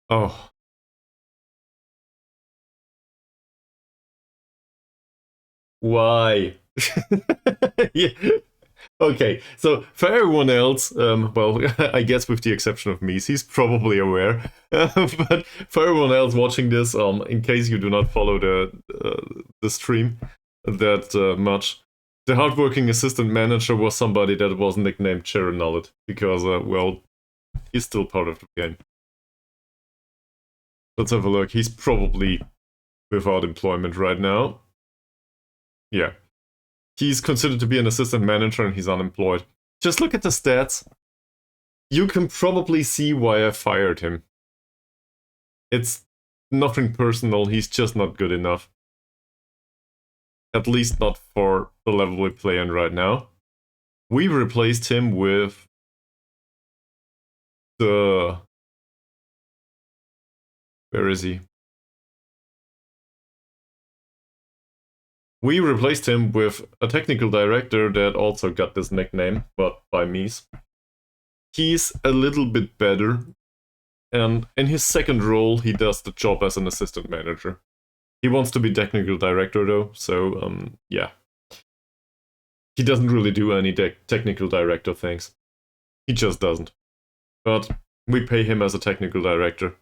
oh. Why? Yeah. Okay, so for everyone else, well, I guess with the exception of me, he's probably aware. But for everyone else watching this, in case you do not follow the stream that much, the hardworking assistant manager was somebody that was nicknamed Sharon Nullet because, well, he's still part of the game. Let's have a look. He's probably without employment right now. Yeah. He's considered to be an assistant manager and he's unemployed. Just look at the stats. You can probably see why I fired him. It's nothing personal, he's just not good enough. At least not for the level we're playing right now. We replaced him with the... Where is he? We replaced him with a technical director that also got this nickname, but by Mies. He's a little bit better, and in his second role, he does the job as an assistant manager. He wants to be technical director though, so yeah. He doesn't really do any technical director things. He just doesn't. But we pay him as a technical director.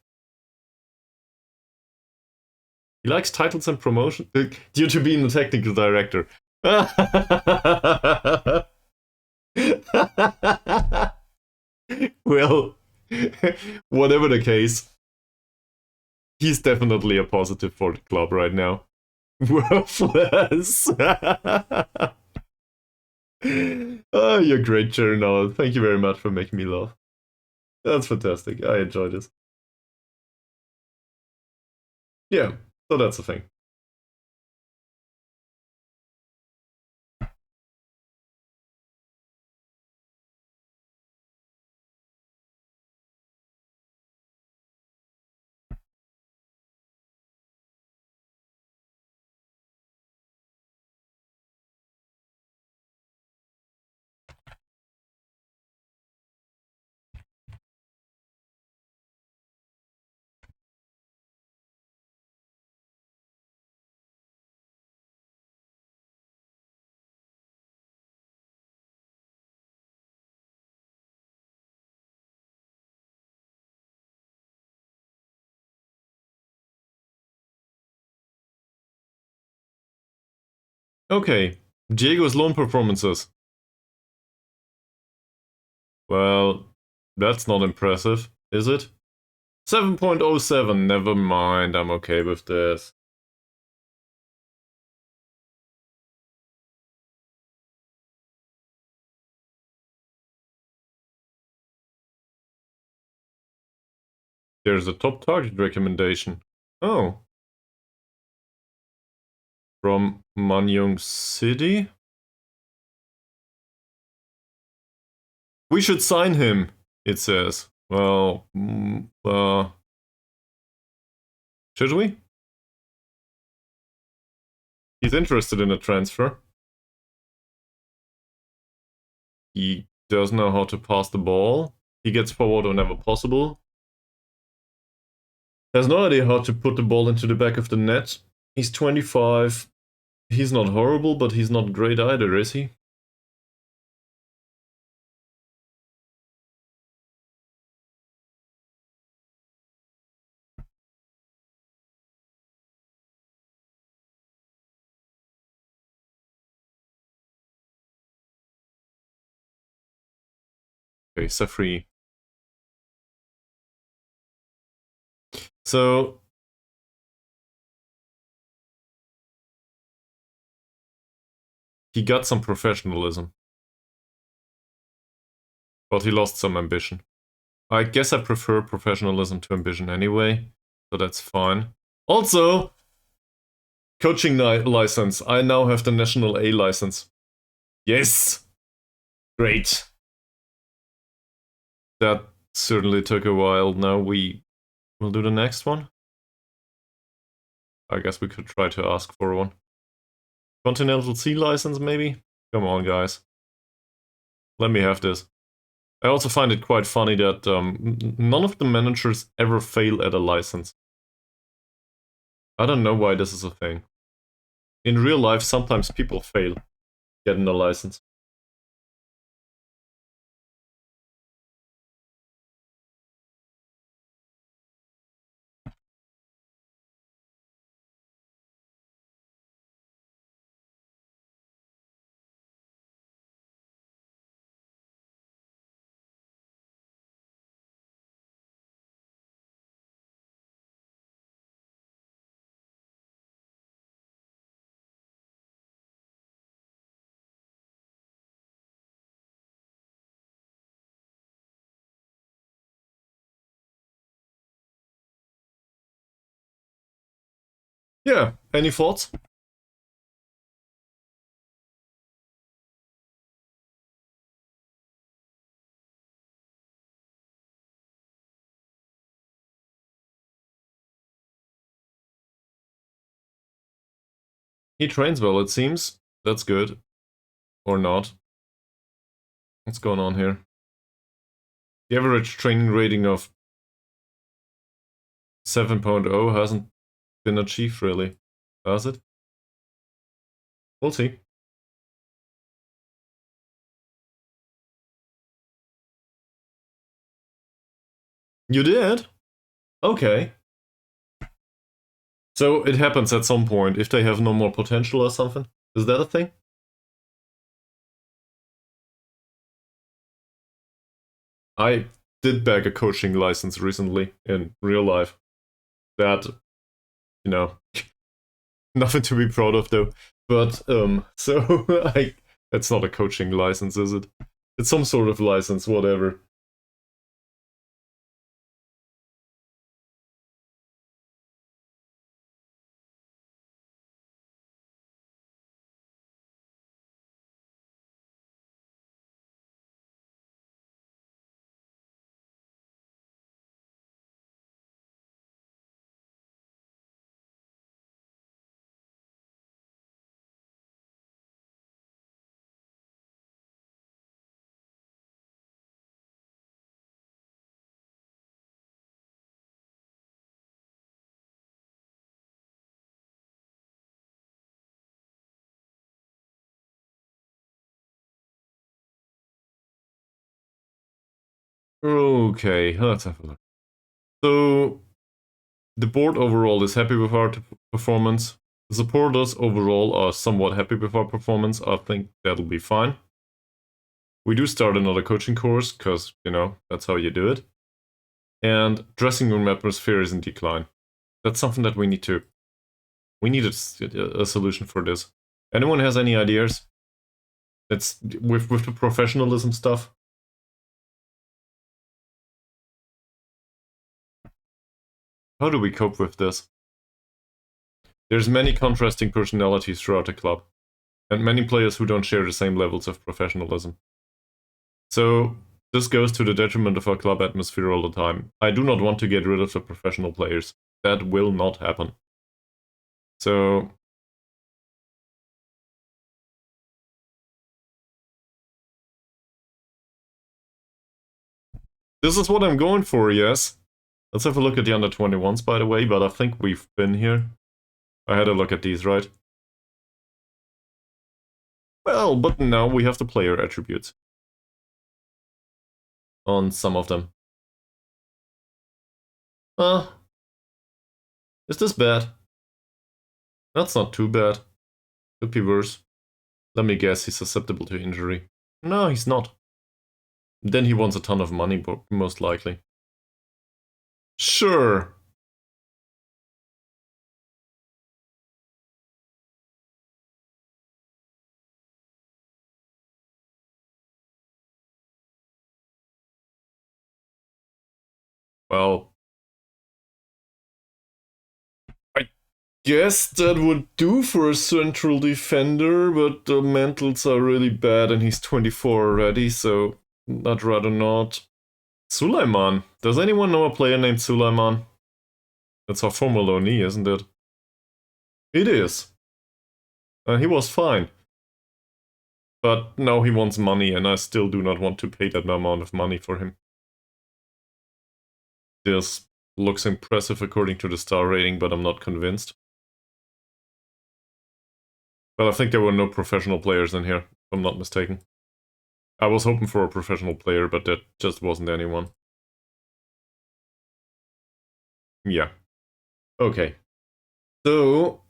He likes titles and promotion due to being a technical director. Well, whatever the case, he's definitely a positive for the club right now. Worthless. Oh, you're great, Journal. Thank you very much for making me laugh. That's fantastic. I enjoy this. Yeah, so that's the thing. Okay, Diego's loan performances. Well, that's not impressive, is it? 7.07, never mind, I'm okay with this. There's a top target recommendation. Oh. From Manyong City? We should sign him, it says. Well, should we? He's interested in a transfer. He does know how to pass the ball. He gets forward whenever possible. Has no idea how to put the ball into the back of the net. He's 25. He's not horrible, but he's not great either, is he? Okay, Safri. So he got some professionalism, but he lost some ambition. I guess I prefer professionalism to ambition anyway, so that's fine. Also, coaching license. I now have the national A license. Yes! Great. That certainly took a while. Now we will do the next one. I guess we could try to ask for one. Continental C license, maybe? Come on, guys. Let me have this. I also find it quite funny that none of the managers ever fail at a license. I don't know why this is a thing. In real life, sometimes people fail getting a license. Yeah, any thoughts? He trains well, it seems. That's good. Or not. What's going on here? The average training rating of 7.0 hasn't been achieved, really. Has it? We'll see. You did? Okay. So it happens at some point if they have no more potential or something? Is that a thing? I did bag a coaching license recently in real life. That, you know, nothing to be proud of though. But, so, that's not a coaching license, is it? It's some sort of license, whatever. Okay, let's have a look. So, the board overall is happy with our performance. The supporters overall are somewhat happy with our performance. I think that'll be fine. We do start another coaching course, because, you know, that's how you do it. And dressing room atmosphere is in decline. That's something that we need to... We need a solution for this. Anyone has any ideas? It's with the professionalism stuff. How do we cope with this? There's many contrasting personalities throughout the club, and many players who don't share the same levels of professionalism. So, this goes to the detriment of our club atmosphere all the time. I do not want to get rid of the professional players. That will not happen. So, this is what I'm going for, yes. Let's have a look at the under 21s, by the way, but I think we've been here. I had a look at these, right? Well, but now we have the player attributes on some of them. Is this bad? That's not too bad. Could be worse. Let me guess, he's susceptible to injury. No, he's not. Then he wants a ton of money, most likely. Sure. Well, I guess that would do for a central defender, but the mentals are really bad and he's 24 already, so I'd rather not. Sulaiman. Does anyone know a player named Sulaiman? That's our former loanee, isn't it? It is. He was fine. But now he wants money, and I still do not want to pay that amount of money for him. This looks impressive according to the star rating, but I'm not convinced. But I think there were no professional players in here, if I'm not mistaken. I was hoping for a professional player, but that just wasn't anyone. Yeah. Okay. So,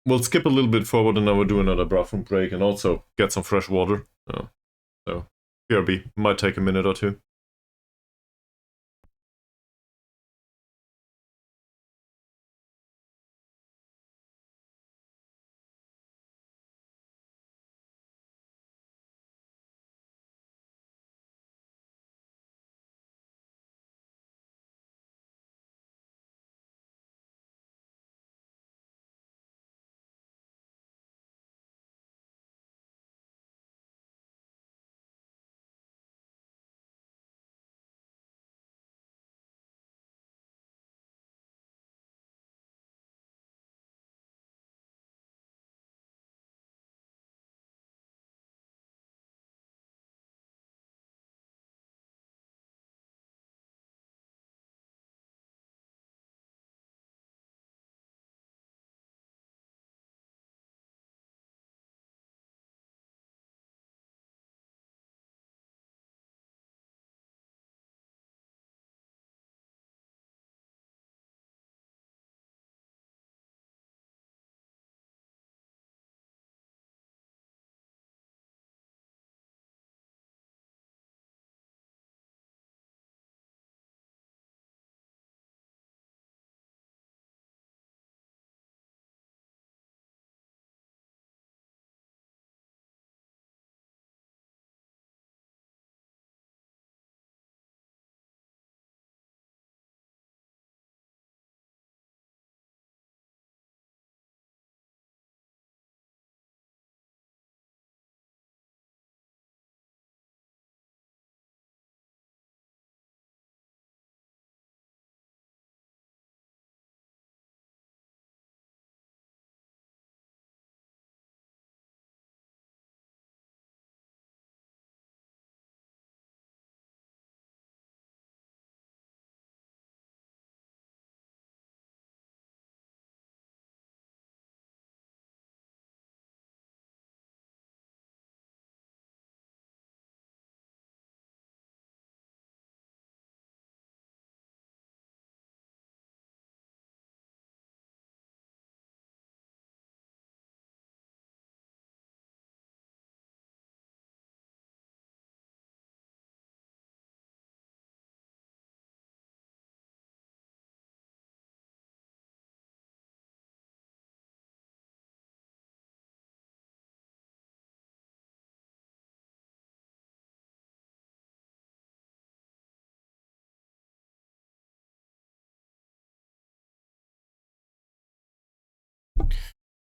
we'll skip a little bit forward and I will do another bathroom break and also get some fresh water. So, BRB. Might take a minute or two.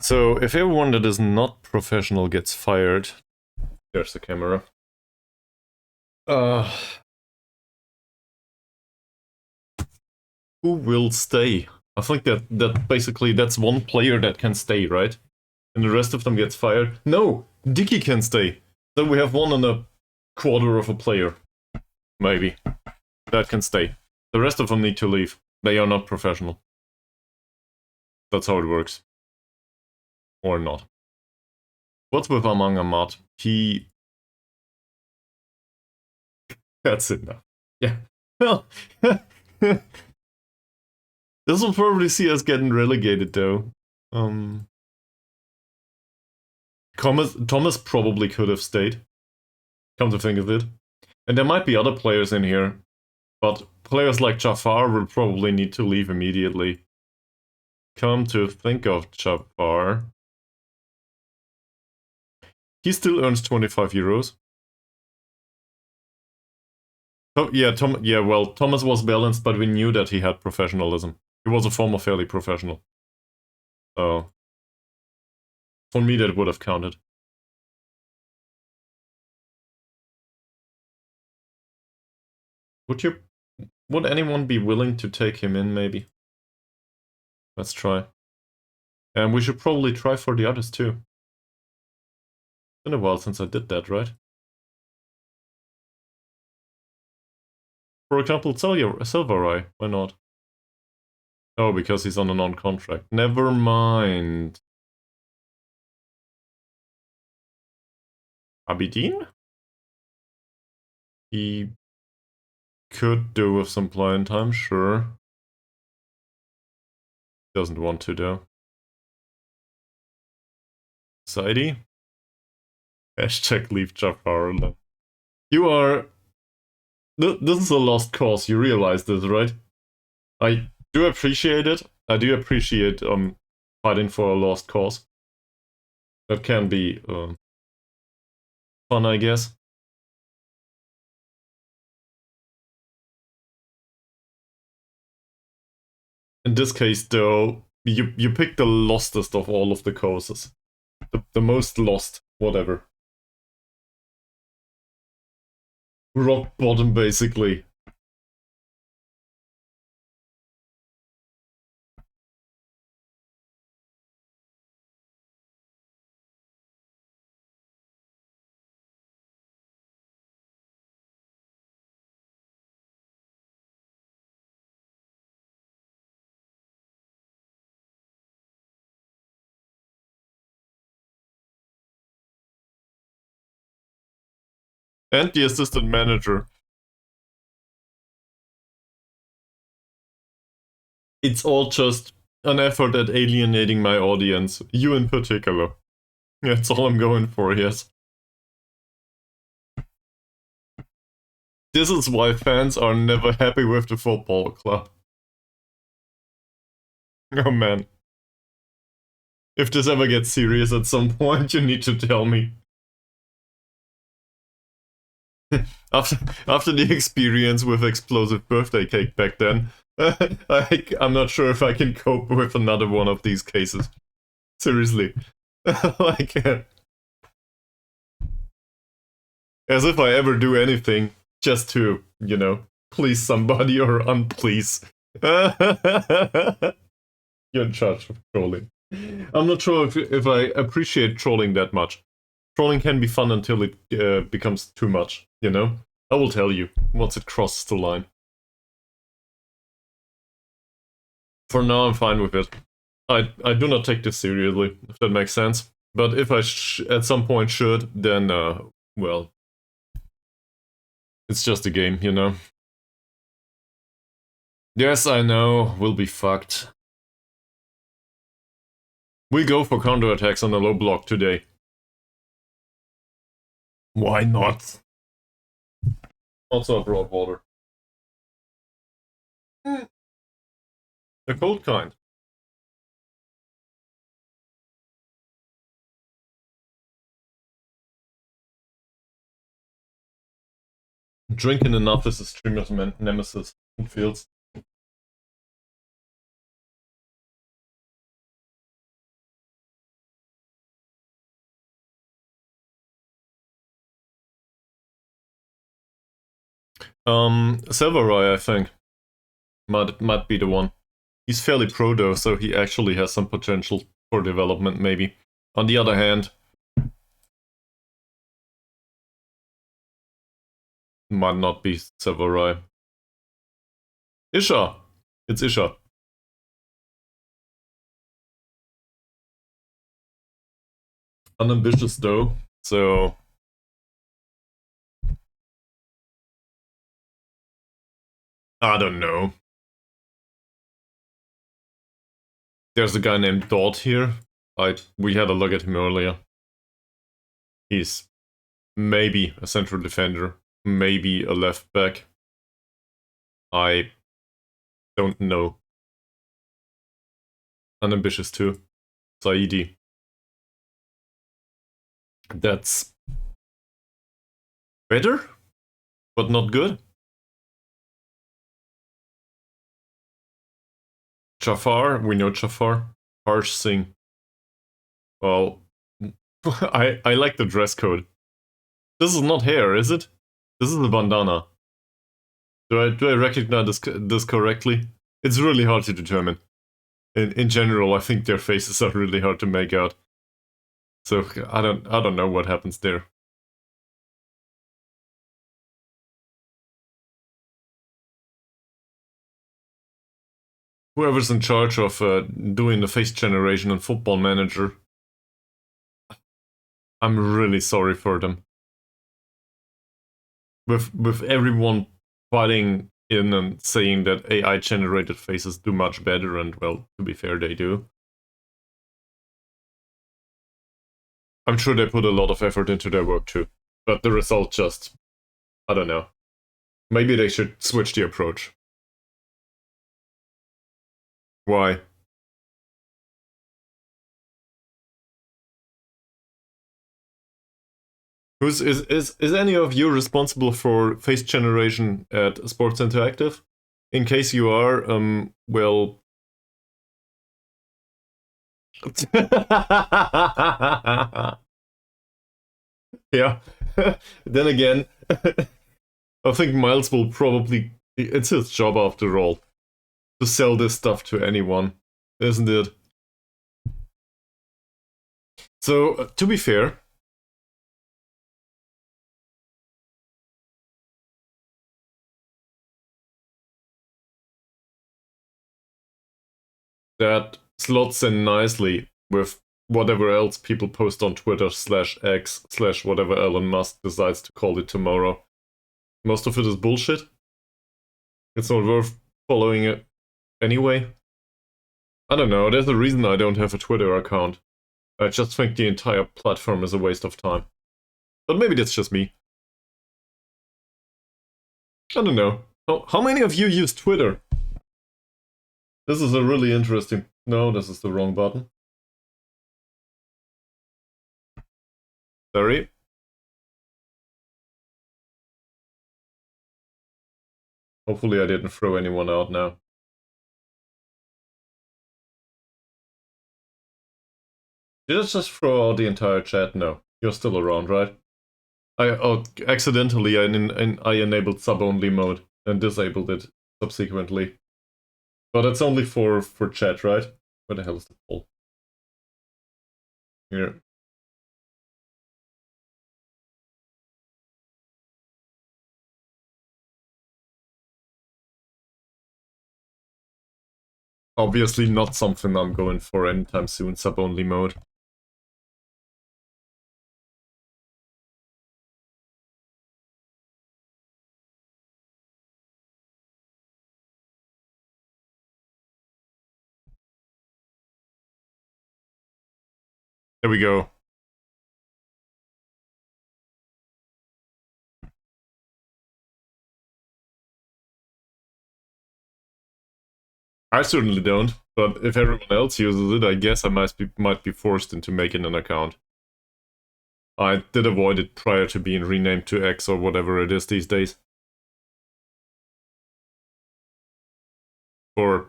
So, if everyone that is not professional gets fired, there's the camera. Who will stay? I think that basically that's one player that can stay, right? And the rest of them gets fired. No, Dicky can stay. Then we have 1.25 of a player, maybe, that can stay. The rest of them need to leave. They are not professional. That's how it works. Or not. What's with Amang Amat? That's it now. Yeah. Well, this will probably see us getting relegated, though. Thomas probably could have stayed. Come to think of it. And there might be other players in here, but players like Jafar will probably need to leave immediately. Come to think of Jafar, he still earns 25 euros. Oh, yeah, yeah, well, Thomas was balanced, but we knew that he had professionalism. He was a former fairly professional. So, for me, that would have counted. Would anyone be willing to take him in, maybe? Let's try. And we should probably try for the others, too. It's been a while since I did that, right? For example, Silverai, why not? Oh, because he's on a non-contract. Never mind. Abidine? He could do with some playing time, sure. Doesn't want to, though. Saidi? Hashtag leave Jafar alone. You are... This is a lost cause, you realize this, right? I do appreciate it. I do appreciate fighting for a lost cause. That can be fun, I guess. In this case, though, you pick the lostest of all of the causes. The most lost, whatever. Rock bottom, basically. And the assistant manager. It's all just an effort at alienating my audience. You in particular. That's all I'm going for, yes. This is why fans are never happy with the football club. Oh man. If this ever gets serious at some point, you need to tell me. after the experience with explosive birthday cake back then, I'm not sure if I can cope with another one of these cases. Seriously. Like, as if I ever do anything just to, you know, please somebody or unplease. You're in charge of trolling. I'm not sure if I appreciate trolling that much. Trolling can be fun until it becomes too much, you know? I will tell you, once it crosses the line. For now, I'm fine with it. I do not take this seriously, if that makes sense. But if I at some point should, then, well, it's just a game, you know? Yes, I know, we'll be fucked. We go for counterattacks on a low block today. Why not? Also a broad water. The cold kind. Drinking enough is a streamer's nemesis in fields. Silveroy, I think. Might be the one. He's fairly pro though, so he actually has some potential for development, maybe. On the other hand, might not be Silveroy. Isha! It's Isha. Unambitious though, so... I don't know. There's a guy named Dot here. We had a look at him earlier. He's maybe a central defender, maybe a left back. I don't know. Unambitious too. Saidi. That's better, but not good. Jafar, we know Jafar. Harsh Singh. Well, I like the dress code. This is not hair, is it? This is a bandana. Do I recognize this correctly? It's really hard to determine. In general, I think their faces are really hard to make out. So I don't know what happens there. Whoever's in charge of doing the face generation in Football Manager, I'm really sorry for them. With everyone fighting in and saying that AI generated faces do much better, and well, to be fair, they do. I'm sure they put a lot of effort into their work too, but the result just, I don't know. Maybe they should switch the approach. Why? Is any of you responsible for face generation at Sports Interactive? In case you are, well. Yeah. Then again, I think Miles will probably. It's his job after all to sell this stuff to anyone, isn't it? So, to be fair, that slots in nicely with whatever else people post on Twitter /X/ whatever Elon Musk decides to call it tomorrow. Most of it is bullshit. It's not worth following it anyway. I don't know, there's a reason I don't have a Twitter account. I just think the entire platform is a waste of time. But maybe that's just me. I don't know. How many of you use Twitter? This is a really interesting... No, this is the wrong button. Sorry. Hopefully I didn't throw anyone out now. Did I just throw out the entire chat? No. You're still around, right? Accidentally I enabled sub-only mode and disabled it subsequently. But it's only for chat, right? Where the hell is the poll? Here. Obviously not something I'm going for anytime soon, sub-only mode. There we go. I certainly don't, but if everyone else uses it, I guess I might be forced into making an account. I did avoid it prior to being renamed to X or whatever it is these days. Or,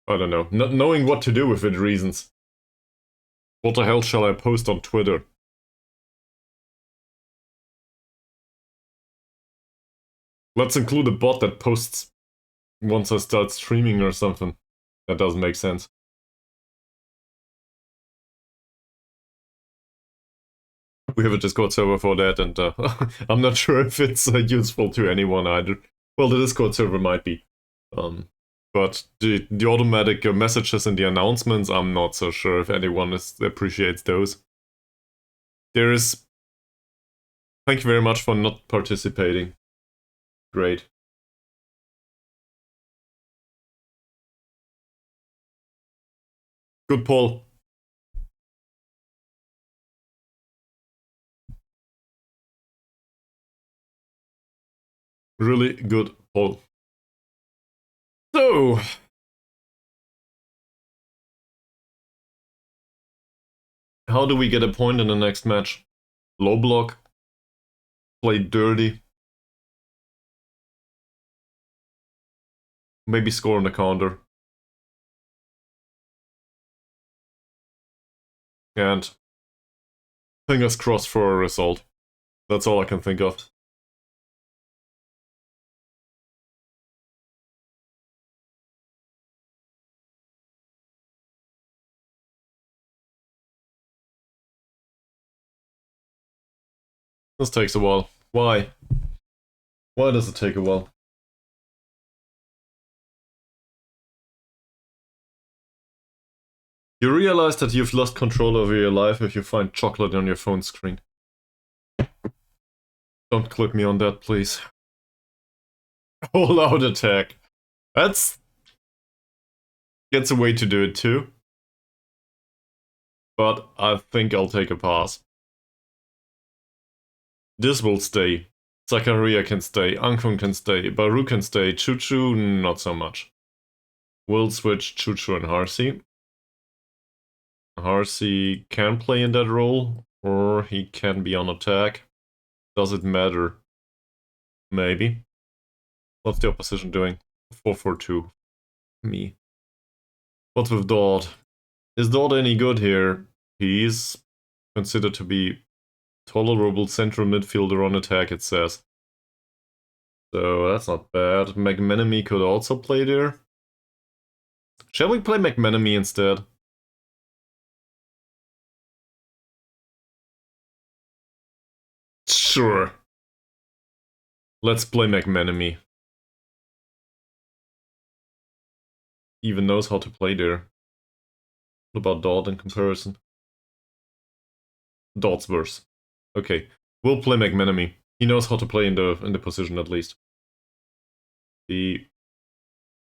I don't know, not knowing what to do with it reasons. What the hell shall I post on Twitter? Let's include a bot that posts once I start streaming or something. That doesn't make sense. We have a Discord server for that, and I'm not sure if it's useful to anyone either. Well, the Discord server might be. But the automatic messages and the announcements, I'm not so sure if anyone appreciates those. There is... Thank you very much for not participating. Great. Good poll. Really good poll. So... How do we get a point in the next match? Low block? Play dirty? Maybe score on the counter? And fingers crossed for a result. That's all I can think of. This takes a while. Why? Why does it take a while? You realize that you've lost control over your life if you find chocolate on your phone screen. Don't clip me on that, please. All out attack. That's a way to do it too. But I think I'll take a pass. This will stay. Zakaria can stay, Ankun can stay, Baru can stay, Chuchu not so much. We'll switch Chuchu and Harsey. Harsey can play in that role, or he can be on attack. Does it matter? Maybe. What's the opposition doing? 4-4-2. Me. What's with Dodd? Is Dodd any good here? He's considered to be tolerable central midfielder on attack, it says. So that's not bad. McManamy could also play there. Shall we play McManamy instead? Sure. Let's play McManamy. Even knows how to play there. What about Dodd in comparison? Dodd's worse. Okay, we'll play McManamy. He knows how to play in the position at least. He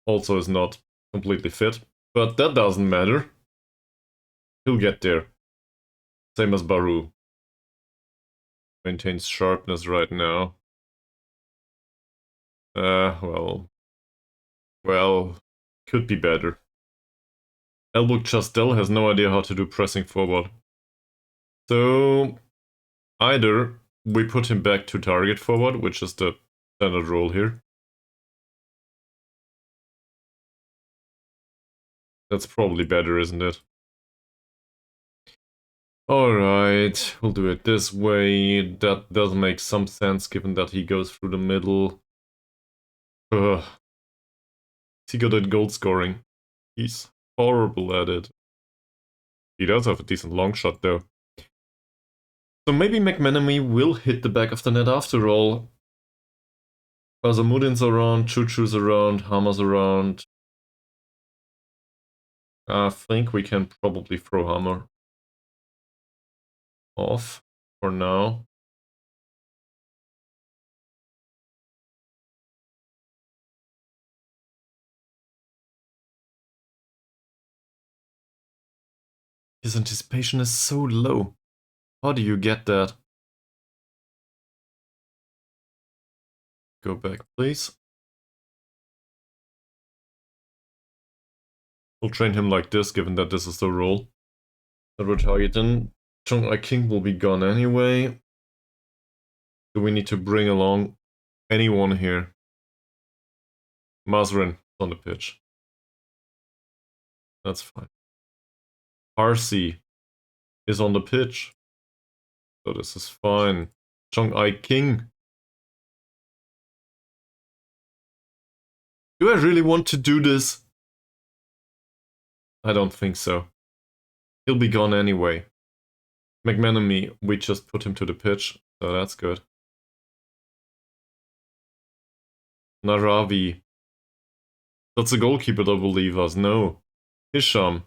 also is not completely fit, but that doesn't matter. He'll get there. Same as Baru. Maintains sharpness right now. Well, could be better. Elbuk Chastel has no idea how to do pressing forward. So, either we put him back to target forward, which is the standard role here. That's probably better, isn't it? Alright, we'll do it this way. That does make some sense given that he goes through the middle. Ugh. Is he good at goal scoring? He's horrible at it. He does have a decent long shot though. So maybe McManamy will hit the back of the net after all. Azamudin's around, Chuchu's around, Hammer's around. I think we can probably throw Hammer off for now. His anticipation is so low. How do you get that? Go back, please. We'll train him like this, given that this is the role that we're targeting. Chung King will be gone anyway. Do we need to bring along anyone here? Mazrin on the pitch. That's fine. Harsey is on the pitch. So this is fine. Chung King. Do I really want to do this? I don't think so. He'll be gone anyway. McManamy, we just put him to the pitch, so that's good. Naravi. That's a goalkeeper that will leave us. No. Hisham.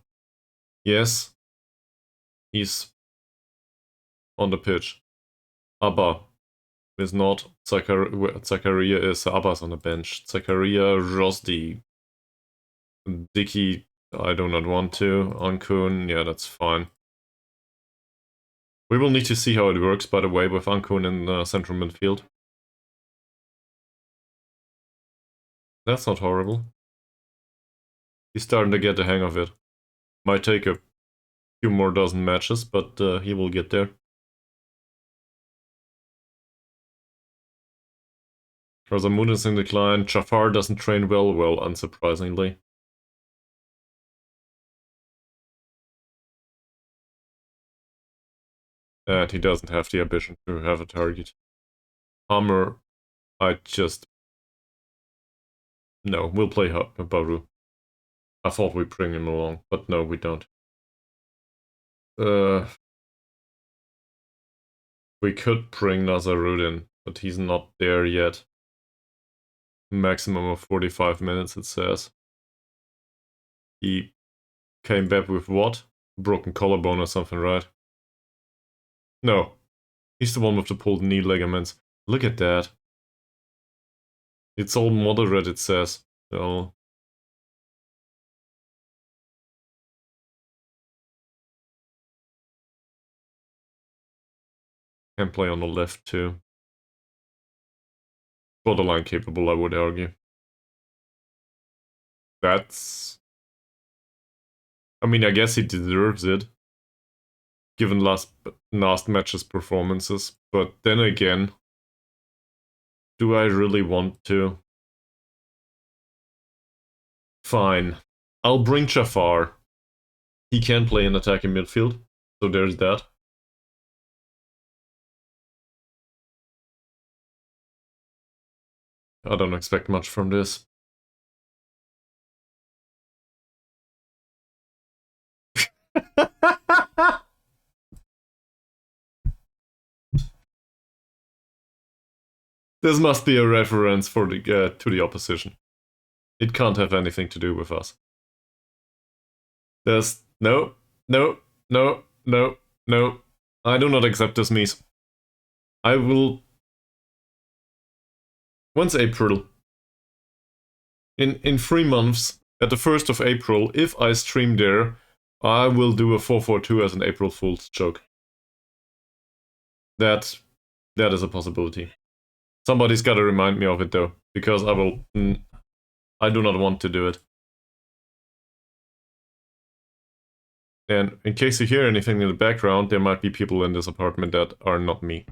Yes. He's on the pitch. Abba is not. Zakaria is. Abba's on the bench. Zakaria, Rosdi. Dicky, I do not want to. Ankun, yeah, that's fine. We will need to see how it works, by the way, with Ankun in central midfield. That's not horrible. He's starting to get the hang of it. Might take a few more dozen matches, but he will get there. Rosamun is in decline. Jafar doesn't train well, unsurprisingly. And he doesn't have the ambition to have a target. Hammer, I just... No, we'll play Baru. I thought we'd bring him along, but no, we don't. We could bring Nazarud in, but he's not there yet. Maximum of 45 minutes, it says. He came back with what? Broken collarbone or something, right? No. He's the one with the pulled knee ligaments. Look at that. It's all moderate, it says. So... Can play on the left too. Borderline capable, I would argue. That's... I mean, I guess he deserves it, given last match's performances. But then again, do I really want to? Fine. I'll bring Jafar. He can play in attacking midfield, so there's that. I don't expect much from this. This must be a reference for the to the opposition. It can't have anything to do with us. There's no. I do not accept this, Mies. I will... When's April? In 3 months, at the 1st of April, if I stream there, I will do a 442 as an April Fool's joke. That is a possibility. Somebody's gotta remind me of it though, because I will... I do not want to do it. And in case you hear anything in the background, there might be people in this apartment that are not me.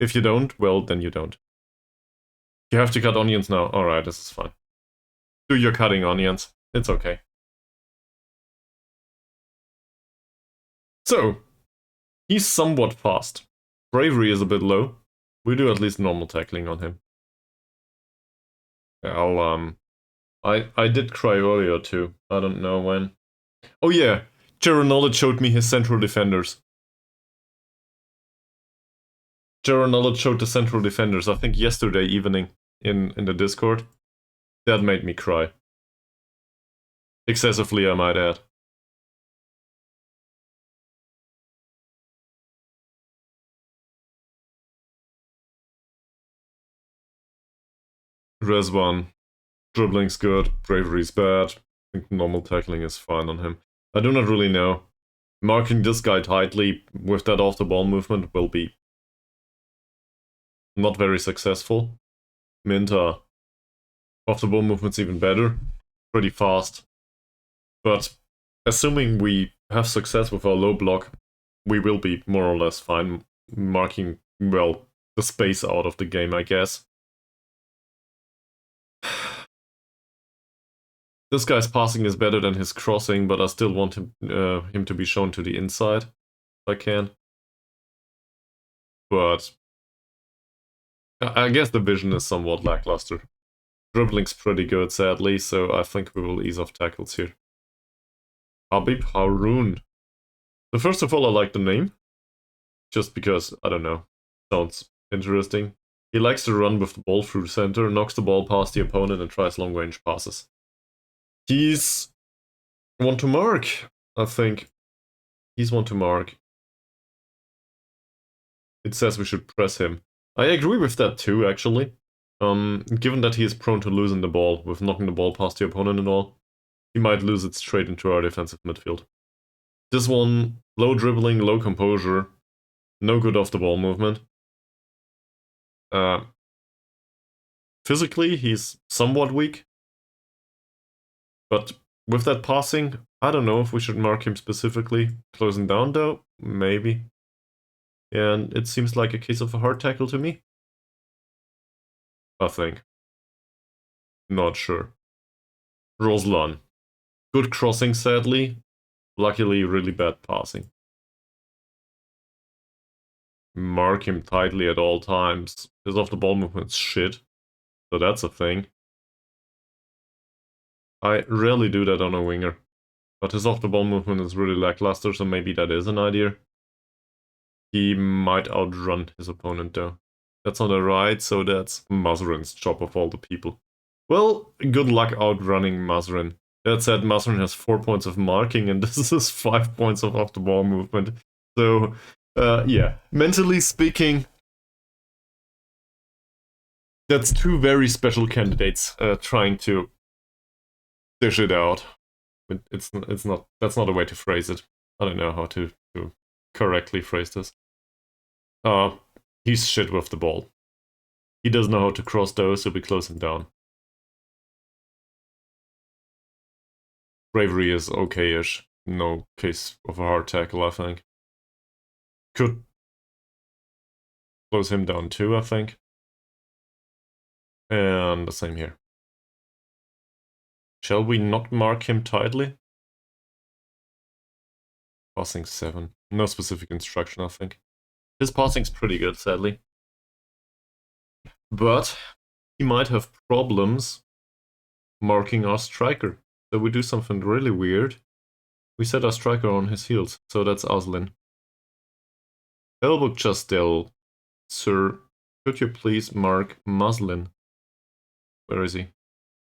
If you don't, well, then you don't. You have to cut onions now. Alright, this is fine. Do your cutting onions. It's okay. So, he's somewhat fast. Bravery is a bit low. We do at least normal tackling on him. I did cry earlier too. I don't know when. Oh yeah, Jaron showed me his central defenders. Jaron showed the central defenders, I think yesterday evening in the Discord. That made me cry. Excessively, I might add. Rezwan, dribbling's good, bravery's bad. I think normal tackling is fine on him. I do not really know. Marking this guy tightly with that off-the-ball movement will be not very successful. Minta, off-the-ball movement's even better. Pretty fast. But assuming we have success with our low block, we will be more or less fine marking, well, the space out of the game, I guess. This guy's passing is better than his crossing, but I still want him to be shown to the inside, if I can. But I guess the vision is somewhat lackluster. Dribbling's pretty good, sadly, so I think we will ease off tackles here. Habib Haroun. So first of all, I like the name. Just because, I don't know, sounds interesting. He likes to run with the ball through the center, knocks the ball past the opponent and tries long-range passes. He's one to mark, I think. He's one to mark. It says we should press him. I agree with that too, actually. Given that he is prone to losing the ball, with knocking the ball past the opponent and all, he might lose it straight into our defensive midfield. This one, low dribbling, low composure, no good off the ball movement. Physically, he's somewhat weak. But with that passing, I don't know if we should mark him specifically. Closing down though, maybe. And it seems like a case of a hard tackle to me. I think. Not sure. Roslan. Good crossing, sadly. Luckily, really bad passing. mark him tightly at all times. His off-the-ball movement's shit, so that's a thing. I rarely do that on a winger, but his off-the-ball movement is really lackluster, so maybe that is an idea. He might outrun his opponent though. That's on the right, so that's Mazrin's job of all the people. Well, good luck outrunning Mazrin. That said, Mazrin has 4 points of marking, and this is 5 points of off-the-ball movement. So, yeah, mentally speaking, that's two very special candidates trying to dish it out. It's not, that's not a way to phrase it. I don't know how to correctly phrase this. He's shit with the ball. He doesn't know how to cross those, so we close him down. Bravery is okay-ish. No case of a hard tackle, I think. Could close him down too, I think. And the same here. Shall we not mark him tightly? Passing 7. No specific instruction, I think. His passing's pretty good, sadly. But he might have problems marking our striker. So we do something really weird. We set our striker on his heels, so that's Aslin. Hobo Chastel, sir, could you please mark Muslin? Where is he?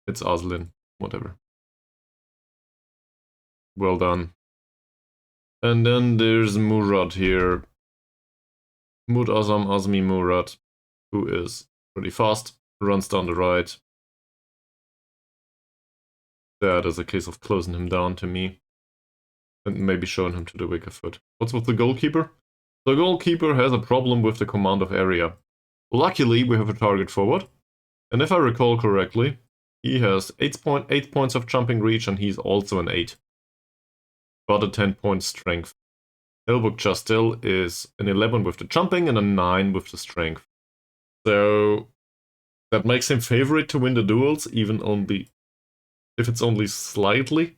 It's Aslin, whatever. Well done. And then there's Murad here. Mud Azam Azmi Murad, who is pretty fast, runs down the right. That is a case of closing him down to me. And maybe showing him to the weaker foot. What's with the goalkeeper? The goalkeeper has a problem with the command of area. Luckily, we have a target forward. And if I recall correctly, he has 8 points of jumping reach and he's also an 8. But a 10-point strength. Elbuk Chastel is an 11 with the jumping and a 9 with the strength. So that makes him favorite to win the duels, even only if it's only slightly.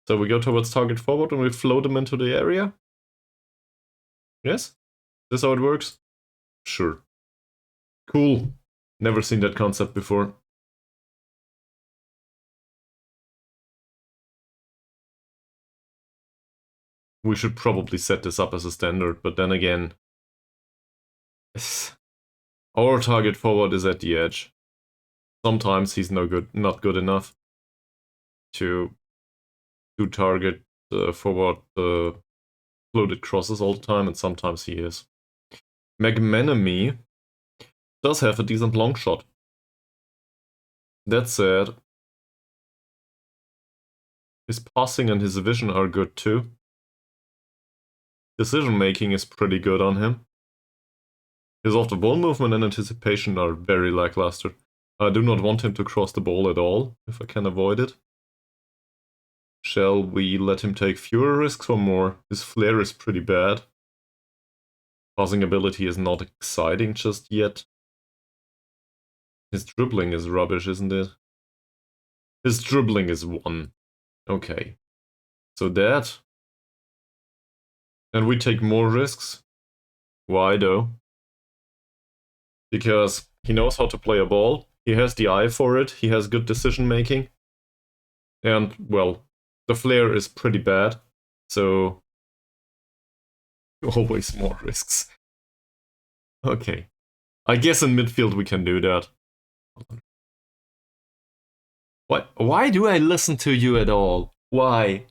So we go towards target forward and we float him into the area. Yes? Is this how it works? Sure. Cool. Never seen that concept before. We should probably set this up as a standard, but then again, our target forward is at the edge. Sometimes he's not good enough to target forward floated crosses all the time, and sometimes he is. McManamy does have a decent long shot. That said, his passing and his vision are good too. Decision making is pretty good on him. His off-the-ball movement and anticipation are very lackluster. I do not want him to cross the ball at all, if I can avoid it. Shall we let him take fewer risks or more? His flair is pretty bad. Passing ability is not exciting just yet. His dribbling is rubbish, isn't it? His dribbling is 1. Okay. So that. And we take more risks. Why though? Because he knows how to play a ball. He has the eye for it. He has good decision making. And, well, the flair is pretty bad. So, always more risks. Okay. I guess in midfield we can do that. Why do I listen to you at all? Why?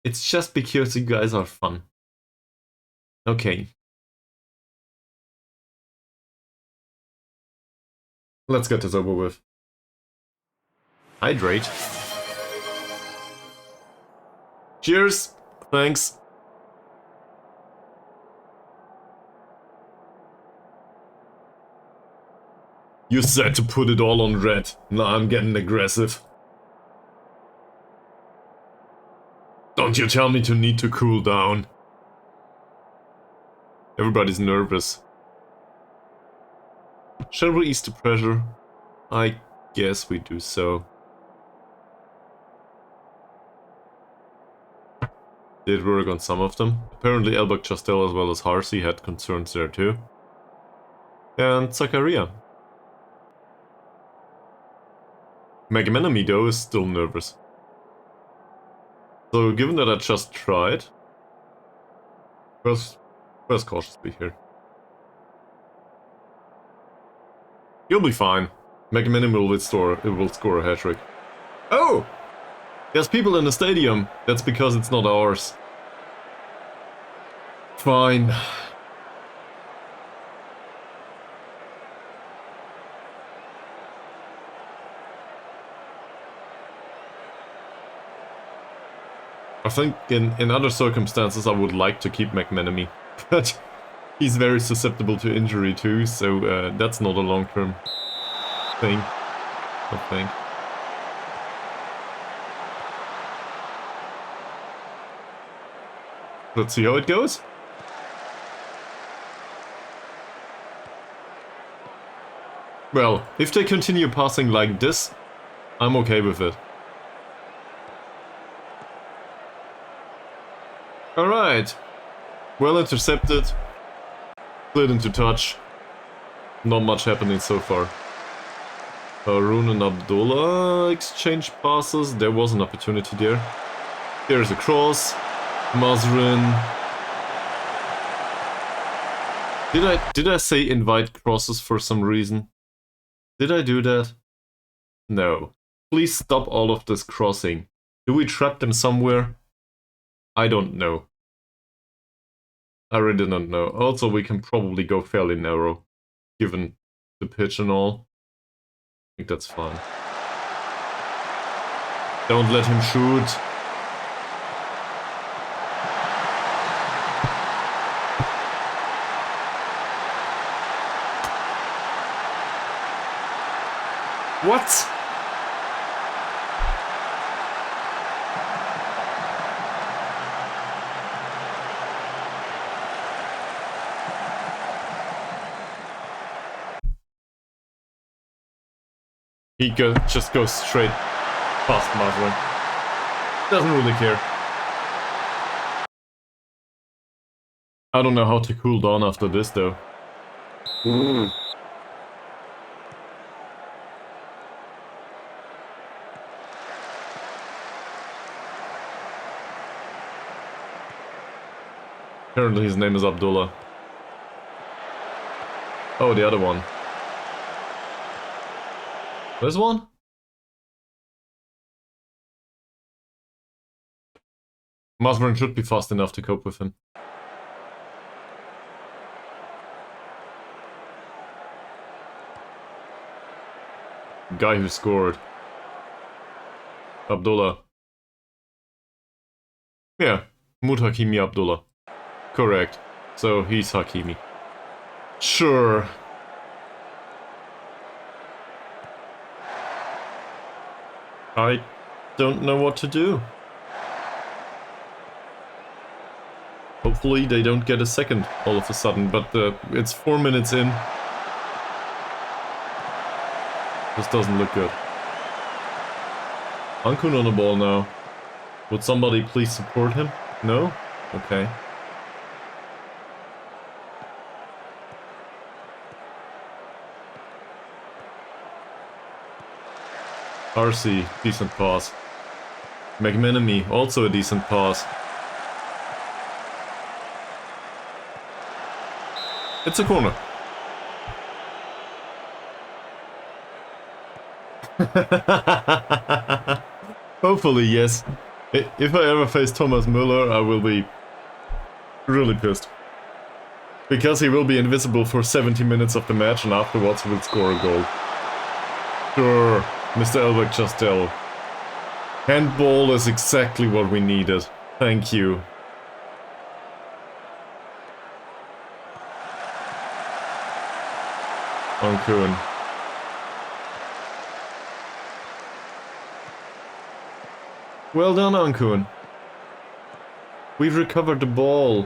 It's just because you guys are fun. Okay. Let's get this over with. Hydrate. Cheers! Thanks. You said to put it all on red. Now I'm getting aggressive. Don't you tell me to need to cool down. Everybody's nervous. Shall we ease the pressure? I guess we do so. did work on some of them. Apparently Elbak Chastel as well as Harsi had concerns there too. And Zakaria. Megamenami though is still nervous. So given that I just tried, first cautiously here. You'll be fine. Megamenami will score a hat-trick. Oh! There's people in the stadium. That's because it's not ours. Fine. I think in other circumstances I would like to keep McManamy, but he's very susceptible to injury too, so that's not a long-term thing, I think. Let's see how it goes. Well, if they continue passing like this, I'm okay with it. Alright. Well intercepted. Split into touch. Not much happening so far. Harun and Abdullah exchange passes. There was an opportunity there. There's a cross. Mazrin. Did I say invite crosses for some reason? Did I do that? No. Please stop all of this crossing. Do we trap them somewhere? I don't know. I really don't know. Also, we can probably go fairly narrow, given the pitch and all. I think that's fine. Don't let him shoot. What? He just goes straight past Mazrin. Doesn't really care. I don't know how to cool down after this though. Apparently his name is Abdullah. Oh, the other one. This one? Mazrin should be fast enough to cope with him. Guy who scored. Abdullah. Yeah, Mut Hakimi Abdullah. Correct. So he's Hakimi. Sure. I don't know what to do. Hopefully they don't get a second all of a sudden, but it's 4 minutes in. This doesn't look good. Ankun on the ball now. Would somebody please support him? No? Okay. RC, decent pass. McManamy, also a decent pass. It's a corner. Hopefully, yes. If I ever face Thomas Müller, I will be really pissed. Because he will be invisible for 70 minutes of the match and afterwards will score a goal. Sure, Mr. Elbak Chastel. Handball is exactly what we needed. Thank you. Ankun. Well done, Ankun. We've recovered the ball.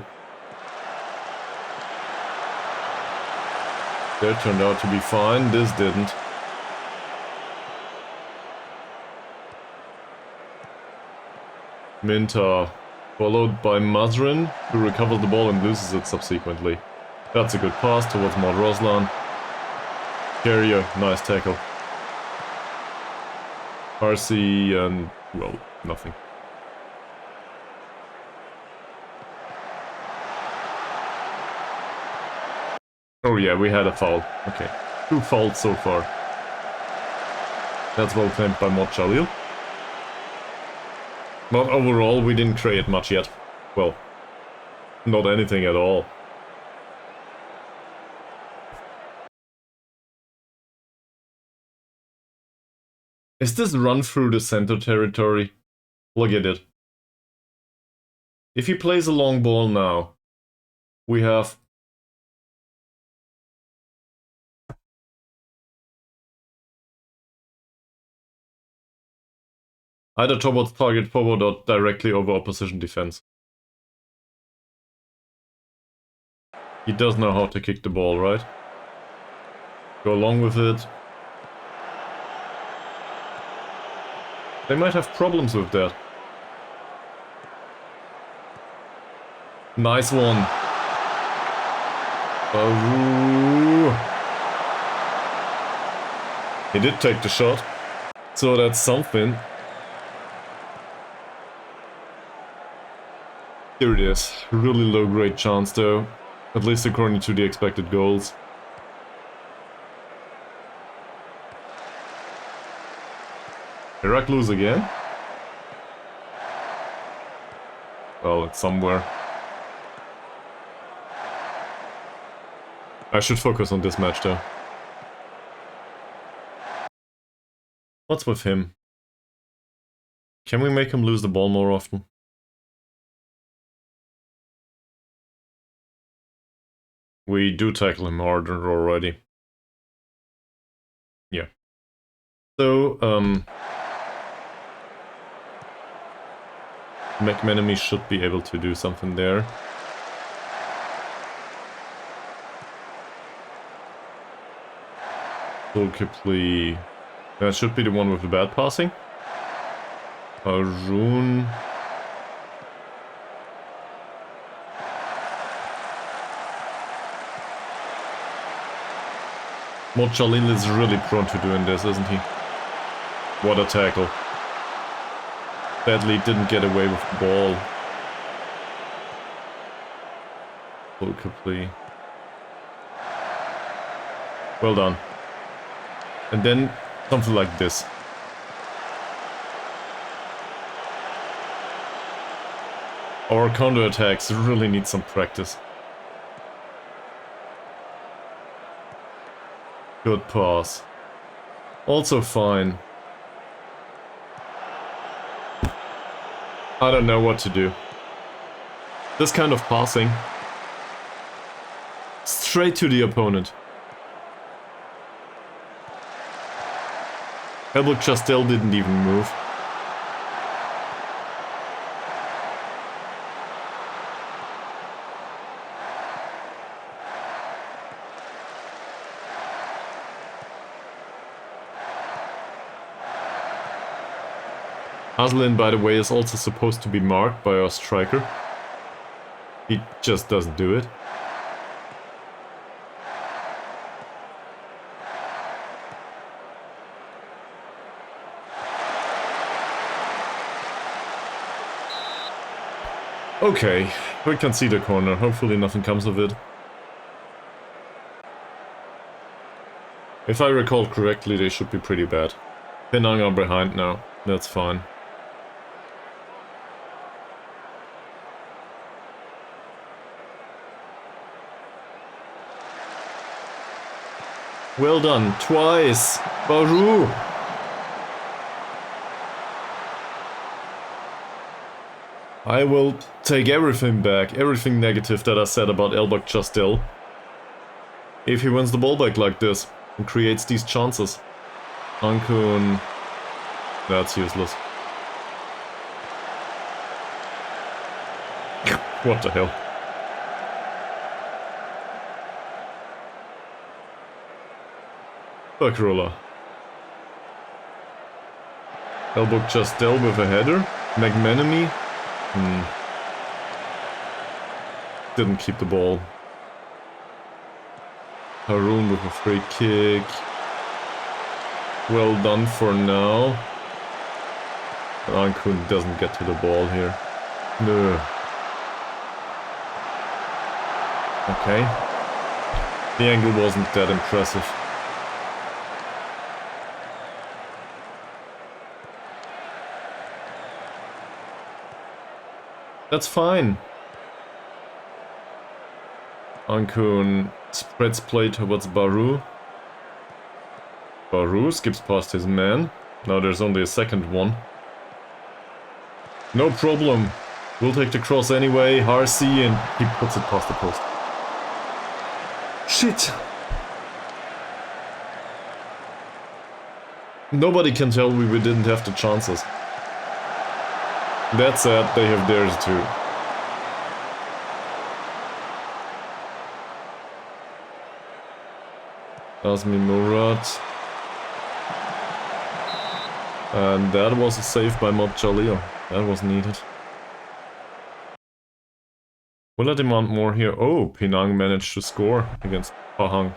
That turned out to be fine, this didn't. Minta. Followed by Mazrin, who recovers the ball and loses it subsequently. That's a good pass towards Maud Roslan. Carrier, nice tackle. RC and, well, nothing. Oh yeah, we had a foul. Okay. 2 fouls so far. That's well claimed by Mod Jalil. But overall, we didn't create much yet. Well, not anything at all. Is this run through the center territory? Look at it. If he plays a long ball now, we have... either towards target forward or directly over opposition defense. He does know how to kick the ball, right? Go along with it. They might have problems with that. Nice one. He did take the shot. So that's something. Here it is. Really low grade chance though. At least according to the expected goals. Heraclus again? Well, it's somewhere. I should focus on this match though. What's with him? Can we make him lose the ball more often? We do tackle him harder already. Yeah. So, McManamy should be able to do something there. Zulkifli... that should be the one with the bad passing. Arun... Mod Jalil is really prone to doing this, isn't he? What a tackle. Sadly didn't get away with the ball. Zulkifli. Well done. And then something like this. Our counterattacks really need some practice. Good pass. Also fine. I don't know what to do. This kind of passing. Straight to the opponent. Helmut Chastel didn't even move. Haslin, by the way, is also supposed to be marked by our striker. He just doesn't do it. Okay, we can see the corner. Hopefully nothing comes of it. If I recall correctly, they should be pretty bad. Penang are behind now. That's fine. Well done, twice! Baru! I will take everything back, everything negative that I said about Elbak Chastel. If he wins the ball back like this and creates these chances. Ankun... that's useless. What the hell? Bakrola. Elbok Chastel with a header. McManamy. didn't keep the ball. Haroon with a free kick. Well done for now. Ankun doesn't get to the ball here. No. Okay. The angle wasn't that impressive. That's fine. Ankun spreads play towards Baru. Baru skips past his man. Now there's only a second one. No problem. We'll take the cross anyway. Harsi, and he puts it past the post. Shit! Nobody can tell we didn't have the chances. That said, they have theirs too. Azmi Murat. And that was a save by Mod Jalil. That was needed. Will I demand more here? Oh, Penang managed to score against Pahang.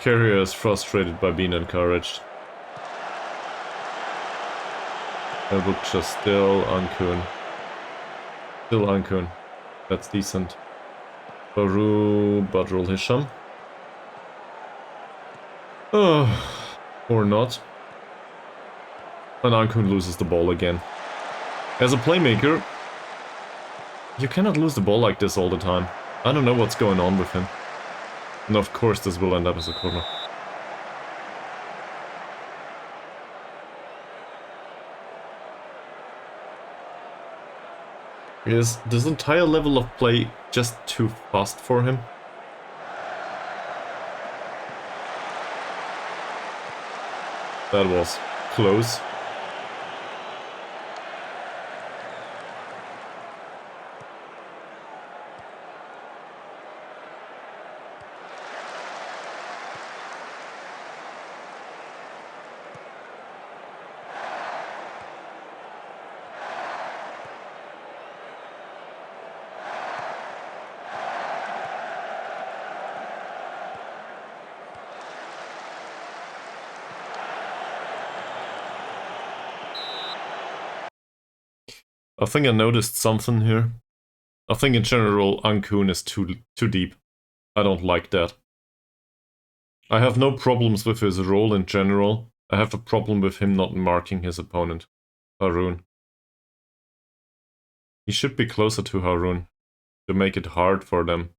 Carrier is frustrated by being encouraged. Elbukcha still Ankun. Still Ankun. That's decent. Baru Badrul Hisham. Or not. And Ankun loses the ball again. As a playmaker, you cannot lose the ball like this all the time. I don't know what's going on with him. And of course this will end up as a corner. Is this entire level of play just too fast for him? That was close. I think I noticed something here. I think in general Ankun is too deep. I don't like that. I have no problems with his role in general. I have a problem with him not marking his opponent, Haroon. He should be closer to Haroon to make it hard for them.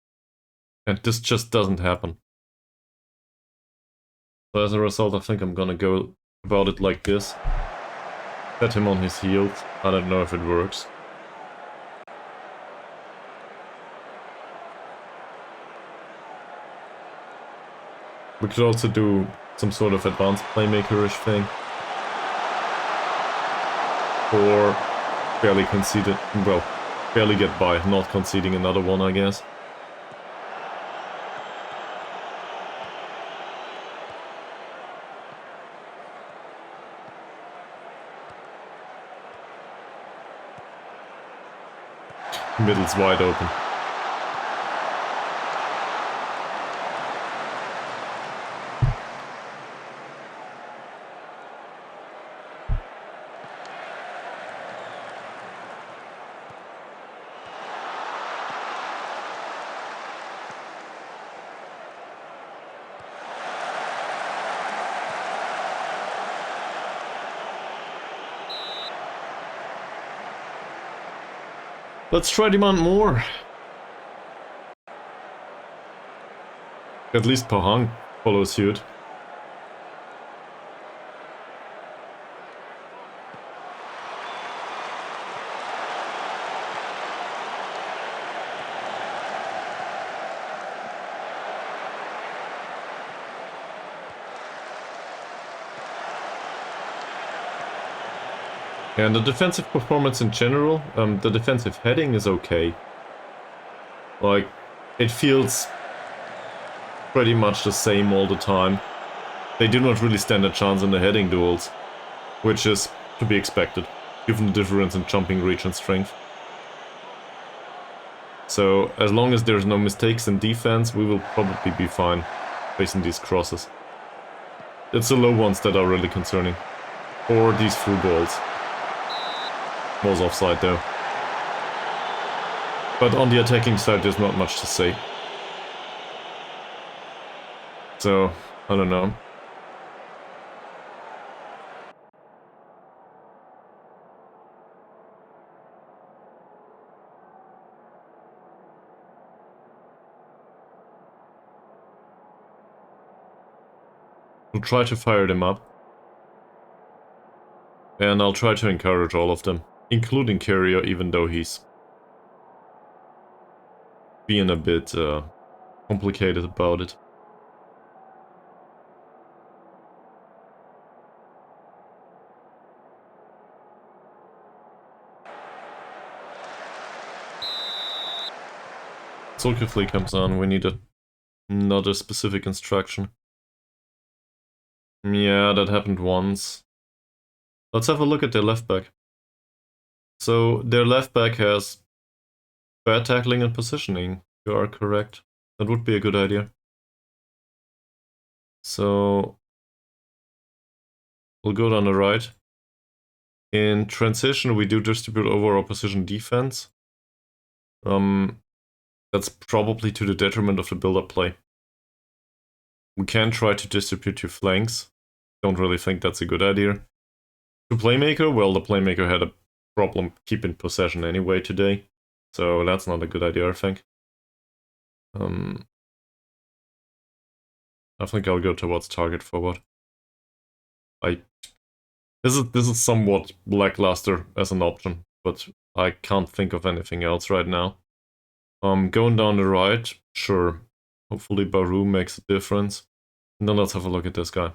And this just doesn't happen. So as a result, I think I'm gonna go about it like this. Set him on his heels. I don't know if it works. We could also do some sort of advanced playmaker-ish thing. Or barely concede it. Well, barely get by, not conceding another one, I guess. Middle's wide open. Let's try demand more. At least Pahang follows suit. And the defensive performance in general, the defensive heading is okay. Like, it feels pretty much the same all the time. They do not really stand a chance in the heading duels, which is to be expected, given the difference in jumping reach and strength. So, as long as there's no mistakes in defense, we will probably be fine facing these crosses. It's the low ones that are really concerning. Or these through balls. Was offside though. But on the attacking side, there's not much to say. So, I don't know. We'll try to fire them up. And I'll try to encourage all of them, including Carrier, even though he's being a bit complicated about it. Zulkifli comes on, we need another specific instruction. Yeah, that happened once. Let's have a look at their left back. So, their left back has bad tackling and positioning. You are correct. That would be a good idea. So, we'll go down the right. In transition, we do distribute over opposition defense. That's probably to the detriment of the build-up play. We can try to distribute to flanks. Don't really think that's a good idea. To playmaker, well, the playmaker had a problem keeping possession anyway today, so that's not a good idea, I think. I think I'll go towards target forward. This is somewhat lackluster as an option, but I can't think of anything else right now. Going down the right, sure. Hopefully Baru makes a difference. And then let's have a look at this guy.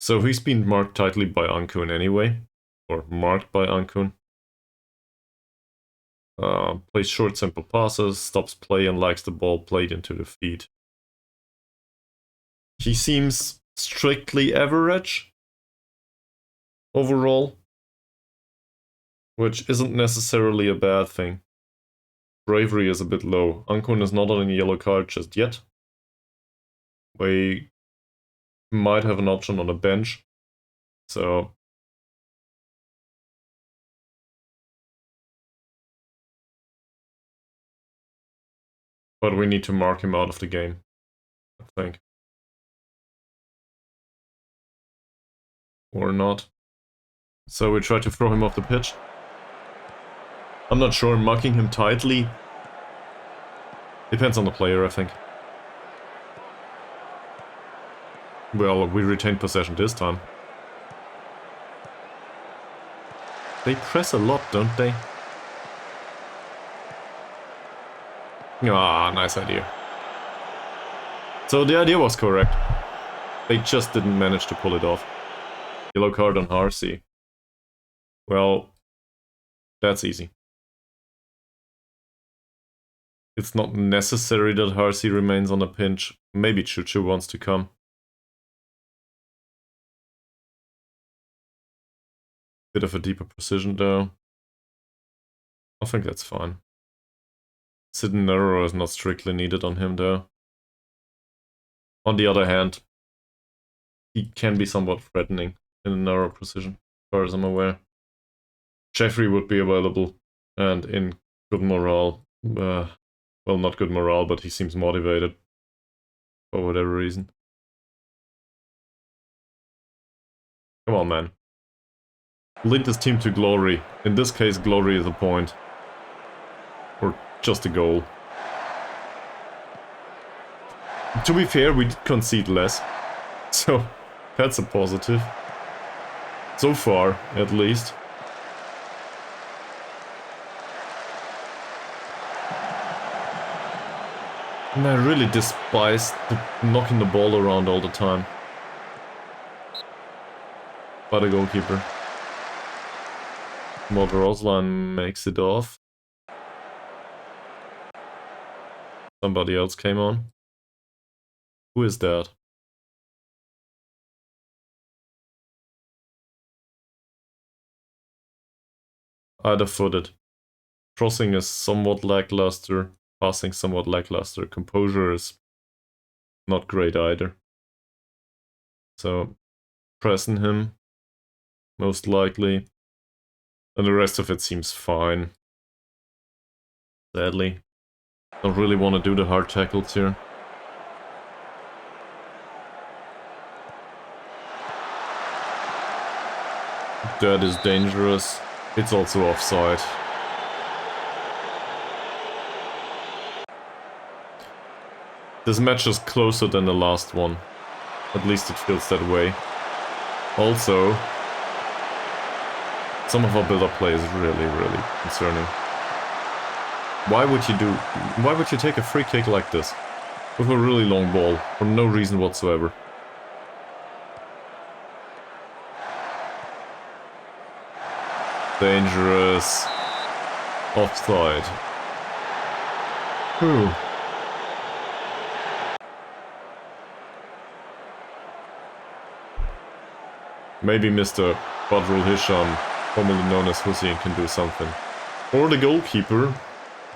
So he's been marked tightly by Ankun anyway, or marked by Ankun. Plays short, simple passes, stops play and likes the ball played into the feet. He seems strictly average overall, which isn't necessarily a bad thing. Bravery is a bit low. Ankun is not on a yellow card just yet. We might have an option on a bench, so but we need to mark him out of the game, I think. Or not. So we try to throw him off the pitch. I'm not sure, marking him tightly depends on the player, I think. Well, we retained possession this time. They press a lot, don't they? Ah, nice idea. So the idea was correct. They just didn't manage to pull it off. Yellow card on Harsey. Well, that's easy. It's not necessary that Harsey remains on a pinch. Maybe Chuchu wants to come. Bit of a deeper precision though. I think that's fine. Sidnero is not strictly needed on him though. On the other hand, he can be somewhat threatening in a narrow precision, as far as I'm aware. Jeffrey would be available and in good morale. Well, not good morale, but he seems motivated for whatever reason. Come on, man. Lead this team to glory. In this case, glory is a point. Or just a goal. To be fair, we did concede less. So, that's a positive. So far, at least. And I really despise knocking the ball around all the time. By the goalkeeper. Mod Roslan makes it off. Somebody else came on. Who is that? Either footed. Crossing is somewhat lackluster. Passing somewhat lackluster. Composure is not great either. So, pressing him, most likely. And the rest of it seems fine. Sadly. Don't really want to do the hard tackles here. That is dangerous. It's also offside. This match is closer than the last one. At least it feels that way. Also, some of our build-up play is really concerning. Why would you take a free kick like this? With a really long ball, for no reason whatsoever. Dangerous. Offside. Whew. Maybe Mr. Badrul Hisham, formerly known as Hussein, can do something. Or the goalkeeper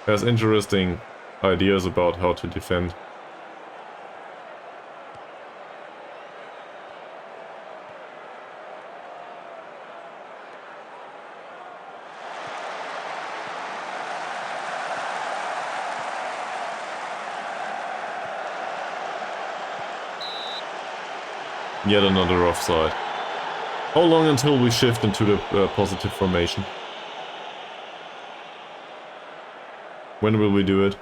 has interesting ideas about how to defend. Yet another offside. How long until we shift into the positive formation? When will we do it?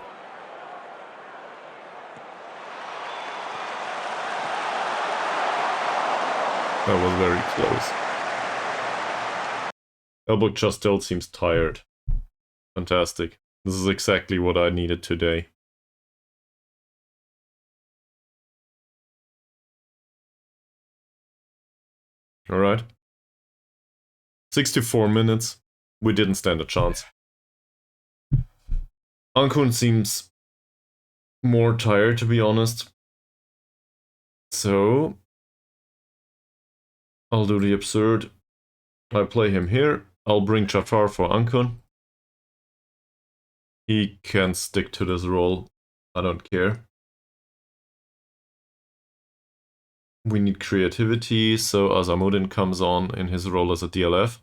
That was very close. Elbow Chastel seems tired. Fantastic. This is exactly what I needed today. Alright. 64 minutes. We didn't stand a chance. Ankun seems more tired, to be honest. So, I'll do the absurd. I play him here. I'll bring Jafar for Ankun. He can stick to this role. I don't care. We need creativity, so Azamuddin comes on in his role as a DLF.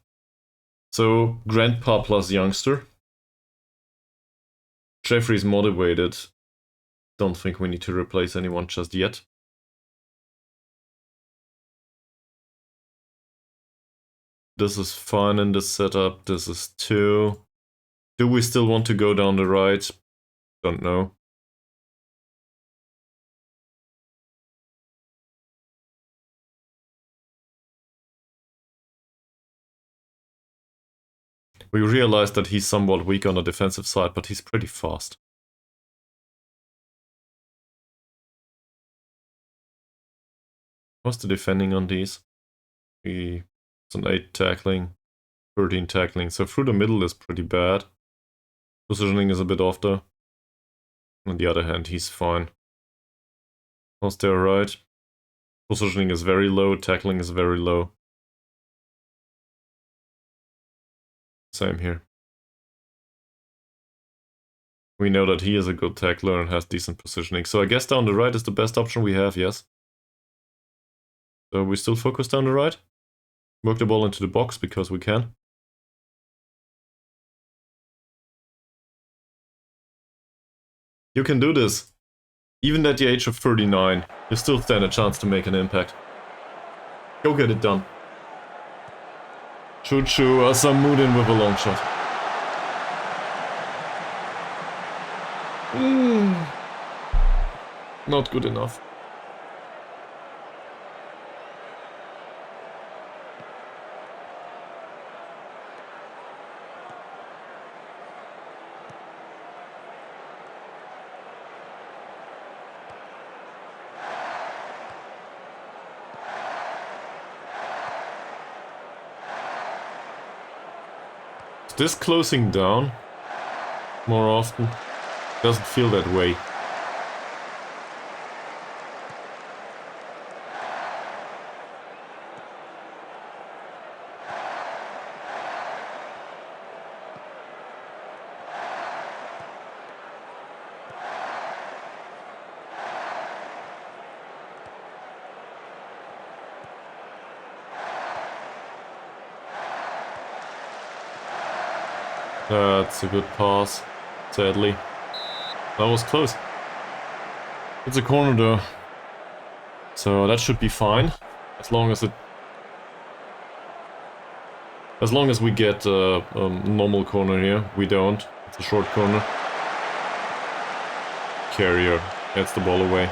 So, Grandpa plus Youngster. Jeffrey's motivated. Don't think we need to replace anyone just yet. This is fine in the setup. This is 2. Do we still want to go down the right? Don't know. We realized that he's somewhat weak on the defensive side, but he's pretty fast. What's the defending on these? It's an 8 tackling, 13 tackling, so through the middle is pretty bad. Positioning is a bit off though. On the other hand, he's fine. How's there right? Positioning is very low, tackling is very low. Same here. We know that he is a good tackler and has decent positioning, so I guess down the right is the best option we have, yes? So we still focus down the right? Work the ball into the box because we can. You can do this. Even at the age of 39, you still stand a chance to make an impact. Go get it done. Choo-choo, Asamuddin with a long shot. Not good enough. This closing down more often doesn't feel that way. That's a good pass, sadly. That was close. It's a corner though. So that should be fine. As long as we get a normal corner here. We don't. It's a short corner. Carrier gets the ball away.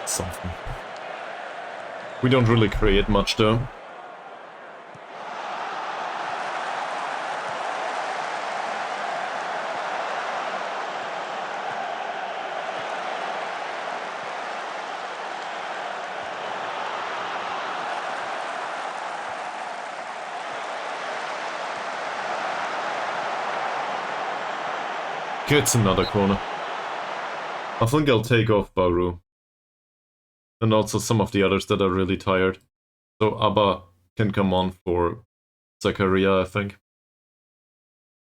Something. We don't really create much though. Gets another corner. I think I'll take off Baru. And also some of the others that are really tired. So Abba can come on for Zakaria, I think.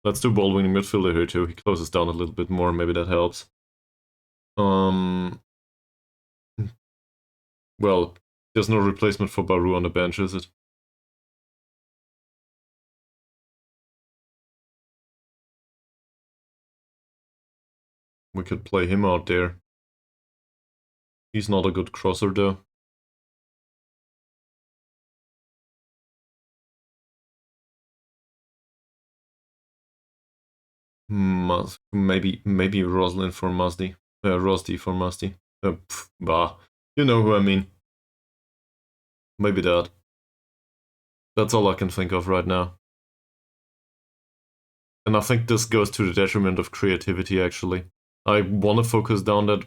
Let's do ball winning midfielder here too. He closes down a little bit more, maybe that helps. Well, there's no replacement for Baru on the bench, is it? We could play him out there. He's not a good crosser though. Maybe Roslin for Mazdi. Rosdi for Mazdi. Bah. You know who I mean. Maybe that. That's all I can think of right now. And I think this goes to the detriment of creativity, actually. I want to focus down that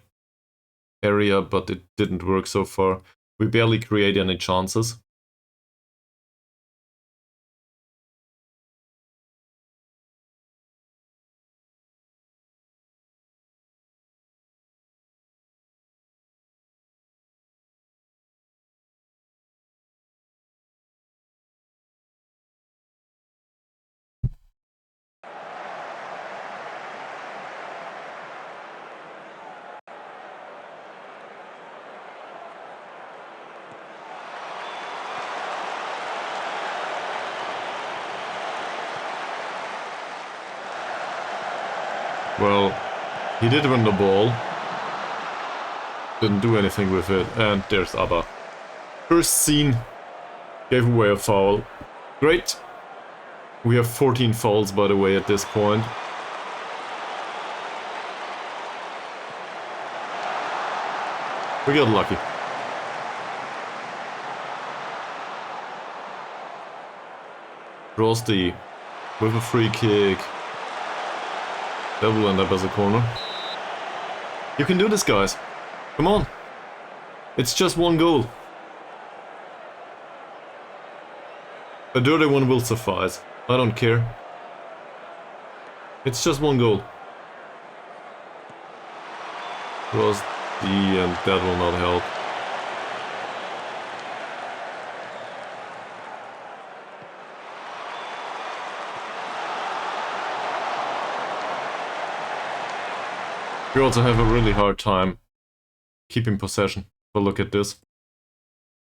area, but it didn't work so far. We barely create any chances. Well, he did win the ball. Didn't do anything with it, and there's Abba. First scene. Gave away a foul. Great. We have 14 fouls, by the way, at this point. We got lucky. Rosty with a free kick. That will end up as a corner. You can do this, guys. Come on. It's just one goal. A dirty one will suffice. I don't care. It's just one goal. Rosty, and that will not help. We also have a really hard time keeping possession. But look at this.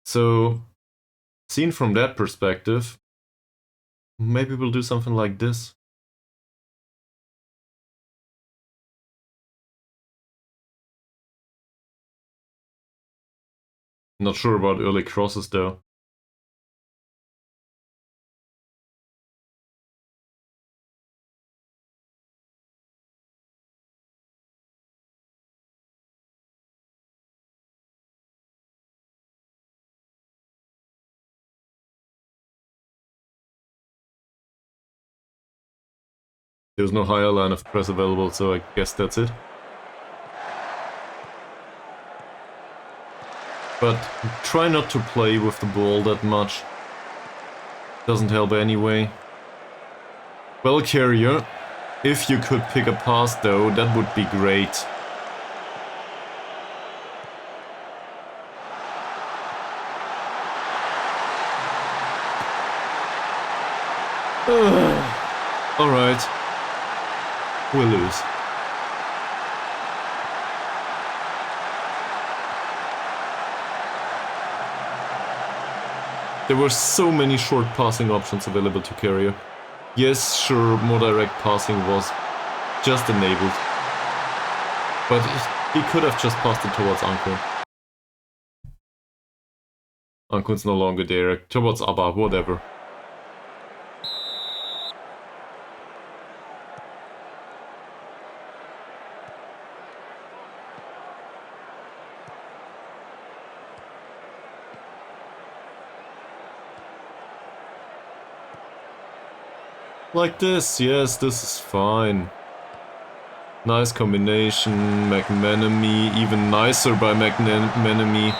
So, seen from that perspective, maybe we'll do something like this. Not sure about early crosses though. There's no higher line of press available, so I guess that's it. But try not to play with the ball that much. Doesn't help anyway. Well, Carrier, if you could pick a pass though, that would be great. Alright. We'll lose. There were so many short passing options available to Carrier. Yes, sure, more direct passing was just enabled. But he could have just passed it towards Ankun. Ankun's no longer there. Towards Abba, whatever. Like this, yes, this is fine. Nice combination, McManamy, even nicer by McManamy.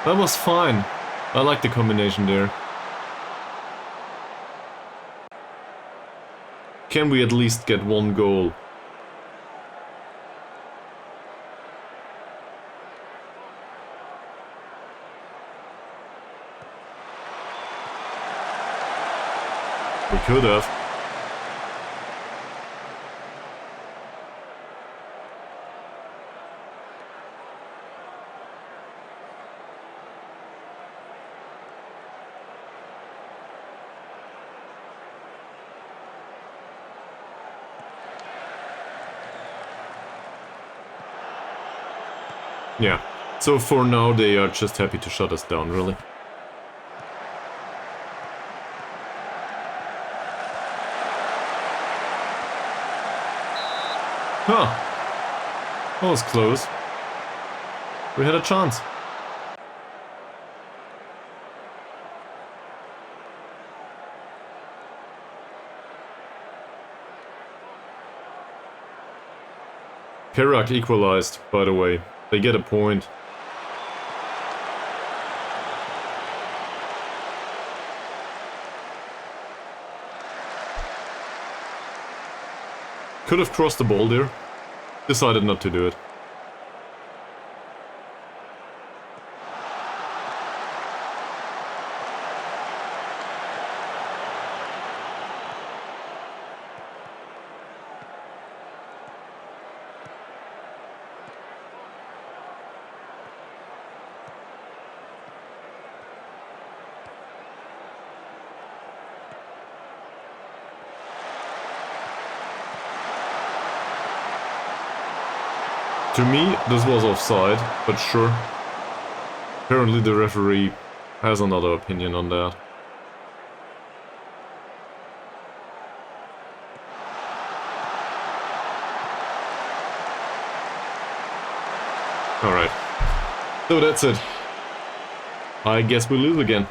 That was fine. I like the combination there. Can we at least get one goal? We could have. Yeah, so for now they are just happy to shut us down, really. Huh. That was close. We had a chance. Perak equalized, by the way. They get a point. Could have crossed the ball there. Decided not to do it. To me, this was offside, but sure. Apparently the referee has another opinion on that. Alright. So that's it. I guess we lose again.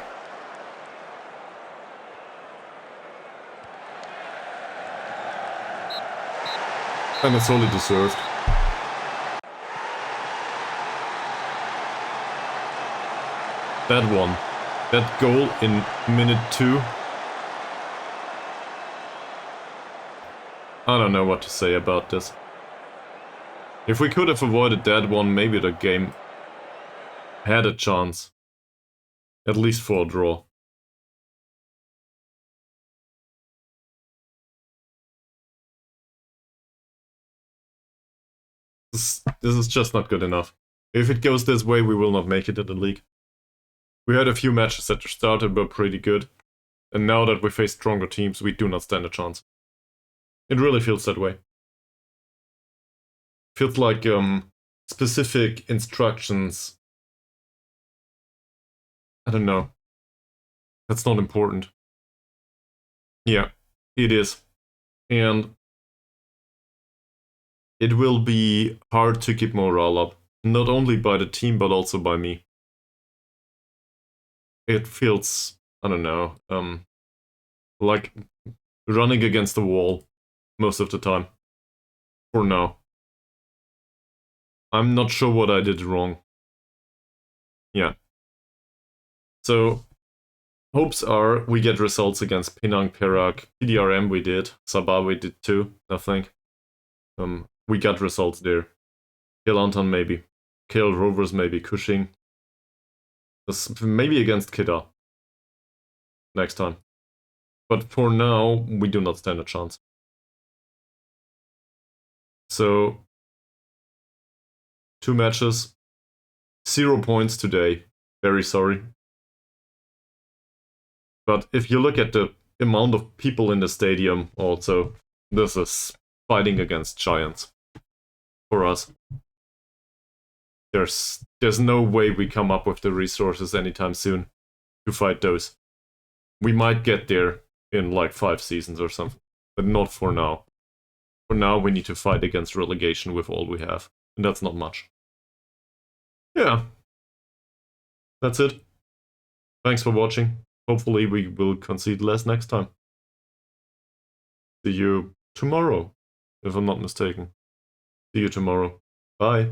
And it's only deserved. That one. That goal in minute 2. I don't know what to say about this. If we could have avoided that one, maybe the game had a chance. At least for a draw. This is just not good enough. If it goes this way, we will not make it in the league. We had a few matches at the start that were pretty good. And now that we face stronger teams, we do not stand a chance. It really feels that way. Feels like specific instructions. I don't know. That's not important. Yeah, it is. And it will be hard to keep morale up. Not only by the team, but also by me. It feels, I don't know, like running against the wall most of the time. For now. I'm not sure what I did wrong. Yeah. So, hopes are we get results against Penang, Perak, PDRM we did, Sabah we did too, I think. We got results there. Kelantan maybe. KL Rovers maybe, Cushing. Maybe against Kedah. Next time. But for now, we do not stand a chance. So, 2 matches, 0 points today. Very sorry. But if you look at the amount of people in the stadium also, this is fighting against giants for us. There's no way we come up with the resources anytime soon to fight those. We might get there in like 5 seasons or something, but not for now. For now, we need to fight against relegation with all we have, and that's not much. Yeah. That's it. Thanks for watching. Hopefully we will concede less next time. See you tomorrow, if I'm not mistaken. See you tomorrow. Bye.